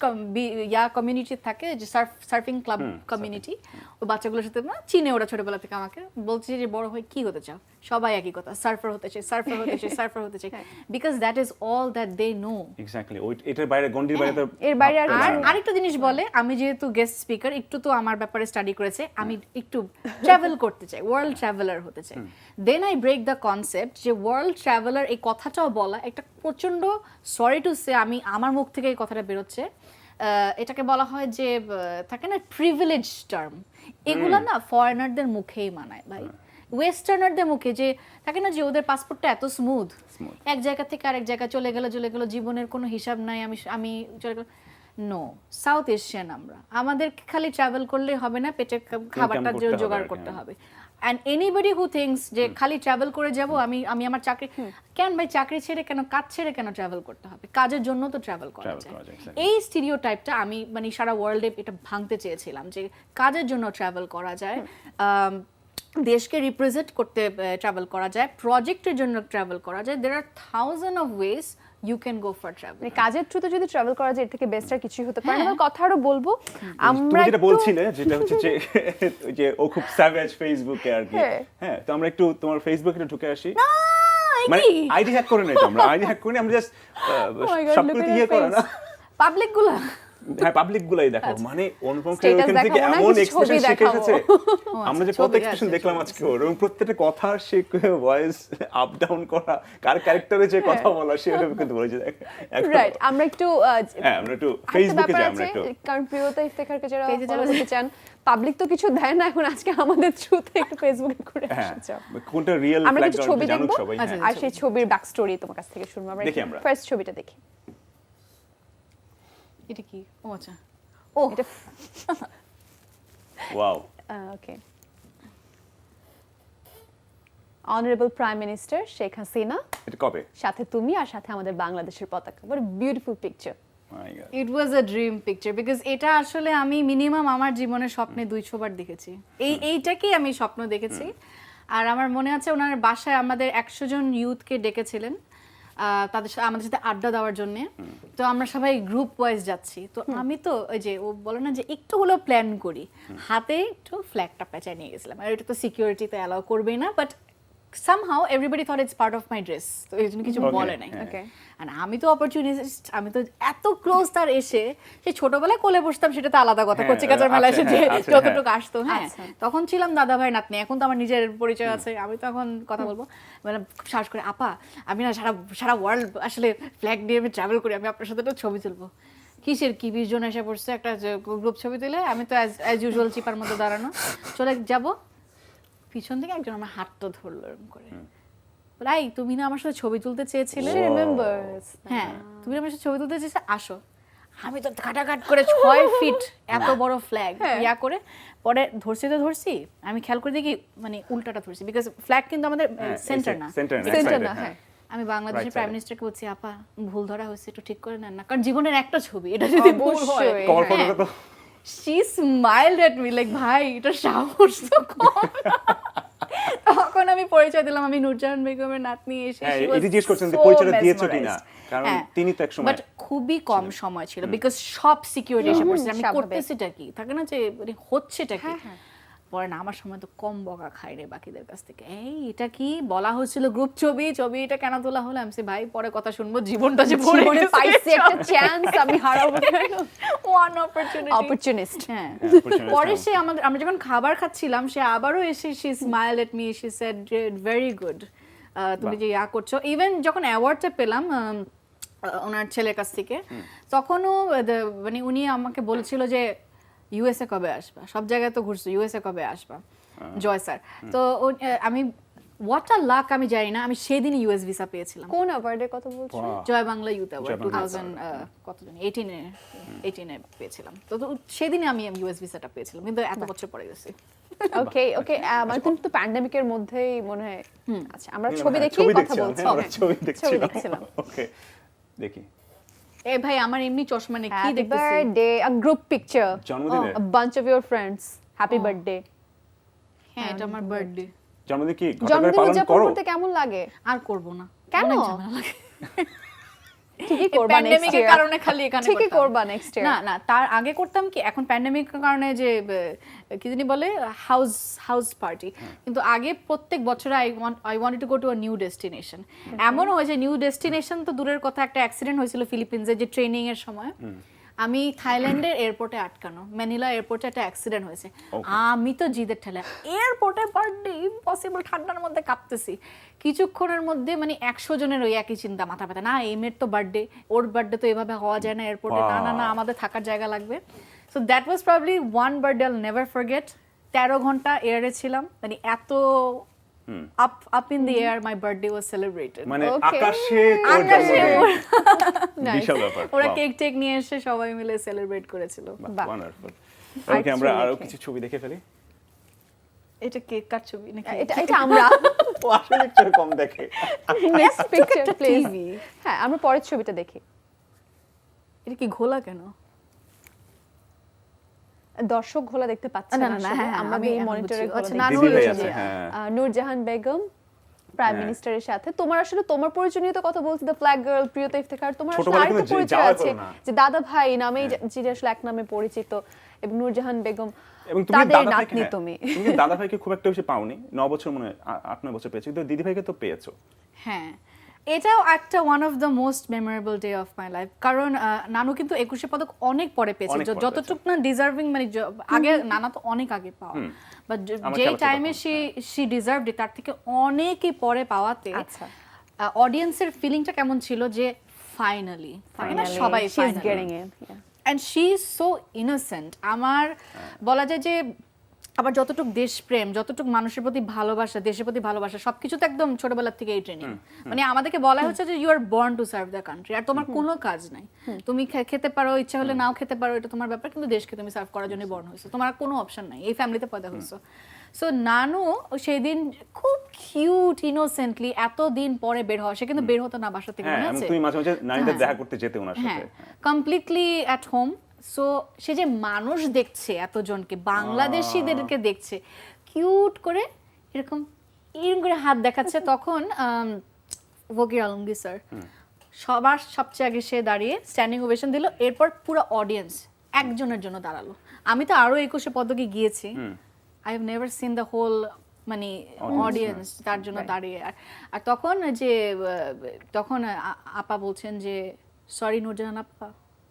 কমিউনিটি থাকে, যে সার্ফিং ক্লাব কমিউনিটি, ওই বাচ্চাগুলোর সাথে না চিনে ওরা ছোটবেলা থেকে আমাকে বলছে যে বড় হয়ে কি হতে চাও, সবাই একই কথা, সার্ফার হতে চাই, সার্ফার হতে চাই, সার্ফার হতে চাই, because that is all that they know. Exactly, এটার বাইরে গন্ডির বাইরে তো এর বাইরে আর ভাবতে আর পারে না। আরেকটা জিনিস বলে, আমি যেহেতু গেস্ট স্পিকার, একটু তো আমার ব্যাপারে স্টাডি করেছে, আমি একটু ট্রাভেল করতে চাই, ওয়ার্ল্ড ট্রাভেলার হতে চাই। Then I break the concept যে ওয়ার্ল্ড ট্রাভেলার এই কথাটাও বলা একটা প্রচন্ড, সরি টু সে আমি আমার মুখ থেকে এই কথাটা বেরোচ্ছে, এটাকে বলা হয় যে থাকে না প্রিভিলেজ টার্ম, এগুলা না ফরেনারদের মুখেই মানায় ভাই, ওয়েস্টার্নারদের মুখে যে থাকে না যে ওদের পাসপোর্টটা এত স্মুথ, এক জায়গা থেকে আরেক জায়গায় চলে গেল, জীবনের কোনো হিসাব নাই, আমি চলে গেল। নো, সাউথ এশিয়ান আমরা, আমাদের খালি ট্রাভেল করলে হবে না, পেটের খাবারটা করতে হবে, জোগাড় করতে হবে। অ্যান্ড এনিবডি হু থিংস যে খালি ট্রাভেল করে যাব, আমি আমার চাকরি কেন ভাই, চাকরি ছেড়ে কেন, কাজ ছেড়ে কেন ট্রাভেল করতে হবে, কাজের জন্য তো ট্রাভেল করা Travel যায়। করা যায়, exactly. এই স্টিরিওটাইপটা আমি মানে সারা ওয়ার্ল্ডে এটা ভাঙতে চেয়েছিলাম, যে কাজের জন্য ট্রাভেল করা যায়, দেশকে রিপ্রেজেন্ট করতে ট্রাভেল করা যায়, প্রজেক্টের জন্য ট্রাভেল করা যায়, দের আর thousand of ways you can go for travel. মানে কাজের থ্রুতে যদি ট্রাভেল করা যায় এর থেকে বেস্ট আর কিছুই হতে পারে না। আমার কথা আরো বলবো, তুমি আমরা যেটা একটু বলছিলে যেটা হচ্ছে যে ওই যে ও খুব স্যাভেজ ফেসবুকে আর কি। হ্যাঁ। হ্যাঁ, তো আমরা একটু তোমার ফেসবুকে একটু ঢুকে আসি। কি? মানে আইডি হ্যাক করে নাই তো আমরা, আইডি হ্যাক করি আমরা জাস্ট Oh my God, সবকিছু look at ইয়ে her করে না। পাবলিক গুলা হ্যাঁ, পাবলিক গুলাই দেখো, মানে অনুপম খের Status ওখান থেকে দেখাবো না, এমন কিছু এক্সপ্রেশন ছবি শিখে দেখাবো। এসেছে, আমরা যে কত ছবি এক্সপ্রেশন আছে, দেখলাম ছবি আজকে ওর, এবং প্রত্যেকটা কথা সে ভয়েস আপ ডাউন করা, কার ক্যারেক্টারে যে কথা বলা সেভাবে কিন্তু বলেছে। রাইট, আমরা একটু হ্যাঁ, আমরা একটু আরেকটা ফেসবুকে ব্যাপার যাই, আছে, আমরা একটু কারণ প্রিয়তা ইফতেখারকে যারা Page এ ফলো যারা- করতে চান, পাবলিক তো কিছু দেয় না এখন, আজকে আমাদের থ্রুতে একটু ফেসবুকে ঘুরে হ্যাঁ, এসেছো। কোনটা রিয়েল আমরা ফ্ল্যাগ কিছু ছবি জানুক দেখবো, সবাই। আচ্ছা, হ্যাঁ, আর সেই ছবির ব্যাক স্টোরি তোমার কাছ থেকে শুনবো। দেখি আমরা। ফার্স্ট ছবিটা দেখি। এটা কি? ও আচ্ছা, ও এটা wow, okay, honourable prime minister Sheikh Hasina, এটা কবে? সাথে তুমি, আর সাথে আমাদের বাংলাদেশের পতাকা। what a beautiful picture. My god, it was a dream picture, because এটা আসলে আমি মিনিমাম আমার জীবনের স্বপ্নে 200 বার দেখেছি, এইটাকেই আমি স্বপ্ন দেখেছি। আর আমার মনে আছে ওনার বাসায় আমাদের 100 জন ইউথকে ডেকেছিলেন আমাদের সাথে আড্ডা দেওয়ার জন্য। তো আমরা সবাই গ্রুপ ওয়াইজ যাচ্ছি, তো আমি তো ওই যে ও বলে না যে একটু হলেও প্ল্যান করি, হাতে একটু ফ্ল্যাগটা পেঁচায় নিয়ে গেছিলাম। আর এটা তো সিকিউরিটিতে অ্যালাউ করবেই না, but somehow everybody thought it's part of my dress, তো এই জন্য কিছু Okay, বলে নাই। হ্যাঁ। Okay. আর আমি তো অপরচুনিস্ট, আমি তো এত ক্লোজ তার এসে সেই ছোটবেলায় কোলে বসতাম, সেটা তো আলাদা কথা, হ্যাঁ, কচি কাচার মেলা এসে আছে, যে হ্যাঁ, আছে, যতটুকু আসতো, হ্যাঁ আচ্ছা। তখন ছিলাম দাদা ভাই নাতনি, এখন তো আমার নিজের পরিচয় আছে, আমি তো এখন কথা বলবো, মানে সাহস করে আপা আমি না সারা সারা ওয়ার্ল্ড আসলে ফ্ল্যাগ নিয়ে আমি ট্রাভেল করি, আমি আপনার সাথে একটা ছবি তুলবো। কিসের কি 20 জন এসে পড়ছে একটা গ্রুপ ছবি তুলে, আমি তো অ্যাজ ইউজুয়াল চিপার মধ্যে দাঁড়ানো, চলে যাব, পিছন থেকে একজন আমার হাতটা ধরলো এরকম করে, রাই তুমি না আমার সাথে ছবি তুলতে চেয়েছিলে, She remembers. হ্যাঁ তুমি আমার সাথে ছবি তুলতে চেয়েছিলে, আসো। আমি তো ঘাটাঘাট করে 6 ফিট এত বড় ফ্ল্যাগ ইয়া করে পরে ধরছি, আমি খেয়াল করে দেখি মানে উল্টাটা ধরছি, বিকজ ফ্ল্যাগ কিন্তু আমাদের সেন্টার না, Center না, হ্যাঁ। আমি বাংলাদেশের Right প্রাইম side. মিনিস্টারকে বলছি আপা ভুল ধরা হয়েছে, একটু ঠিক করে নেন না, কারণ জীবনের একটা ছবি, এটা যদি ভুল হয়। অবশ্যই। কভার ফটোটা তো She smiled at me like ভাই এটা সাহস তো কম না। তখন আমি পরিচয় দিলাম, আমি নূরজাহান বেগমের নাতনি। এসে হ্যাঁ, she was এটি জিজ্ঞেস করছেন যে so পরিচয়টা দিয়েছো কিনা, mesmerized। কারণ হ্যাঁ, তিনি তো একসময় but খুবই কম সময় ছিল, বিকজ সব সিকিউরিটি এসে পড়ছে, আমি স্বাভাবিক। করতেছিটা কি থাকে না যে মানে হচ্ছেটা কি। হ্যাঁ, হ্যাঁ। পরে না আমার সময় তো কম বকা খাই রে বাকিদের কাছ থেকে, এই এটা কি বলা হয়েছিল গ্রুপ ছবি এটা কেন তোলা হলো, আমি বলছি, ভাই পরে কথা শুনবো, জীবনটা যে ভরে জীবনে গেছে। পাইছি একটা চান্স, আমি হারাবো কেন? One opportunity. Opportunist. হ্যাঁ। opportunist, পরে হ্যাঁ। সে আমরা যখন খাবার খাচ্ছিলাম, সে আবারও এসে she smiled at me, she said very good, তুমি যে ইয়া করছো। ইভেন যখন অ্যাওয়ার্ডটা পেলাম ওনার ছেলের কাছ থেকে, তখনও মানে উনি আমাকে বলেছিল যে ইউএসএ কবে আসবা, সব জায়গায় তো ঘুরছো, ইউএসএ কবে আসবা, জয় স্যার। তো আমি হোয়াট আ লাক আমি জানি না, আমি সেদিনই ইউএস ভিসা পেয়েছিলাম, কোন অ্যাওয়ার্ডের কথা বলছো? Wow. জয় বাংলা ইউথ অ্যাওয়ার্ড জয় বাংলা 2018 পেয়েছিলাম। তো সেদিনে আমি ইউএস ভিসাটা পেয়েছিলাম, কিন্তু এত বছর পরে গেছি। ওকে ওকে, মানে তুমি তো প্যান্ডেমিকের মধ্যেই মনে হয়। আচ্ছা, আমরা হ্যাঁ, ছবি দেখি কথা দেখছিলাম, বলছি। হ্যাঁ, আমরা হ্যাঁ, ছবি ছবি দেখছিলাম। দেখছিলাম। ওকে, দেখি। এ ভাই আমার এমনি চশমা নেই, কি Happy দেখতেছি? birthday, a group picture. জন্মদিনে? A bunch of your friends. Happy birthday. হ্যাঁ এটা আমার বার্থডে। জন্মদিন কি ঘটা করে জন্মদিন পালন উদযাপন করো? করতে কেমন লাগে? আর করব না, কেন? অনেক ঝামেলা লাগে। ঠিকই করবা next প্যান্ডেমিকের year. কারণে খালি এখানে ঠিকই করতাম। করবা next year. না না, তার আগে করতাম কি, এখন প্যান্ডেমিকের কারণে যে কি জানি বলে হাউস পার্টি, কিন্তু আগে প্রত্যেক বছর I wanted to go to a new destination. এমনও হয়েছে নিউ ডেস্টিনেশন তো দূরের কথা, একটা অ্যাক্সিডেন্ট হয়েছিল ফিলিপিন্সে যে ট্রেনিং এর সময়, আমি থাইল্যান্ডের এয়ারপোর্টে আটকানো, ম্যানিলা এয়ারপোর্টে একটা অ্যাক্সিডেন্ট হয়েছে, আমি তো জিদের ঠেলে এয়ারপোর্টে বার্থডে ইম্পসিবল, ঠান্ডার মধ্যে কাঁপতেছি, কিছুক্ষণের মধ্যে মানে 100 জনের ওই একই চিন্তা, মাথা ব্যথা, না এই মেয়ের তো বার্থডে, ওর বার্থডে তো এভাবে হওয়া যায় না এয়ারপোর্টে, না না না আমাদের থাকার জায়গা লাগবে। So that was probably one birthday আইল নেভার ফরগেট। 13 ঘন্টা এয়ারে ছিলাম, মানে এত up in the air my birthday was celebrated. মানে Okay. আকাশে তোর আকাশে জন্মদিন। বিশাল ব্যাপার। ওরা Wow. কেক টেক নিয়ে এসে সবাই মিলে সেলিব্রেট করেছিল। বাহ। Wonderful. ওকে, আমরা ছবি আরো দেখে। কিছু ছবি দেখে ফেলি। এটা কেক কাট ছবি নাকি? এটা আমরা ও আসলে একটু কম দেখে। নেক্সট পিকচার একটা প্লিজ। TV হ্যাঁ, আমরা পরের ছবিটা দেখি। এটা কি ঘোলা কেন? দর্শক ঘোলা দেখতে পাচ্ছে না, না, না, না, আসলে। হ্যাঁ, আমাদের আমি এই এখন মনিটরে বুঝছি। আচ্ছা, ঘোলা নানু দেখতে দিদি ভাই হয়েছে আছে, যে, হ্যাঁ। নূরজাহান বেগম প্রাইম হ্যাঁ। মিনিস্টারের সাথে তোমার আসলে তোমার পরিচয় নিয়ে তো কথা বলছি, the flag girl, Priyota Iftekhar, তোমার আসলে ছোটবেলা আরেকটা কিন্তু পরিচয় যাওয়া আছে করো না। যে দাদা ভাই নামেই যিনি আসলে এক নামে পরিচিত, এবং নূরজাহান বেগম এবং তুমি তাদের দাদা ভাইকে, নাতনি হ্যাঁ, তুমি। তুমি দাদা ভাইকে খুব একটা বেশি পাওনি, 9 বছর মনে হয়, 8-9 বছর পেয়েছো, কিন্তু দিদি ভাইকে তো পেয়েছো। হ্যাঁ এটাও একটা one of the most memorable day of my life, কারণ নানু কিন্তু 21 পদক অনেক পরে পেয়েছে, অনেক পরে যতটুকু না ডিজার্ভিং, মানে আগে নানা তো অনেক আগে পাওয়া, বাট আমার যেই খেয়াল আছে টাইমে তখন, শি ডিজার্ভড তার থেকে অনেকই পরে পাওয়াতে আচ্ছা। অডিয়েন্সের ফিলিংটা কেমন ছিল যে ফাইনালি সবাই she is getting it. And she is so innocent. আমার বলা যায় যে আবার যতটুক দেশপ্রেম, যতটুক মানুষের প্রতি ভালোবাসা, দেশের প্রতি ভালোবাসা, সবকিছু তো একদম ছোটবেলা থেকে এই ট্রেনিং, মানে আমাদেরকে বলা হচ্ছে যে you are born to serve the country, আর তোমার কোনো কাজ নাই, তুমি খেতে পারো, ইচ্ছা হলে নাও খেতে পারো, এটা তোমার ব্যাপার, কিন্তু দেশকে তুমি সার্ভ করার জন্য বর্ন হয়েছো, তোমার কোনো অপশন নাই, এই ফ্যামিলিতে পয়দা হয়েছো। সো নানু সেই দিন খুব কিউট ইনোসেন্টলি এতদিন পরে বের হওয়া, সে কিন্তু বের হতো না বাসা থেকে, হ্যাঁ, মনে এবং আছে? তুমি মাঝে মাঝে নারীদের দেখা করতে যেতে ওনার হ্যাঁ সাথে। Completely at home. সো সে যে মানুষ দেখছে, এতজনকে বাংলাদেশিদেরকে দেখছে, কিউট করে এরকম করে হাত দেখাচ্ছে, তখন ওকির আলমগীর স্যার সবার সবচেয়ে আগে সে দাঁড়িয়ে স্ট্যান্ডিং ওভেশন দিল, এরপর পুরো অডিয়েন্স একজনের জন্য দাঁড়ালো। আমি তো আরো 21 পদকে গিয়েছি, I have never seen the whole মানে অডিয়েন্স তার জন্য দাঁড়িয়ে আর তখন তখন আপা বলছেন যে সরি নূরজাহান আপা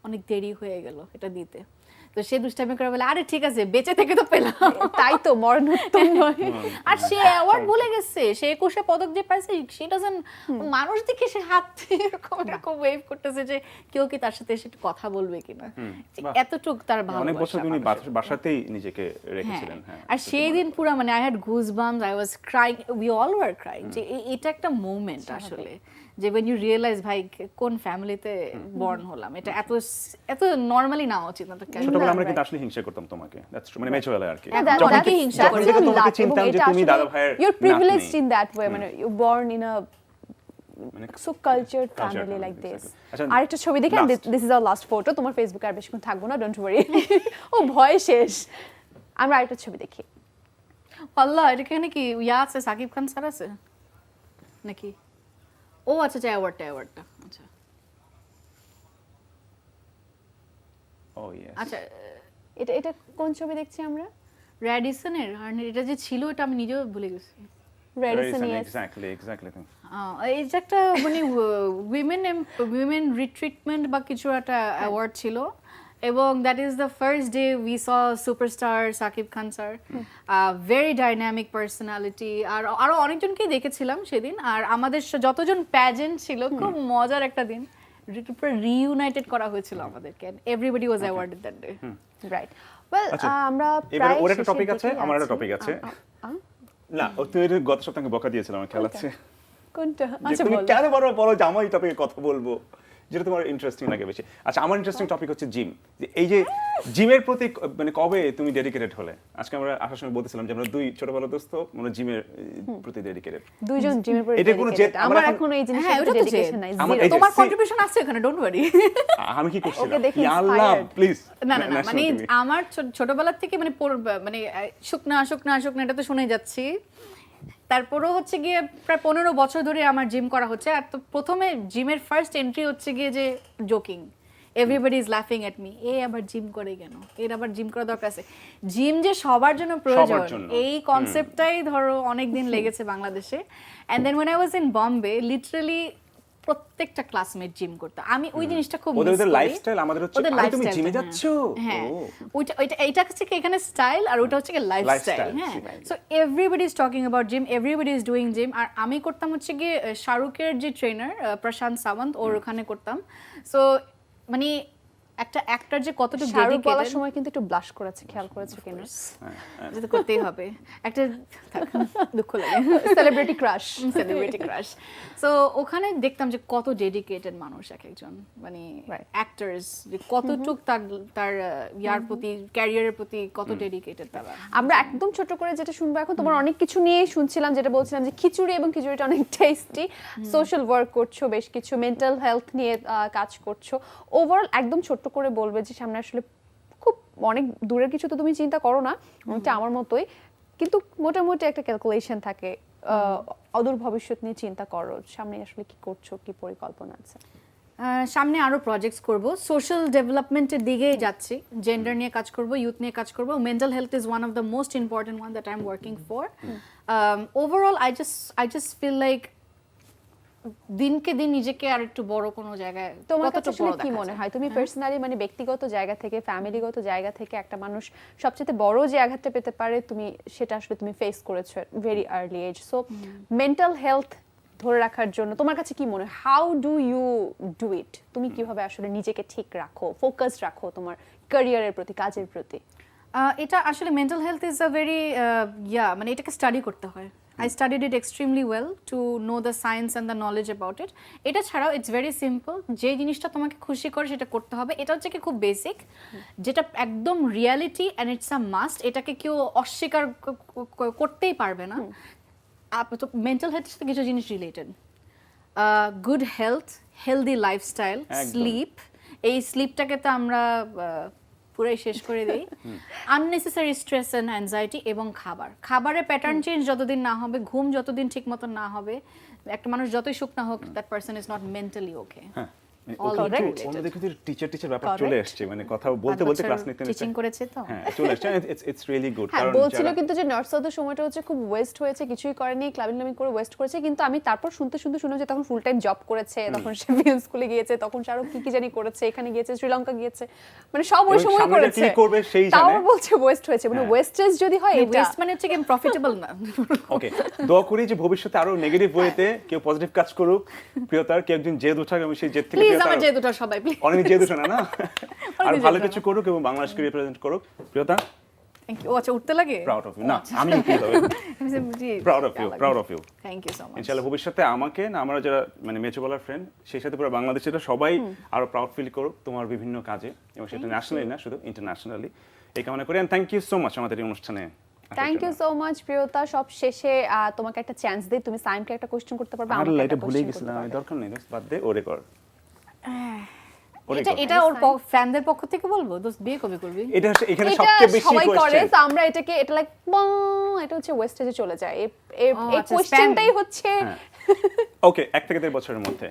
অনেক দেরি হয়ে গেল এটা দিতে, তো সে দুষ্টামি করে বলে আরে ঠিক আছে বেঁচে থেকে তো পেলাম, তাই তো মরণোত্তর নয়। আর সে অ্যাওয়ার্ড ভুলে গেছে, সে 21 পদক যে পাইছে সে ডাজন্ট, মানুষ দেখে সে হাত এরকম ওয়েভ করতেছে যে কেউ কি তার সাথে এসে একটু কথা বলবে কিনা, এতটুক তার ভালোবাসা। অনেক বছর তুমি বাসাতেই নিজেকে রেখেছিলেন। হ্যাঁ, আর সেই দিন পুরো মানে I had goose bumps, I was crying, we all were crying, যে এটা একটা মোমেন্ট আসলে, যে when you realize ভাই কোন ফ্যামিলিতে বর্ন হলাম, এটা এত এত নরমালি না উচিত না। তো ছোটবেলায় আমরা কিন্তু আসলে হিংসা করতাম তোমাকে, দ্যাটস ট্রু, মানে মেচুয়ালায় আর কি, যখন কি হিংসা করে তোমাকে চিনতাম যে তুমি দাদা ভাইয়ের you're privileged in that way, মানে you born in a so cultured family like this. আরেকটা ছবি দেখে, this is our last photo, তোমার ফেসবুকে আর বেশিক্ষণ থাকবো না, ডোন্ট ওয়ারি। ও ভয় শেষ। আমরা আরেকটা ছবি দেখি। আল্লাহ, এটা এখানে কি ইয়া আছে, সাকিব খান স্যার আছে নাকি? ও আচ্ছা আচ্ছা, অ্যাওয়ার্ডটা আচ্ছা ও ইয়েস। আচ্ছা, এটা কোন ছবি দেখছি আমরা? র্যাডিসনের, আর এটা যে ছিল এটা আমি নিজেও ভুলে গেছি। Radisson, yes. এক্স্যাক্টলি এই যে একটা মানে উইমেন রিট্রিটমেন্ট বা কিছু একটা অ্যাওয়ার্ড ছিল, এবং that is the first day we saw superstar Shakib Khan sir, very dynamic personality, আর আরো অনেকজনকেই দেখেছিলাম সেদিন। আর আমাদের যতজন প্যাজেন্ট ছিল, খুব মজার একটা দিন, রিইউনাইটেড করা হয়েছিল আমাদেরকে, everybody was awarded that day. Right, well আমরা এবার প্রায় ওর একটা শেষের টপিক আছে, দিকে আমার একটা আছি। টপিক আছে। না, তুই গত সপ্তাহে বকা দিয়েছিলাম আমার খেলাচ্ছে, কোনটা? যে আচ্ছা তুমি বলো। কেন বলো যে আমার এই টপিকে কথা বলবো, যেটা তোমার ইন্টারেস্টিং লাগে বেশি। আচ্ছা, আমার ইন্টারেস্টিং টপিক হচ্ছে জিম। এই যে জিমের প্রতি মানে কবে তুমি ডেডিকেটেড হলে? আজকে আমরা আসার সময় বলতেছিলাম যে আমরা দুই ছোটবেলা দোস্ত, মানে জিমের প্রতি ডেডিকেটেড। দুইজন জিমের প্রতি এটা কোনো dedicated। আমার এখন- এখন এই জিনিসের হ্যাঁ, ওটা তো ডেডিকেশন নাই, আমার zero। এই যে তোমার see- কন্ট্রিবিউশন আছে এখানে, ডোন্ট ওয়ারি। আমি কি করছিলাম? ওকে দেখে ইয়া আল্লাহ, inspired। প্লিজ। না মানে আমার ছোটবেলা থেকে মানে মানে শুকনা এটা তো শুনে যাচ্ছি, তারপরও হচ্ছে গিয়ে প্রায় 15 বছর ধরে আমার জিম করা হচ্ছে। আর তো প্রথমে জিমের ফার্স্ট এন্ট্রি হচ্ছে গিয়ে যে জোকিং, এভরিবডি ইজ লাফিং এট মি, এ আবার জিম করে কেন, এর আবার জিম করা দরকার আছে, জিম যে সবার জন্য প্রয়োজন, জন্য। এই কনসেপ্টটাই ধরো অনেক দিন লেগেছে বাংলাদেশে। And then when I was in Bombay, literally প্রত্যেকটা ক্লাসমেট জিম করতো। আমি ওই জিনিসটা খুব মিস ওদের করি। লাইফস্টাইল আমাদের হচ্ছে, ওদের আরে তুমি lifestyle জিমে টা, যাচ্ছ? হ্যাঁ, ও। ওইটা হচ্ছে কি এখানে স্টাইল, আর ওটা হচ্ছে কি লাইফস্টাইল। Lifestyle, হ্যাঁ, right. So everybody is talking about gym, everybody is doing gym. আর আমি করতাম হচ্ছে গিয়ে শাহরুখের যে ট্রেনার প্রশান্ত সাওয়ন্ত, ওর ওখানে করতাম। সো মানে একটা অ্যাক্টর যে কতটুকু শাহরুখ বলার ডেডিকেটেড, সময় কিন্তু একটু ব্লাশ করেছে, খেয়াল করেছো কিনা? যেটা করতেই হবে, একটা দুঃখ লাগে, celebrity crush. Celebrity crush. So ওখানে দেখতাম যে কত ডেডিকেটেড মানুষ এক একজন, মানে Right. অ্যাক্টরস, যে কতটুক তার ইয়ার প্রতি, ক্যারিয়ারের প্রতি কত ডেডিকেটেড তারা। আমরা একদম ছোট করে যেটা শুনবো এখন, তোমার অনেক কিছু নিয়ে শুনছিলাম, যেটা বলছিলাম যে খিচুড়ি, এবং খিচুড়িটা অনেক টেস্টি, সোশ্যাল ওয়ার্ক করছো, বেশ কিছু মেন্টাল হেলথ নিয়ে কাজ করছো। ওভারঅল একদম ছোট্ট করে বলবে যে সামনে আসলে খুব অনেক দূরের কিছু তো তুমি চিন্তা করো না, এটা আমার মতোই, কিন্তু মোটামুটি একটা ক্যালকুলেশন থাকে, অদূর ভবিষ্যৎ নিয়ে চিন্তা করো, সামনে আসলে কি করছো, কি পরিকল্পনা আছে? সামনে আরো প্রজেক্টস করব, সোশ্যাল ডেভেলপমেন্টের দিকেই যাচ্ছি, জেন্ডার নিয়ে কাজ করব, ইউথ নিয়ে কাজ করব, mental health is one of the most important one that I am working for. Overall I just feel like দিনকে দিন নিজেকে আর একটু বড় কোনো জায়গায়, তোমার কাছে কতটা আসলে বড় কি দেখা মনে যায়। হয়, তুমি পার্সোনালি মানে ব্যক্তিগত জায়গা থেকে, ফ্যামিলিগত জায়গা থেকে একটা মানুষ সবচেয়ে বড় যে আঘাতটা পেতে পারে, তুমি সেটা আসলে তুমি ফেস করেছো very early age. So mental health ধরে রাখার জন্য তোমার কাছে কি মনে হয়, how do you do it? তুমি কিভাবে আসলে নিজেকে ঠিক রাখো, ফোকাস রাখো তোমার ক্যারিয়ারের প্রতি, কাজের প্রতি? এটা আসলে mental health is a very মানে এটাকে স্টাডি করতে হয়। I studied it extremely well to know the science and the knowledge about it. এটা ছাড়াও ইটস ভেরি সিম্পল, যে জিনিসটা তোমাকে খুশি করে সেটা করতে হবে, এটা হচ্ছে কি খুব বেসিক, যেটা একদম reality and it's a must, এটাকে কেউ অস্বীকার করতেই পারবে না। তো মেন্টাল হেলথের সাথে কিছু জিনিস related, good health, healthy lifestyle, sleep, এই স্লিপটাকে তো আমরা পুরাই শেষ করে দেই, আননেসেসারি স্ট্রেস অ্যান্ড অ্যাংজাইটি, এবং খাবারের প্যাটার্ন চেঞ্জ যতদিন না হবে, ঘুম যতদিন ঠিক মতো না হবে, একটা মানুষ যতই সুখ না হোক, that person is not mentally okay. ওদের কিন্তু টিচার ব্যাপার চলে আসছে, মানে কথা বলতে বলতে ক্লাস নিতে টিচিং করেছে তো। হ্যাঁ চলে আসছে। It's really good. হ্যাঁ বলছিল কিন্তু যে নার্স সাউথের সময়টা হচ্ছে খুব ওয়েস্ট হয়েছে, কিছুই করেনি, ক্লাবিং করে ওয়েস্ট করেছে, কিন্তু আমি তারপর শুনতে শুনলাম যে তখন ফুল টাইম জব করেছে, তখন সে ফিল্ম স্কুলে গিয়েছে, তখন সে আরো কি জানি করেছে, এখানে গিয়েছে, শ্রীলঙ্কা গিয়েছে, মানে সব ওই সময় করেছে। কি করবে সেই তাও জানে। বলছে ওয়েস্ট হয়েছে, মানে ওয়েস্টেজ যদি হয় এটা ওয়েস্ট মানে হচ্ছে কি প্রফিটেবল না। ওকে, দোয়া করি যে ভবিষ্যতে আরো নেগেটিভ ওয়েতে কেউ পজিটিভ কাজ করুক, প্রিয়তার কেউ একজন জেদ উঠাক এবং সেই জেদ থেকে প্লিজ প্রিয়তার আমার যে দুটো সবাই প্লিজ। অনেক জেদ উঠে না আর জেদ ভালো উঠে কিছু করুক এবং বাংলাদেশকে রিপ্রেজেন্ট করুক। প্রিয়তা থ্যাংক ইউ। ও আচ্ছা উঠতে লাগে? Proud of you. না আমি কি হবে, proud of you. Thank you so much. ইনশাআল্লাহ ভবিষ্যতে আমাকে না, আমরা যারা মানে মেচোবলার ফ্রেন্ড, সেই সাথে পুরো বাংলাদেশের সবাই আরো প্রাউড ফিল করুক তোমার বিভিন্ন কাজে, এবং সেটা ন্যাশনালি না শুধু ইন্টারন্যাশনালি। এই কামনা করি। And thank you so much আমাদের এই অনুষ্ঠানে আসার থ্যাংক ইউ জন্য। So much Priyota. সব শেষে তোমাকে একটা চান্স দেই, তুমি সাইমকে একটা কোশ্চেন করতে পারবে, আর আমাকে এটা একটা ভুলে কোশ্চেন গেছিলাম, করতে পারবে। দরকার নেই, দোস্ত বাদ দে, ওরে কর। ওরে এটা কর। এটা ওর ফ্যানদের পক্ষ থেকে বলবো, দোস্ত বিয়ে কবে করবি? এটা হচ্ছে এখানে এটা সবচেয়ে বেশি সবাই করে, কোশ্চেন। তো আমরা এটাকে এটা লাইক এটা হচ্ছে ওয়েস্টেজে চলে যায়। এই আচ্ছা, কোশ্চেনটাই হচ্ছে ওকে, 1 থেকে 1.5 বছরের মধ্যে।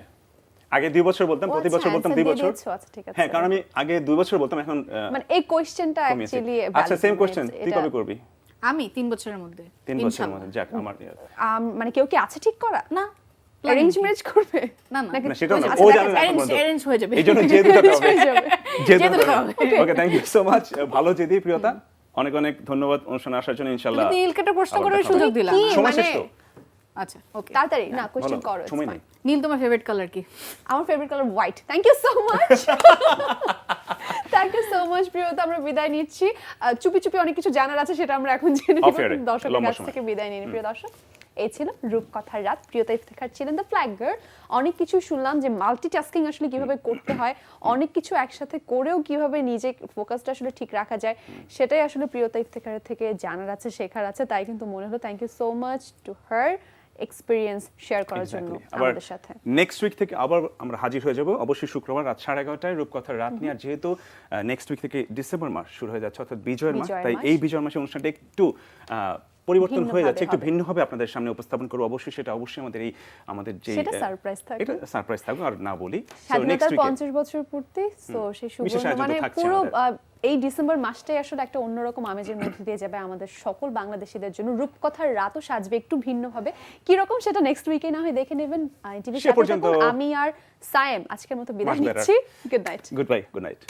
আগে 2 বছর বলতাম, প্রতি বছর বলতাম 2 বছর। আচ্ছা ঠিক আছে। হ্যাঁ, কারণ আমি আগে 2 বছর বলতাম, এখন মানে এই কোশ্চেনটা কমিয়েছি। অ্যাকচুয়ালি আচ্ছা সেম কোশ্চেন, তুই কবে করবি? আমি 3 বছরের মধ্যে। 3 বছরের মধ্যে। যাক আমার মানে কেউ কি আছে ঠিক করা? না অ্যারেঞ্জ ম্যারেজ করবে? না না না সেটা না, আচ্ছা, ও দেখা জানে না এখন পর্যন্ত। অ্যারেঞ্জ হয়ে যাবে। এইজন্য জেদ উঠাতে হবে। হয়ে যাবে। জেদ জেদ উঠাতে উঠাতে হবে। হবে। ওকে, থ্যাংক ইউ সো মাচ। ভালো জেদি প্রিয়তা, অনেক অনেক ধন্যবাদ অনুষ্ঠানে আসার জন্য। ইনশাআল্লাহ তুমি নীল কাটা প্রশ্ন আবার করার দেখা হবে। সুযোগ দিলাম। কি সময় শেষ মানে তো। আচ্ছা ওকে। তাড়াতাড়ি না কোশ্চেন বলো, করো। সময় নেই। নীল তোমার ফেভারিট কালার কি? আমার favourite colour white. Thank you so much. Thank you so much Priyota, আমরা বিদায় নিচ্ছি। চুপি চুপি অনেক কিছু জানার আছে, সেটা আমরা এখন জেনে Off নিব air এ, দর্শকের লম্বা কাছ সময়। থেকে। বিদায় নিন প্রিয় দর্শক। এই ছিল রূপকথার রাত। প্রিয়তা ইফতেখার ছিলেন দ্য ফ্ল্যাগ গার্ল। অনেক কিছু শুনলাম যে মাল্টিটাস্কিং আসলে কিভাবে করতে হয়, অনেক কিছু একসাথে করেও কিভাবে নিজে ফোকাসটা আসলে ঠিক রাখা যায়, সেটাই আসলে প্রিয়তা ইফতেখারের থেকে জানার আছে, শেখার আছে। তাই কিন্তু মনে হলো thank you so much to her experience share করার জন্য আবার আমাদের সাথে। নেক্সট উইক থেকে আবার আমরা হাজির হয়ে যাব, অবশ্যই শুক্রবার রাত 11:30টায় রূপকথার রাত নিয়ে। আর যেহেতু নেক্সট উইক থেকে ডিসেম্বর মাস শুরু হয়ে যাচ্ছে, অর্থাৎ বিজয়ের মাস, বিজয়ের তাই মাস। এই বিজয়ের মাসে অনুষ্ঠানটা একটু পরিবর্তন হয়ে ভিন্নভাবে যাচ্ছে, একটু হবে। ভিন্নভাবে আপনাদের সামনে উপস্থাপন করবো। অবশ্যই সেটা অবশ্যই আমাদের যে সেটা সারপ্রাইজ থাকবে। এটা সারপ্রাইজ থাকবে, আর না বলি স্বাধীনতার 50 বছর পূর্তি, সো সেই বিশেষ সুবর্ণ আয়োজন তো মানে থাকছে পুরো আমাদের। এই ডিসেম্বর মাসটাই আসলে একটা অন্যরকম আমেজের মধ্যে দিয়ে যাবে আমাদের সকল বাংলাদেশীদের জন্য। রূপকথার রাতও সাজবে একটু ভিন্নভাবে, কি রকম সেটা নেক্সট উইকে না হয় দেখে নেবেন টিভির সে সাথে পর্যন্ত থাকুন। আমি আর সায়েম আজকের মতো বিদায় Much better. নিচ্ছি। Good night. Good bye, good night.